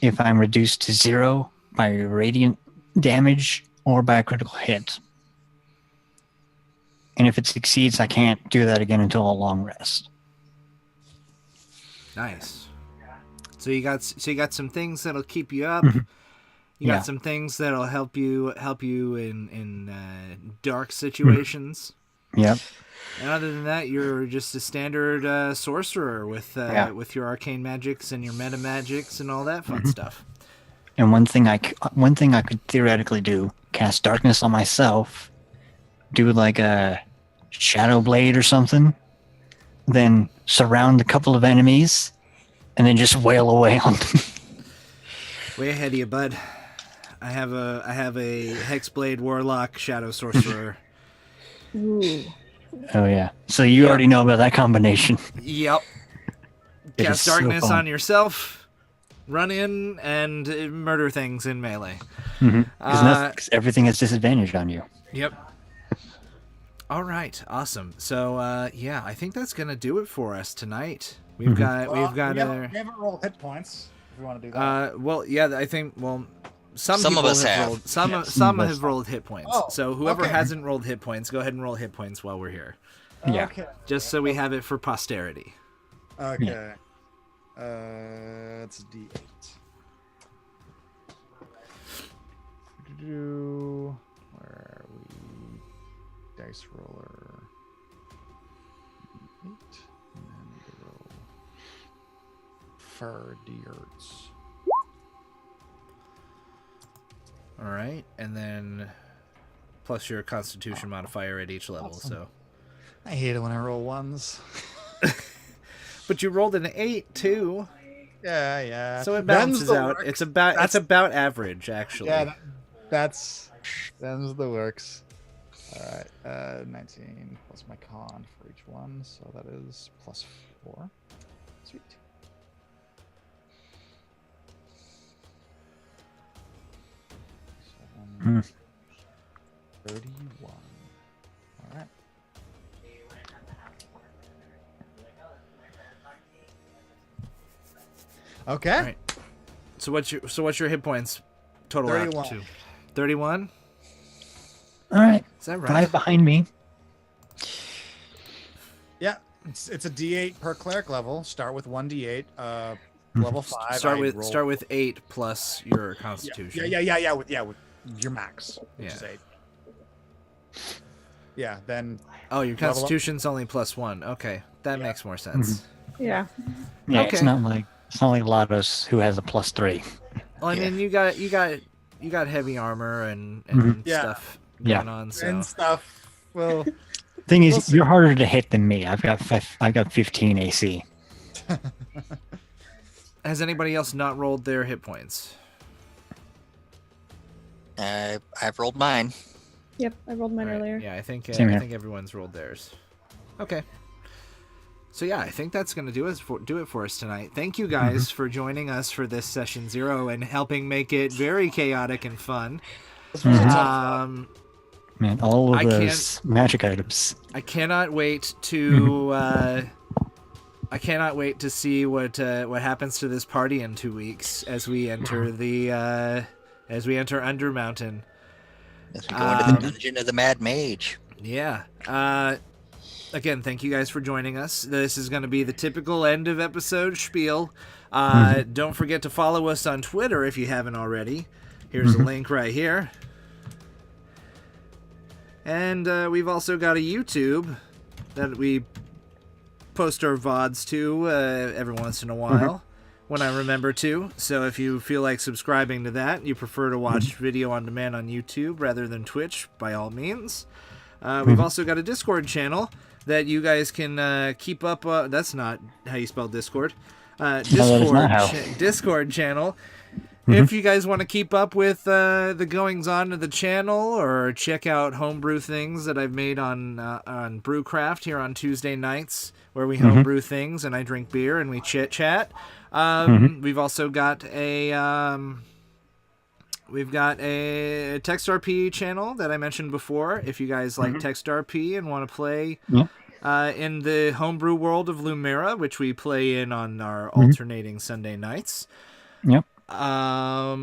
[SPEAKER 6] If I'm reduced to 0 by radiant damage or by a critical hit. And if it succeeds, I can't do that again until a long rest.
[SPEAKER 4] Nice. So you got some things that'll keep you up.
[SPEAKER 6] Mhm.
[SPEAKER 4] You got
[SPEAKER 6] Yeah.
[SPEAKER 4] some things that'll help you in dark situations.
[SPEAKER 6] Yep.
[SPEAKER 4] And other than that, you're just a standard sorcerer with
[SPEAKER 6] Yeah.
[SPEAKER 4] with your arcane magics and your meta magics and all that fun
[SPEAKER 6] Mhm.
[SPEAKER 4] stuff.
[SPEAKER 6] And one thing I could theoretically do: cast darkness on myself, do like a shadow blade or something, then surround a couple of enemies, and then just wail away on them.
[SPEAKER 4] Way ahead of you, bud. I have a hexblade warlock shadow sorcerer.
[SPEAKER 5] Ooh.
[SPEAKER 6] Oh yeah. So you already know about that combination.
[SPEAKER 4] Yep.
[SPEAKER 6] It is
[SPEAKER 4] Cast
[SPEAKER 6] so
[SPEAKER 4] darkness
[SPEAKER 6] fun.
[SPEAKER 4] on yourself. Run in and murder things in melee.
[SPEAKER 6] Because everything is disadvantaged on you.
[SPEAKER 4] Yep. All right, awesome. So yeah, I think that's gonna do it for us tonight. We've got
[SPEAKER 3] We haven't rolled hit points. If we want to do that.
[SPEAKER 4] well, yeah, I think some
[SPEAKER 1] Some of
[SPEAKER 4] people
[SPEAKER 1] us have.
[SPEAKER 4] rolled some
[SPEAKER 6] Yeah,
[SPEAKER 4] some
[SPEAKER 6] some of us
[SPEAKER 4] have rolled hit points.
[SPEAKER 3] Oh,
[SPEAKER 4] So whoever
[SPEAKER 3] okay.
[SPEAKER 4] hasn't rolled hit points, go ahead and roll hit points while we're here,
[SPEAKER 6] Yeah.
[SPEAKER 3] Okay.
[SPEAKER 4] just so we have it for posterity.
[SPEAKER 3] Okay. It's D8. Where are we? Dice roller. 8. And then we roll for D-Erts.
[SPEAKER 4] All right, and then plus your Constitution modifier at each level.
[SPEAKER 3] Awesome.
[SPEAKER 4] So,
[SPEAKER 3] I hate it when I roll ones.
[SPEAKER 4] but you rolled an 8 too,
[SPEAKER 3] Yeah, yeah.
[SPEAKER 4] so it
[SPEAKER 3] Them's
[SPEAKER 4] balances
[SPEAKER 3] the
[SPEAKER 4] out.
[SPEAKER 3] works.
[SPEAKER 4] It's about average actually.
[SPEAKER 3] Yeah, that's them's the works. All right, 19 plus my con for each one, so that is plus 4. Sweet.
[SPEAKER 6] Hmm.
[SPEAKER 3] 31. All right. Okay.
[SPEAKER 4] All right. So what's your hit points total
[SPEAKER 3] 31.
[SPEAKER 4] out to? 31?
[SPEAKER 6] All right.
[SPEAKER 4] Is that right?
[SPEAKER 6] 5 behind me.
[SPEAKER 3] Yeah, it's a D8 per cleric level. Start with 1 D8. Level 5.
[SPEAKER 4] Start
[SPEAKER 3] I
[SPEAKER 4] with
[SPEAKER 3] roll-
[SPEAKER 4] start with 8 plus your Constitution.
[SPEAKER 3] Yeah. With your max, which
[SPEAKER 4] Yeah.
[SPEAKER 3] is 8. Yeah. Then
[SPEAKER 4] Oh, your
[SPEAKER 3] Level up.
[SPEAKER 4] Constitution's only +1. Okay, that makes more sense.
[SPEAKER 5] Yeah.
[SPEAKER 6] Yeah,
[SPEAKER 4] Okay.
[SPEAKER 6] it's not like Lados who has a +3.
[SPEAKER 4] Well, I
[SPEAKER 1] Yeah.
[SPEAKER 4] mean, you got heavy armor and
[SPEAKER 3] Yeah.
[SPEAKER 4] stuff
[SPEAKER 6] Yeah.
[SPEAKER 4] going on. So
[SPEAKER 3] and stuff. Well,
[SPEAKER 6] Thing is,
[SPEAKER 3] We'll see.
[SPEAKER 6] you're harder to hit than me. I've got 15 AC.
[SPEAKER 4] has anybody else not rolled their hit points?
[SPEAKER 1] I've rolled mine.
[SPEAKER 5] Yep. I rolled mine
[SPEAKER 4] All right,
[SPEAKER 5] earlier.
[SPEAKER 4] Yeah, I think
[SPEAKER 6] Same here.
[SPEAKER 4] everyone's rolled theirs. Okay. So yeah, I think that's gonna do it for us tonight. Thank you guys for joining us for this session 0 and helping make it very chaotic and fun.
[SPEAKER 3] this was a
[SPEAKER 6] Mhm.
[SPEAKER 3] tough one.
[SPEAKER 6] Man, all of
[SPEAKER 4] I
[SPEAKER 6] those magic items.
[SPEAKER 4] I cannot wait to I cannot wait to see what happens to this party in 2 weeks as we enter underMountain.
[SPEAKER 1] As we go into the dungeon of the Mad Mage.
[SPEAKER 4] Yeah. Again, thank you guys for joining us. This is going to be the typical end of episode spiel. Don't forget to follow us on Twitter if you haven't already. Here's a link right here. And we've also got a YouTube that we post our VODs to every once in a while when I remember to. So if you feel like subscribing to that, you prefer to watch video on demand on YouTube rather than Twitch, by all means. We've also got a Discord channel that you guys can keep up. That's not how you spell Discord.
[SPEAKER 6] that is not how.
[SPEAKER 4] Discord channel. If you guys want to keep up with the goings on of the channel or check out homebrew things that I've made on Brewcraft here on Tuesday nights, where we homebrew things and I drink beer and we chit chat. We've also got a Text RP channel that I mentioned before. If you guys like Text RP and want to play in the homebrew world of Lumera, which we play in on our alternating Sunday nights.
[SPEAKER 6] Yep.
[SPEAKER 4] I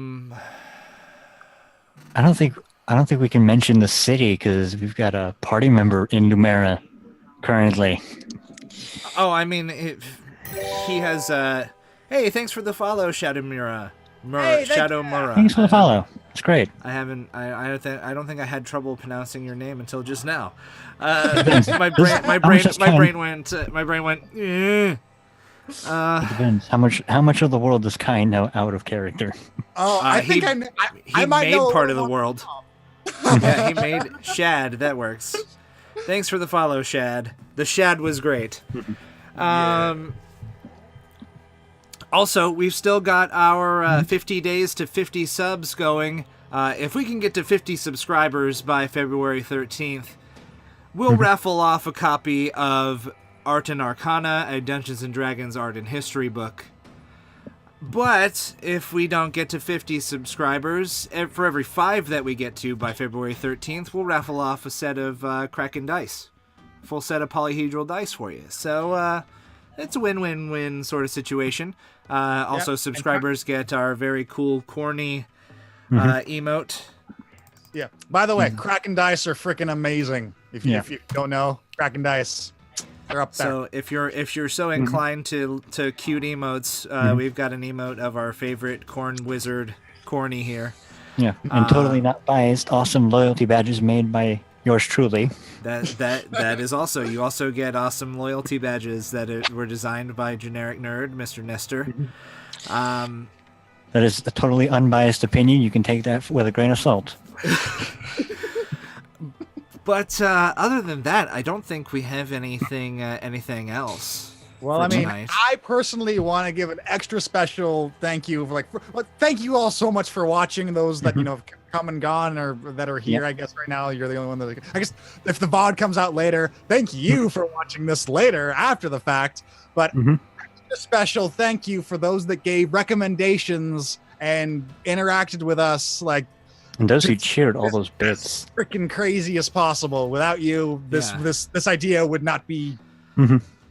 [SPEAKER 6] I don't think we can mention the city because we've got a party member in Numera currently.
[SPEAKER 4] Oh, I mean, he has Hey, thanks for the follow, Shadowmura.
[SPEAKER 3] Hey, thank you.
[SPEAKER 4] Shadowmura.
[SPEAKER 6] Thanks for the follow. It's great.
[SPEAKER 4] I don't think I had trouble pronouncing your name until just now. My brain went. Eh.
[SPEAKER 6] It depends. How much of the world does Kai know out of character?
[SPEAKER 3] Oh, I think
[SPEAKER 4] he
[SPEAKER 3] might
[SPEAKER 4] made
[SPEAKER 3] know
[SPEAKER 4] part of the world. Yeah, he made Shad. That works. Thanks for the follow, Shad. The Shad was great. Also, we've still got our 50 days to 50 subs going. If we can get to 50 subscribers by February 13th, we'll raffle off a copy of Art and Arcana, a Dungeons & Dragons art and history book. But if we don't get to 50 subscribers, for every 5 that we get to by February 13th, we'll raffle off a set of Kraken dice. Full set of polyhedral dice for you. So it's a win-win-win sort of situation. Also, subscribers get our very cool, corny emote.
[SPEAKER 3] Yeah. By the way, Kraken dice are freaking amazing. If you don't know, Kraken dice, they're up there.
[SPEAKER 4] So if you're so inclined to cute emotes, we've got an emote of our favorite corn wizard, Corny here.
[SPEAKER 6] Yeah, and totally not biased. Awesome loyalty badges made by yours truly.
[SPEAKER 4] That is also. You also get awesome loyalty badges that were designed by Generic Nerd, Mr. Nestor.
[SPEAKER 6] That is a totally unbiased opinion. You can take that with a grain of salt.
[SPEAKER 4] But other than that, I don't think we have anything else.
[SPEAKER 3] Well, I mean,
[SPEAKER 4] tonight.
[SPEAKER 3] I personally want to give an extra special thank you thank you all so much for watching. Those that have come and gone or that are here. I guess right now you're the only one that. I guess if the VOD comes out later, thank you for watching this later after the fact. But a special thank you for those that gave recommendations and interacted with us
[SPEAKER 6] and those who cheered all those bits.
[SPEAKER 3] Freaking crazy as possible. Without you, this idea would not be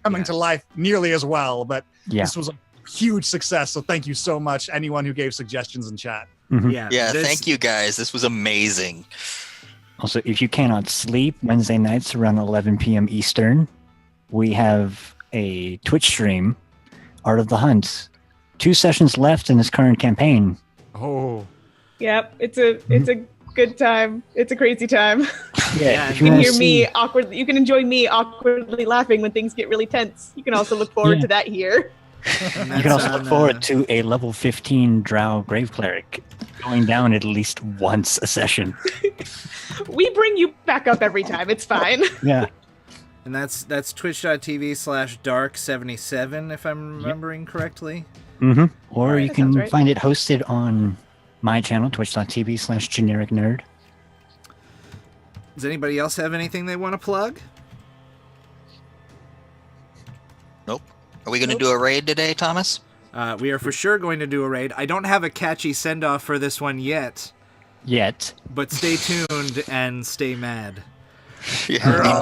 [SPEAKER 3] coming to life nearly as well. But this was a huge success. So thank you so much, anyone who gave suggestions in chat.
[SPEAKER 1] Thank you guys. This was amazing.
[SPEAKER 6] Also, if you cannot sleep Wednesday nights around 11 p.m. Eastern, we have a Twitch stream, Art of the Hunt. 2 sessions left in this current campaign.
[SPEAKER 3] Oh.
[SPEAKER 5] Yep, it's a good time. It's a crazy time.
[SPEAKER 6] Yeah,
[SPEAKER 5] you can hear me awkwardly. You can enjoy me awkwardly laughing when things get really tense. You can also look forward to that here.
[SPEAKER 6] You can also look forward to a level 15 Drow Grave Cleric going down at least once a session.
[SPEAKER 5] We bring you back up every time. It's fine.
[SPEAKER 6] Yeah.
[SPEAKER 4] And that's twitch.tv/dark77 if I'm remembering correctly.
[SPEAKER 6] Or you can find it hosted on my channel, twitch.tv/generic nerd.
[SPEAKER 4] Does anybody else have anything they want to plug?
[SPEAKER 1] Nope. Are we going to do a raid today, Thomas?
[SPEAKER 4] We are for sure going to do a raid. I don't have a catchy send-off for this one yet.
[SPEAKER 6] But
[SPEAKER 4] stay tuned and stay mad.
[SPEAKER 1] Yeah.